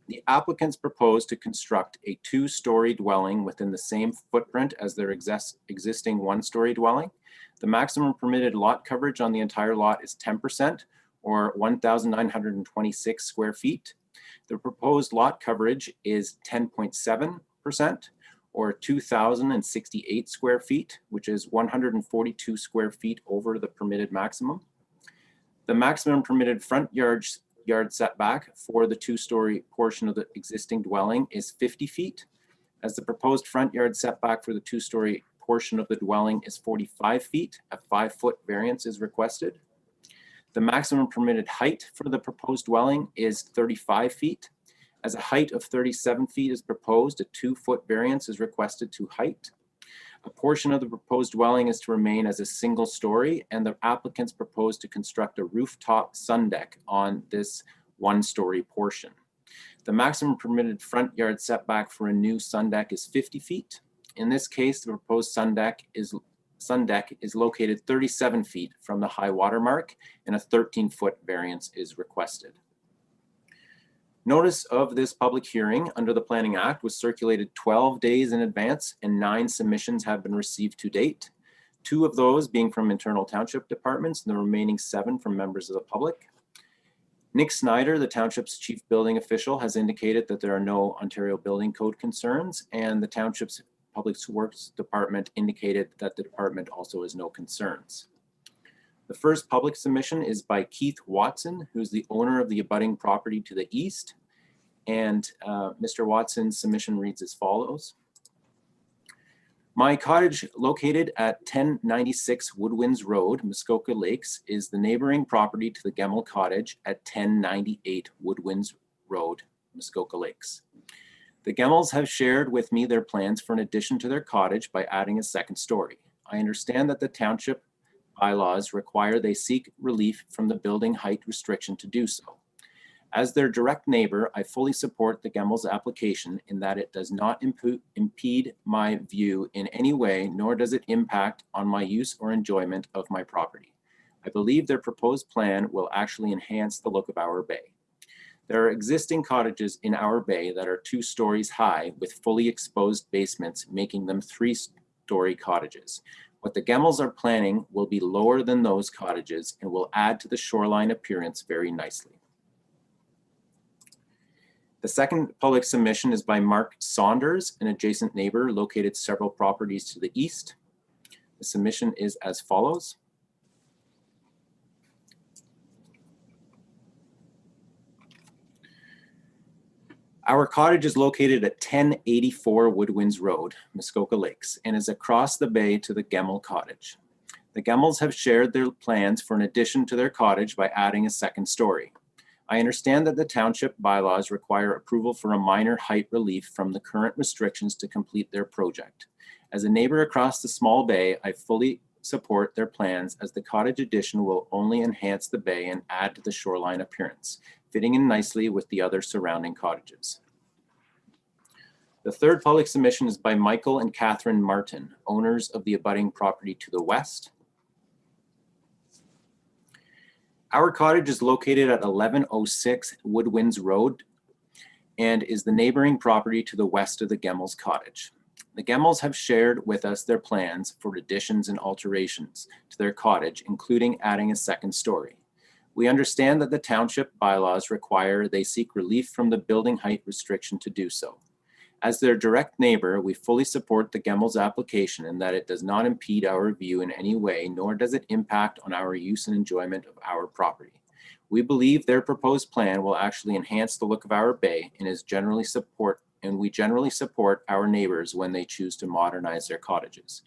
The applicants propose to construct a 2-story dwelling within the same footprint as their existing 1-story dwelling. The maximum permitted lot coverage on the entire lot is 10%, or 1,926 square feet. The proposed lot coverage is 10.7%, or 2,068 square feet, which is 142 square feet over the permitted maximum. The maximum permitted front yard setback for the 2-story portion of the existing dwelling is 50 feet, as the proposed front yard setback for the 2-story portion of the dwelling is 45 feet. A 5-foot variance is requested. The maximum permitted height for the proposed dwelling is 35 feet. As a height of 37 feet is proposed, a 2-foot variance is requested to height. A portion of the proposed dwelling is to remain as a single story, and the applicants propose to construct a rooftop sun deck on this 1-story portion. The maximum permitted front yard setback for a new sun deck is 50 feet. In this case, the proposed sun deck is located 37 feet from the high water mark, and a 13-foot variance is requested. Notice of this public hearing under the Planning Act was circulated 12 days in advance, and 9 submissions have been received to date. 2 of those being from internal township departments, and the remaining 7 from members of the public. Nick Snyder, the township's chief building official, has indicated that there are no Ontario Building Code concerns, and the township's Public Works Department indicated that the department also has no concerns. The first public submission is by Keith Watson, who's the owner of the abutting property to the east. And Mr. Watson's submission reads as follows. My cottage located at 1096 Woodwinds Road, Muskoka Lakes, is the neighboring property to the Gemmell Cottage at 1098 Woodwinds Road, Muskoka Lakes. The Gemmells have shared with me their plans for an addition to their cottage by adding a 2nd story. I understand that the township bylaws require they seek relief from the building height restriction to do so. As their direct neighbor, I fully support the Gemmells' application in that it does not impede my view in any way, nor does it impact on my use or enjoyment of my property. I believe their proposed plan will actually enhance the look of our bay. There are existing cottages in our bay that are 2 stories high with fully exposed basements, making them 3-story cottages. What the Gemmells are planning will be lower than those cottages and will add to the shoreline appearance very nicely. The second public submission is by Mark Saunders, an adjacent neighbor located several properties to the east. The submission is as follows. Our cottage is located at 1084 Woodwinds Road, Muskoka Lakes, and is across the bay to the Gemmell Cottage. The Gemmells have shared their plans for an addition to their cottage by adding a 2nd story. I understand that the township bylaws require approval for a minor height relief from the current restrictions to complete their project. As a neighbor across the small bay, I fully support their plans as the cottage addition will only enhance the bay and add to the shoreline appearance, fitting in nicely with the other surrounding cottages. The third public submission is by Michael and Catherine Martin, owners of the abutting property to the west. Our cottage is located at 1106 Woodwinds Road and is the neighboring property to the west of the Gemmells' cottage. The Gemmells have shared with us their plans for additions and alterations to their cottage, including adding a 2nd story. We understand that the township bylaws require they seek relief from the building height restriction to do so. As their direct neighbor, we fully support the Gemmels application in that it does not impede our view in any way, nor does it impact on our use and enjoyment of our property. We believe their proposed plan will actually enhance the look of our bay and we generally support our neighbors when they choose to modernize their cottages.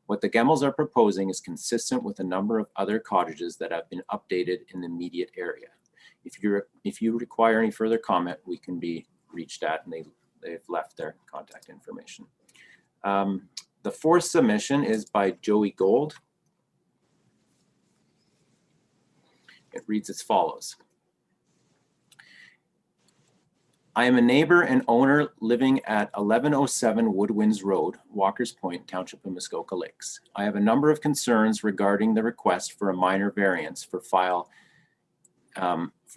What the Gemmels are proposing is consistent with a number of other cottages that have been updated in the immediate area. If you require any further comment, we can be reached at, and they've left their contact information. The fourth submission is by Joey Gold. It reads as follows. I am a neighbor and owner living at 1107 Woodwinds Road, Walker's Point, Township of Muskoka Lakes. I have a number of concerns regarding the request for a minor variance for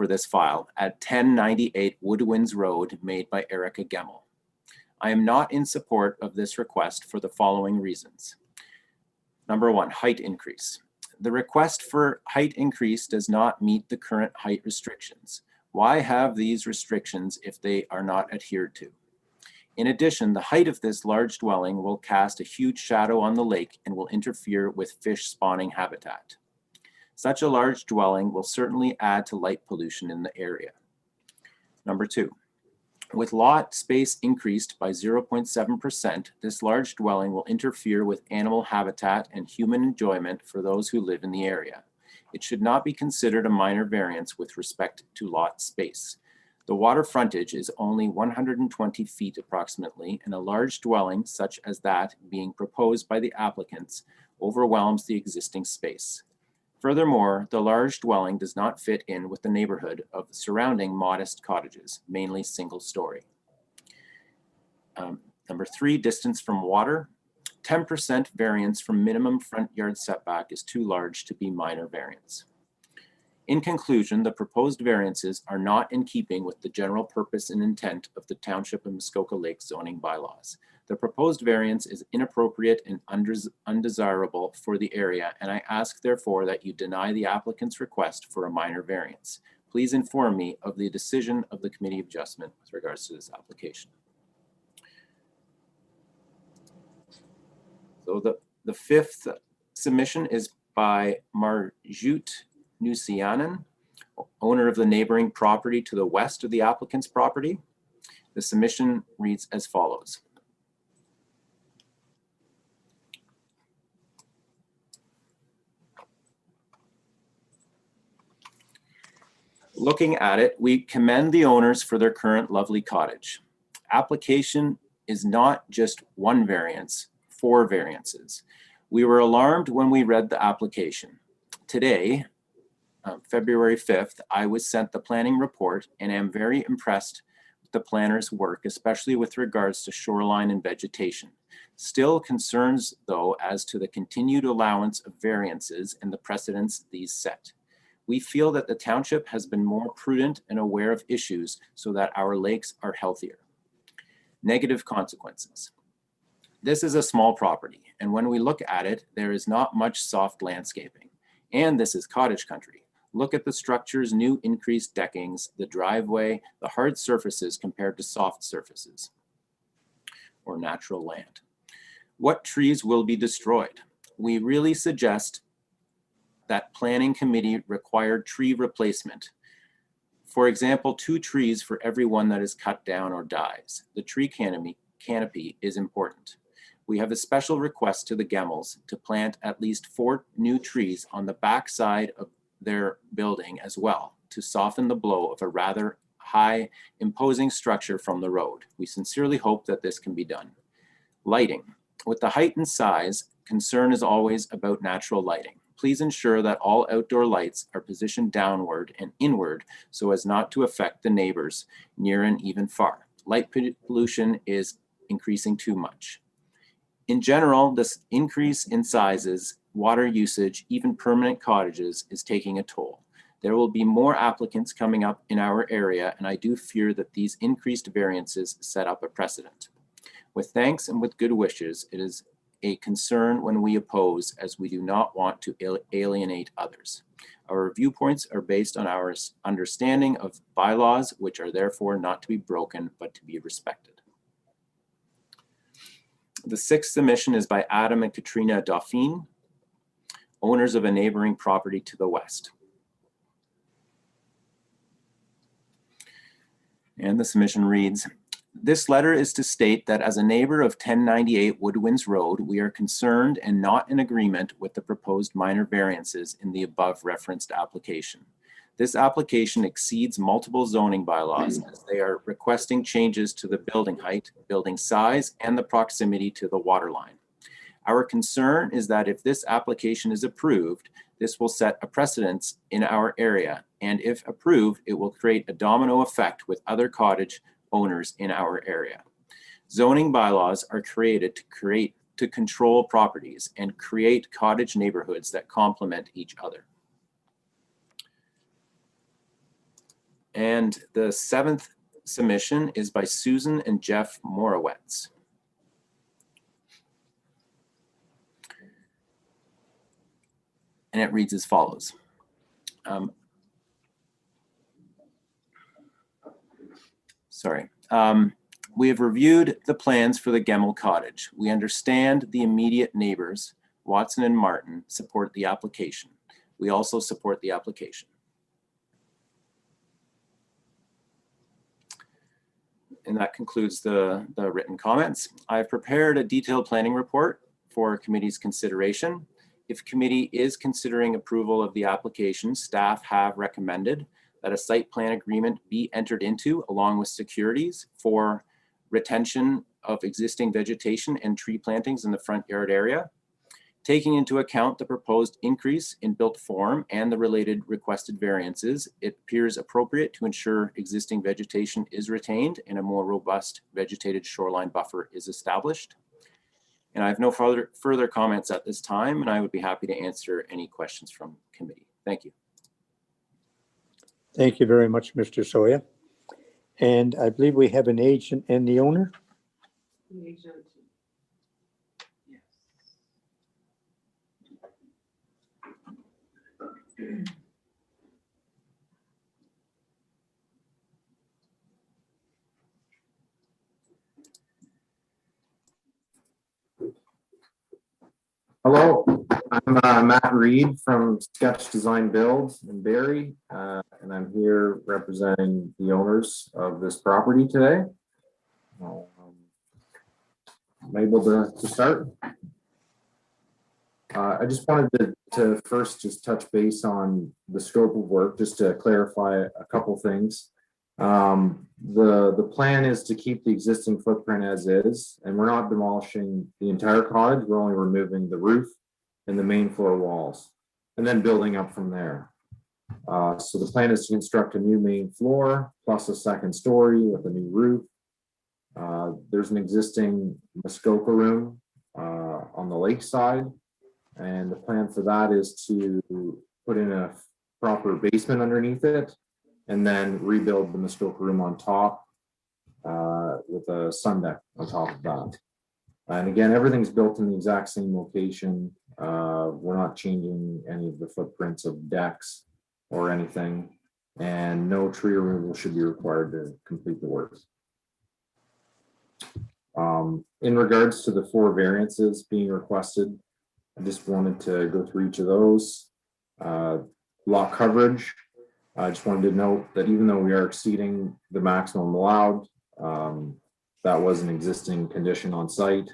this file at 1098 Woodwinds Road made by Erica Gemmel. I am not in support of this request for the following reasons. Number one, height increase. The request for height increase does not meet the current height restrictions. Why have these restrictions if they are not adhered to? In addition, the height of this large dwelling will cast a huge shadow on the lake and will interfere with fish spawning habitat. Such a large dwelling will certainly add to light pollution in the area. Number two, with lot space increased by 0.7%, this large dwelling will interfere with animal habitat and human enjoyment for those who live in the area. It should not be considered a minor variance with respect to lot space. The water frontage is only 120 feet approximately, and a large dwelling such as that being proposed by the applicants overwhelms the existing space. Furthermore, the large dwelling does not fit in with the neighborhood of the surrounding modest cottages, mainly single story. Number three, distance from water. 10% variance from minimum front yard setback is too large to be minor variance. In conclusion, the proposed variances are not in keeping with the general purpose and intent of the Township of Muskoka Lakes zoning bylaws. The proposed variance is inappropriate and undesirable for the area, and I ask therefore that you deny the applicant's request for a minor variance. Please inform me of the decision of the Committee of Adjustment with regards to this application. So the fifth submission is by Marjut Nusianen, owner of the neighboring property to the west of the applicant's property. The submission reads as follows. Looking at it, we commend the owners for their current lovely cottage. Application is not just one variance, 4 variances. We were alarmed when we read the application. Today, February 5th, I was sent the planning report and am very impressed with the planner's work, especially with regards to shoreline and vegetation. Still concerns though as to the continued allowance of variances and the precedents these set. We feel that the township has been more prudent and aware of issues so that our lakes are healthier. Negative consequences. This is a small property, and when we look at it, there is not much soft landscaping. And this is cottage country. Look at the structure's new increased deckings, the driveway, the hard surfaces compared to soft surfaces or natural land. What trees will be destroyed? We really suggest that planning committee required tree replacement. For example, 2 trees for every one that is cut down or dies. The tree canopy is important. We have a special request to the Gemmels to plant at least 4 new trees on the back side of their building as well to soften the blow of a rather high imposing structure from the road. We sincerely hope that this can be done. Lighting. With the height and size, concern is always about natural lighting. Please ensure that all outdoor lights are positioned downward and inward so as not to affect the neighbors near and even far. Light pollution is increasing too much. In general, this increase in sizes, water usage, even permanent cottages is taking a toll. There will be more applicants coming up in our area, and I do fear that these increased variances set up a precedent. With thanks and with good wishes, it is a concern when we oppose, as we do not want to alienate others. Our viewpoints are based on our understanding of bylaws, which are therefore not to be broken, but to be respected. The sixth submission is by Adam and Katrina Dauphine, owners of a neighboring property to the west. And the submission reads, this letter is to state that as a neighbor of 1098 Woodwinds Road, we are concerned and not in agreement with the proposed minor variances in the above referenced application. This application exceeds multiple zoning bylaws as they are requesting changes to the building height, building size, and the proximity to the water line. Our concern is that if this application is approved, this will set a precedence in our area, and if approved, it will create a domino effect with other cottage owners in our area. Zoning bylaws are created to control properties and create cottage neighborhoods that complement each other. And the seventh submission is by Susan and Jeff Morawetz. And it reads as follows. We have reviewed the plans for the Gemmell Cottage. We understand the immediate neighbors, Watson and Martin, support the application. We also support the application. And that concludes the written comments. I've prepared a detailed planning report for committee's consideration. If committee is considering approval of the application, staff have recommended that a site plan agreement be entered into along with securities for retention of existing vegetation and tree plantings in the front yard area. Taking into account the proposed increase in built form and the related requested variances, it appears appropriate to ensure existing vegetation is retained and a more robust vegetated shoreline buffer is established. And I have no further comments at this time, and I would be happy to answer any questions from committee. Thank you. Thank you very much, Mr. Soya. And I believe we have an agent and the owner. The agent. Hello, I'm Matt Reed from Sketch Design Build in Barrie, and I'm here representing the owners of this property today. I'm able to start. I just wanted to first just touch base on the scope of work, just to clarify a couple things. The plan is to keep the existing footprint as is, and we're not demolishing the entire cottage. We're only removing the roof and the main floor walls, and then building up from there. So the plan is to construct a new main floor plus a second story with a new roof. There's an existing Muskoka room on the lake side, and the plan for that is to put in a proper basement underneath it, and then rebuild the Muskoka room on top with a sun deck on top of that. And again, everything's built in the exact same location. We're not changing any of the footprints of decks or anything, and no tree removal should be required to complete the work. In regards to the 4 variances being requested, I just wanted to go through each of those. Lot coverage. I just wanted to note that even though we are exceeding the maximum allowed, that was an existing condition on site.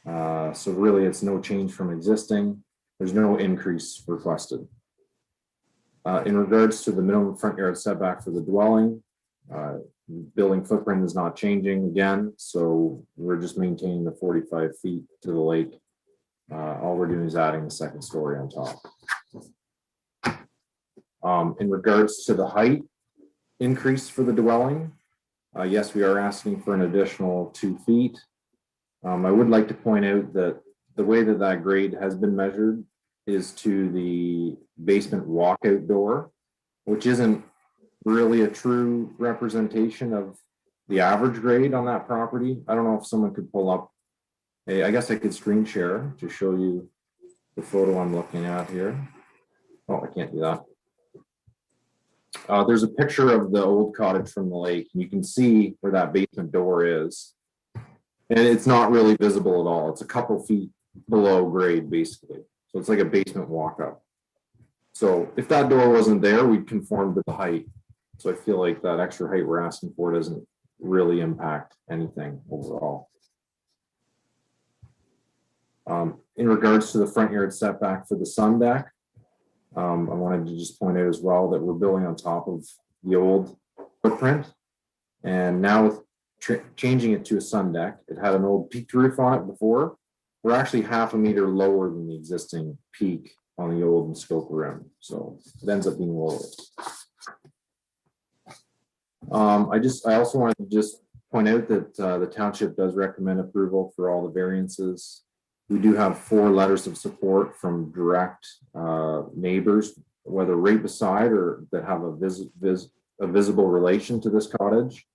So really it's no change from existing. There's no increase requested. In regards to the minimum front yard setback for the dwelling, building footprint is not changing again. So we're just maintaining the 45 feet to the lake. All we're doing is adding the second story on top. In regards to the height increase for the dwelling, yes, we are asking for an additional 2 feet. I would like to point out that the way that grade has been measured is to the basement walkout door, which isn't really a true representation of the average grade on that property. I don't know if someone could pull up I guess I could screen share to show you the photo I'm looking at here. Oh, I can't do that. There's a picture of the old cottage from the lake, and you can see where that basement door is. And it's not really visible at all. It's a couple feet below grade, basically. So it's like a basement walk-up. So if that door wasn't there, we'd conform to the height. So I feel like that extra height we're asking for doesn't really impact anything overall. In regards to the front yard setback for the sun deck, I wanted to just point out as well that we're building on top of the old footprint. And now with changing it to a sun deck, it had an old peaked roof on it before. We're actually half a meter lower than the existing peak on the old Muskoka rim. So it ends up being lower. I also wanted to just point out that the township does recommend approval for all the variances. We do have 4 letters of support from direct neighbors, whether right beside or that have a visible relation to this cottage.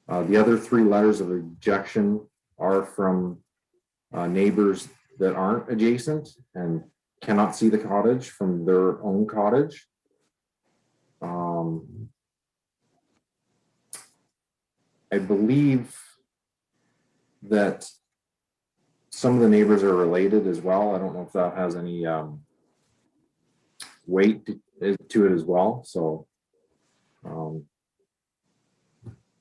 The other 3 letters of rejection are from neighbors that aren't adjacent and cannot see the cottage from their own cottage. I believe that some of the neighbors are related as well. I don't know if that has any weight to it as well. So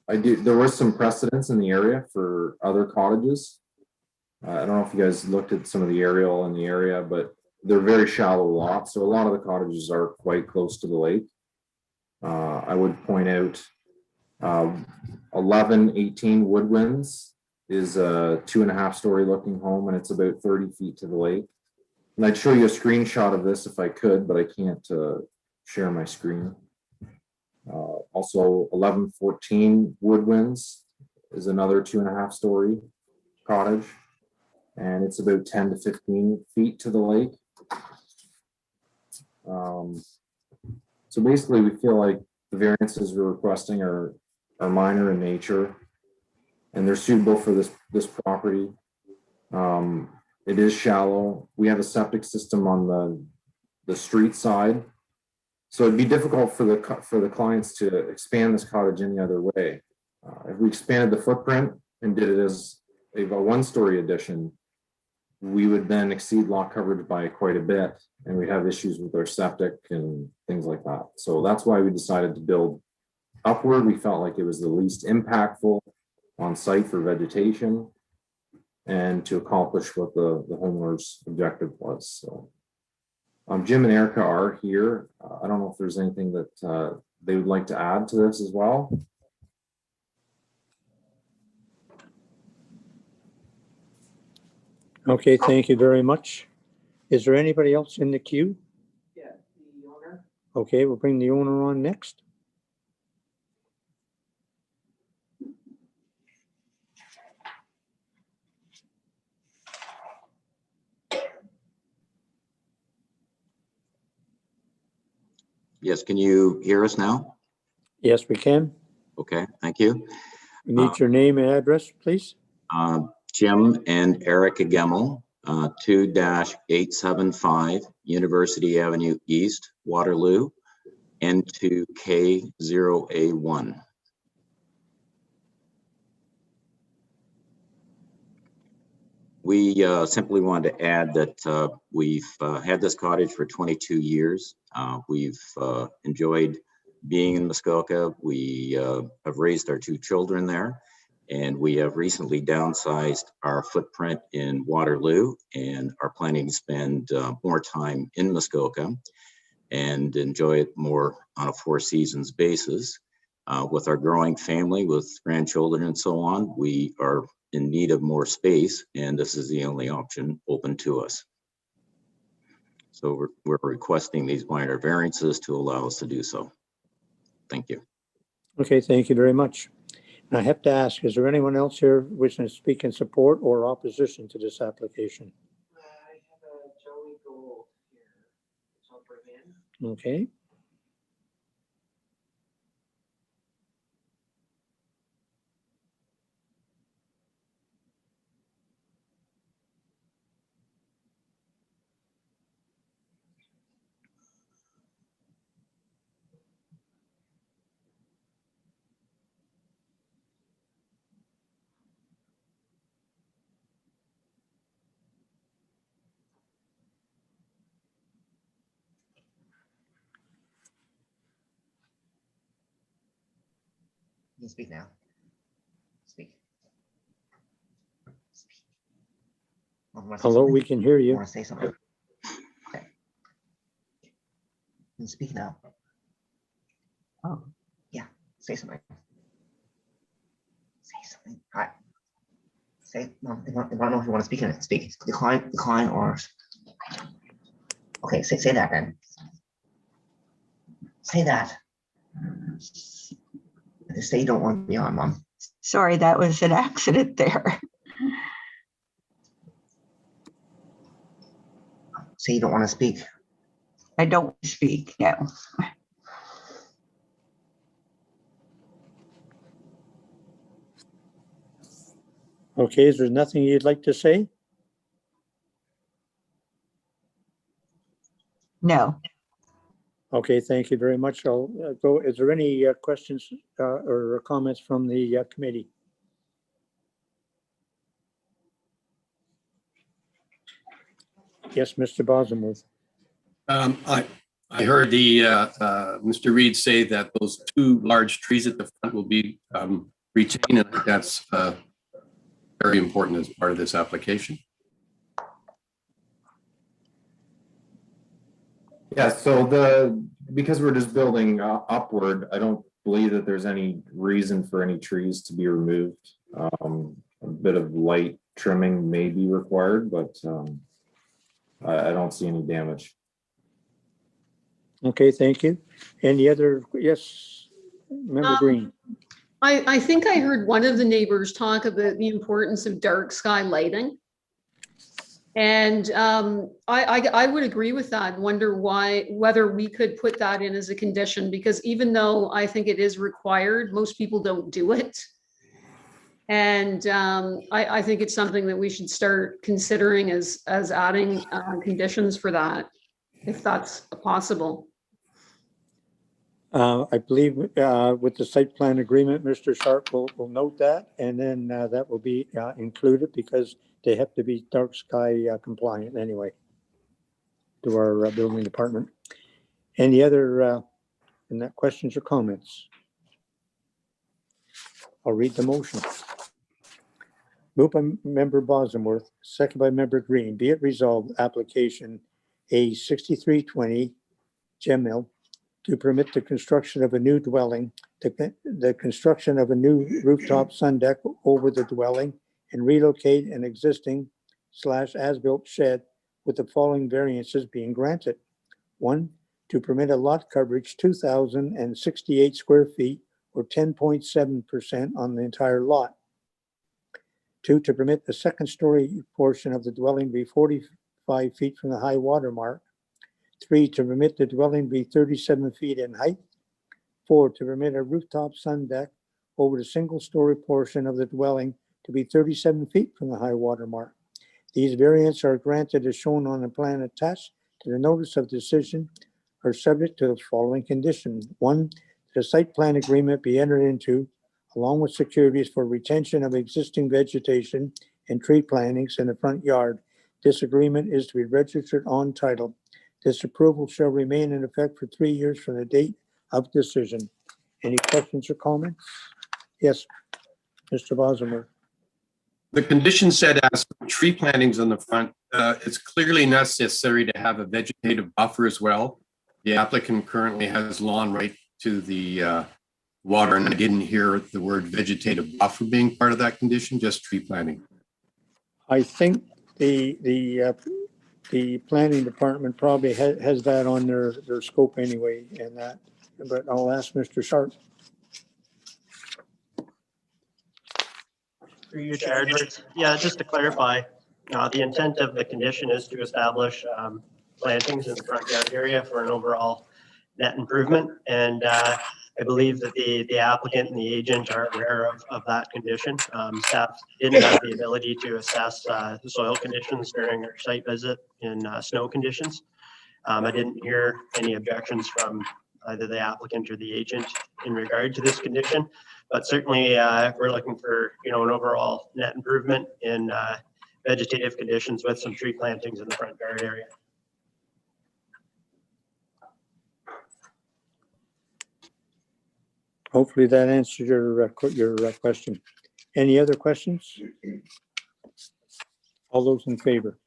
there was some precedence in the area for other cottages. I don't know if you guys looked at some of the aerial in the area, but they're very shallow lots. So a lot of the cottages are quite close to the lake. I would point out 1118 Woodwinds is a 2.5 story looking home, and it's about 30 feet to the lake. And I'd show you a screenshot of this if I could, but I can't share my screen. Also 1114 Woodwinds is another 2.5 story cottage, and it's about 10 to 15 feet to the lake. So basically we feel like the variances we're requesting are minor in nature, and they're suitable for this property. It is shallow. We have a septic system on the street side, so it'd be difficult for the clients to expand this cottage any other way. If we expanded the footprint and did it as a 1-story addition, we would then exceed lot coverage by quite a bit, and we'd have issues with our septic and things like that. So that's why we decided to build upward. We felt like it was the least impactful on site for vegetation and to accomplish what the homeowner's objective was. So Jim and Erica are here. I don't know if there's anything that they would like to add to this as well. Okay, thank you very much. Is there anybody else in the queue? Yeah, the owner. Okay, we'll bring the owner on next. Yes, can you hear us now? Yes, we can. Okay, thank you. We need your name and address, please. Jim and Erica Gemmel, 2-875 University Avenue East, Waterloo, N2K0A1. We simply wanted to add that we've had this cottage for 22 years. We've enjoyed being in Muskoka. We have raised our 2 children there, and we have recently downsized our footprint in Waterloo and are planning to spend more time in Muskoka and enjoy it more on a 4 seasons basis. With our growing family, with grandchildren and so on, we are in need of more space, and this is the only option open to us. So we're requesting these minor variances to allow us to do so. Thank you. Okay, thank you very much. And I have to ask, is there anyone else here wishing to speak in support or opposition to this application? I have a Joey Gold here. I'll bring in. Okay. You can speak now. Speak. Hello, we can hear you. Want to say something? Okay. You can speak now. Oh, yeah. Say something. Say something. All right. Say. No, they want to know if you want to speak in it. Speak. Decline, or. Okay. Say that then. Say that. Just say you don't want me on, Mom. Sorry, that was an accident there. Say you don't want to speak. I don't speak, no. Okay, is there nothing you'd like to say? No. Okay, thank you very much. I'll go. Is there any questions or comments from the committee? Yes, Mr. Bosworth. I heard the Mr. Reed say that those two large trees at the front will be retained, and I think that's very important as part of this application. Yeah, so because we're just building upward, I don't believe that there's any reason for any trees to be removed. A bit of light trimming may be required, but I don't see any damage. Okay, thank you. Any other? Yes, Member Green. I think I heard one of the neighbors talk about the importance of dark sky lighting. And I would agree with that. Wonder whether we could put that in as a condition, because even though I think it is required, most people don't do it. And I think it's something that we should start considering as adding conditions for that, if that's possible. I believe with the site plan agreement, Mr. Sharp will note that, and then that will be included because they have to be dark sky compliant anyway to our building department. Any other questions or comments? I'll read the motion. Moved by Member Bosworth, second by Member Green. Be it resolved, application A6320 Gemmill to permit the construction of a new dwelling, the construction of a new rooftop sun deck over the dwelling, and relocate an existing / as-built shed with the following variances being granted. 1, to permit a lot coverage 2,068 square feet or 10.7% on the entire lot. 2, to permit the second story portion of the dwelling be 45 feet from the high water mark. 3, to permit the dwelling be 37 feet in height. 4, to permit a rooftop sun deck over the single-story portion of the dwelling to be 37 feet from the high water mark. These variants are granted as shown on the plan attached to the notice of decision, are subject to the following conditions. 1, the site plan agreement be entered into along with securities for retention of existing vegetation and tree plantings in the front yard. This agreement is to be registered on title. This approval shall remain in effect for 3 years from the date of decision. Any questions or comments? Yes, Mr. Bosworth. The condition said as for tree plantings on the front, it's clearly necessary to have a vegetative buffer as well. The applicant currently has lawn right to the water, and I didn't hear the word vegetative buffer being part of that condition, just tree planting. I think the planning department probably has that on their scope anyway, and that, but I'll ask Mr. Sharp. Through you, Chair Edwards. Yeah, just to clarify, the intent of the condition is to establish plantings in the front yard area for an overall net improvement. And I believe that the applicant and the agent are aware of that condition. Staff didn't have the ability to assess the soil conditions during our site visit in snow conditions. I didn't hear any objections from either the applicant or the agent in regard to this condition, but certainly we're looking for an overall net improvement in vegetative conditions with some tree plantings in the front yard area. Hopefully that answers your question. Any other questions? All those in favor?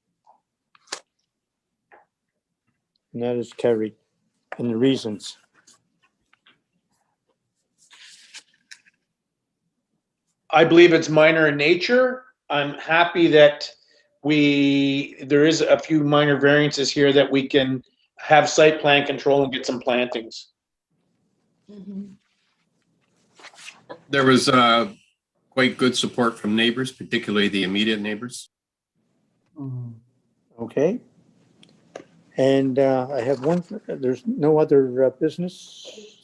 And that is carried. And the reasons. I believe it's minor in nature. I'm happy that there is a few minor variances here that we can have site plan control and get some plantings. There was quite good support from neighbors, particularly the immediate neighbors. Okay. And I have one, there's no other business.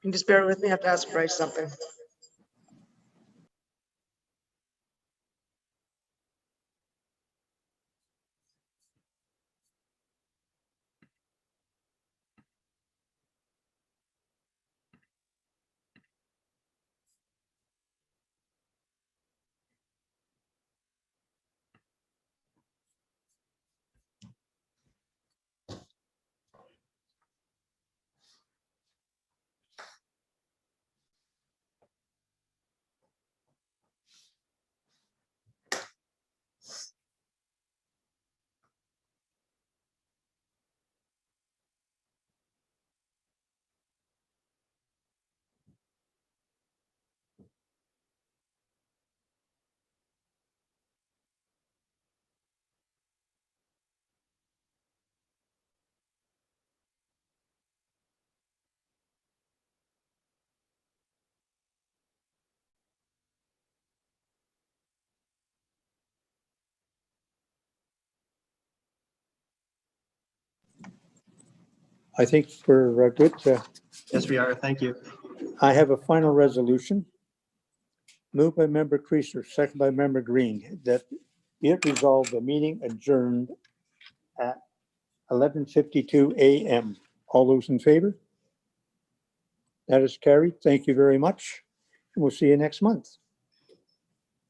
You can just bear with me, I have to ask Bryce something. I think we're good. Yes, we are. Thank you. I have a final resolution. Moved by member Creaser, second by member Green, that be it resolved, the meeting adjourned at 11:52 a.m. All those in favor? That is carried. Thank you very much. And we'll see you next month.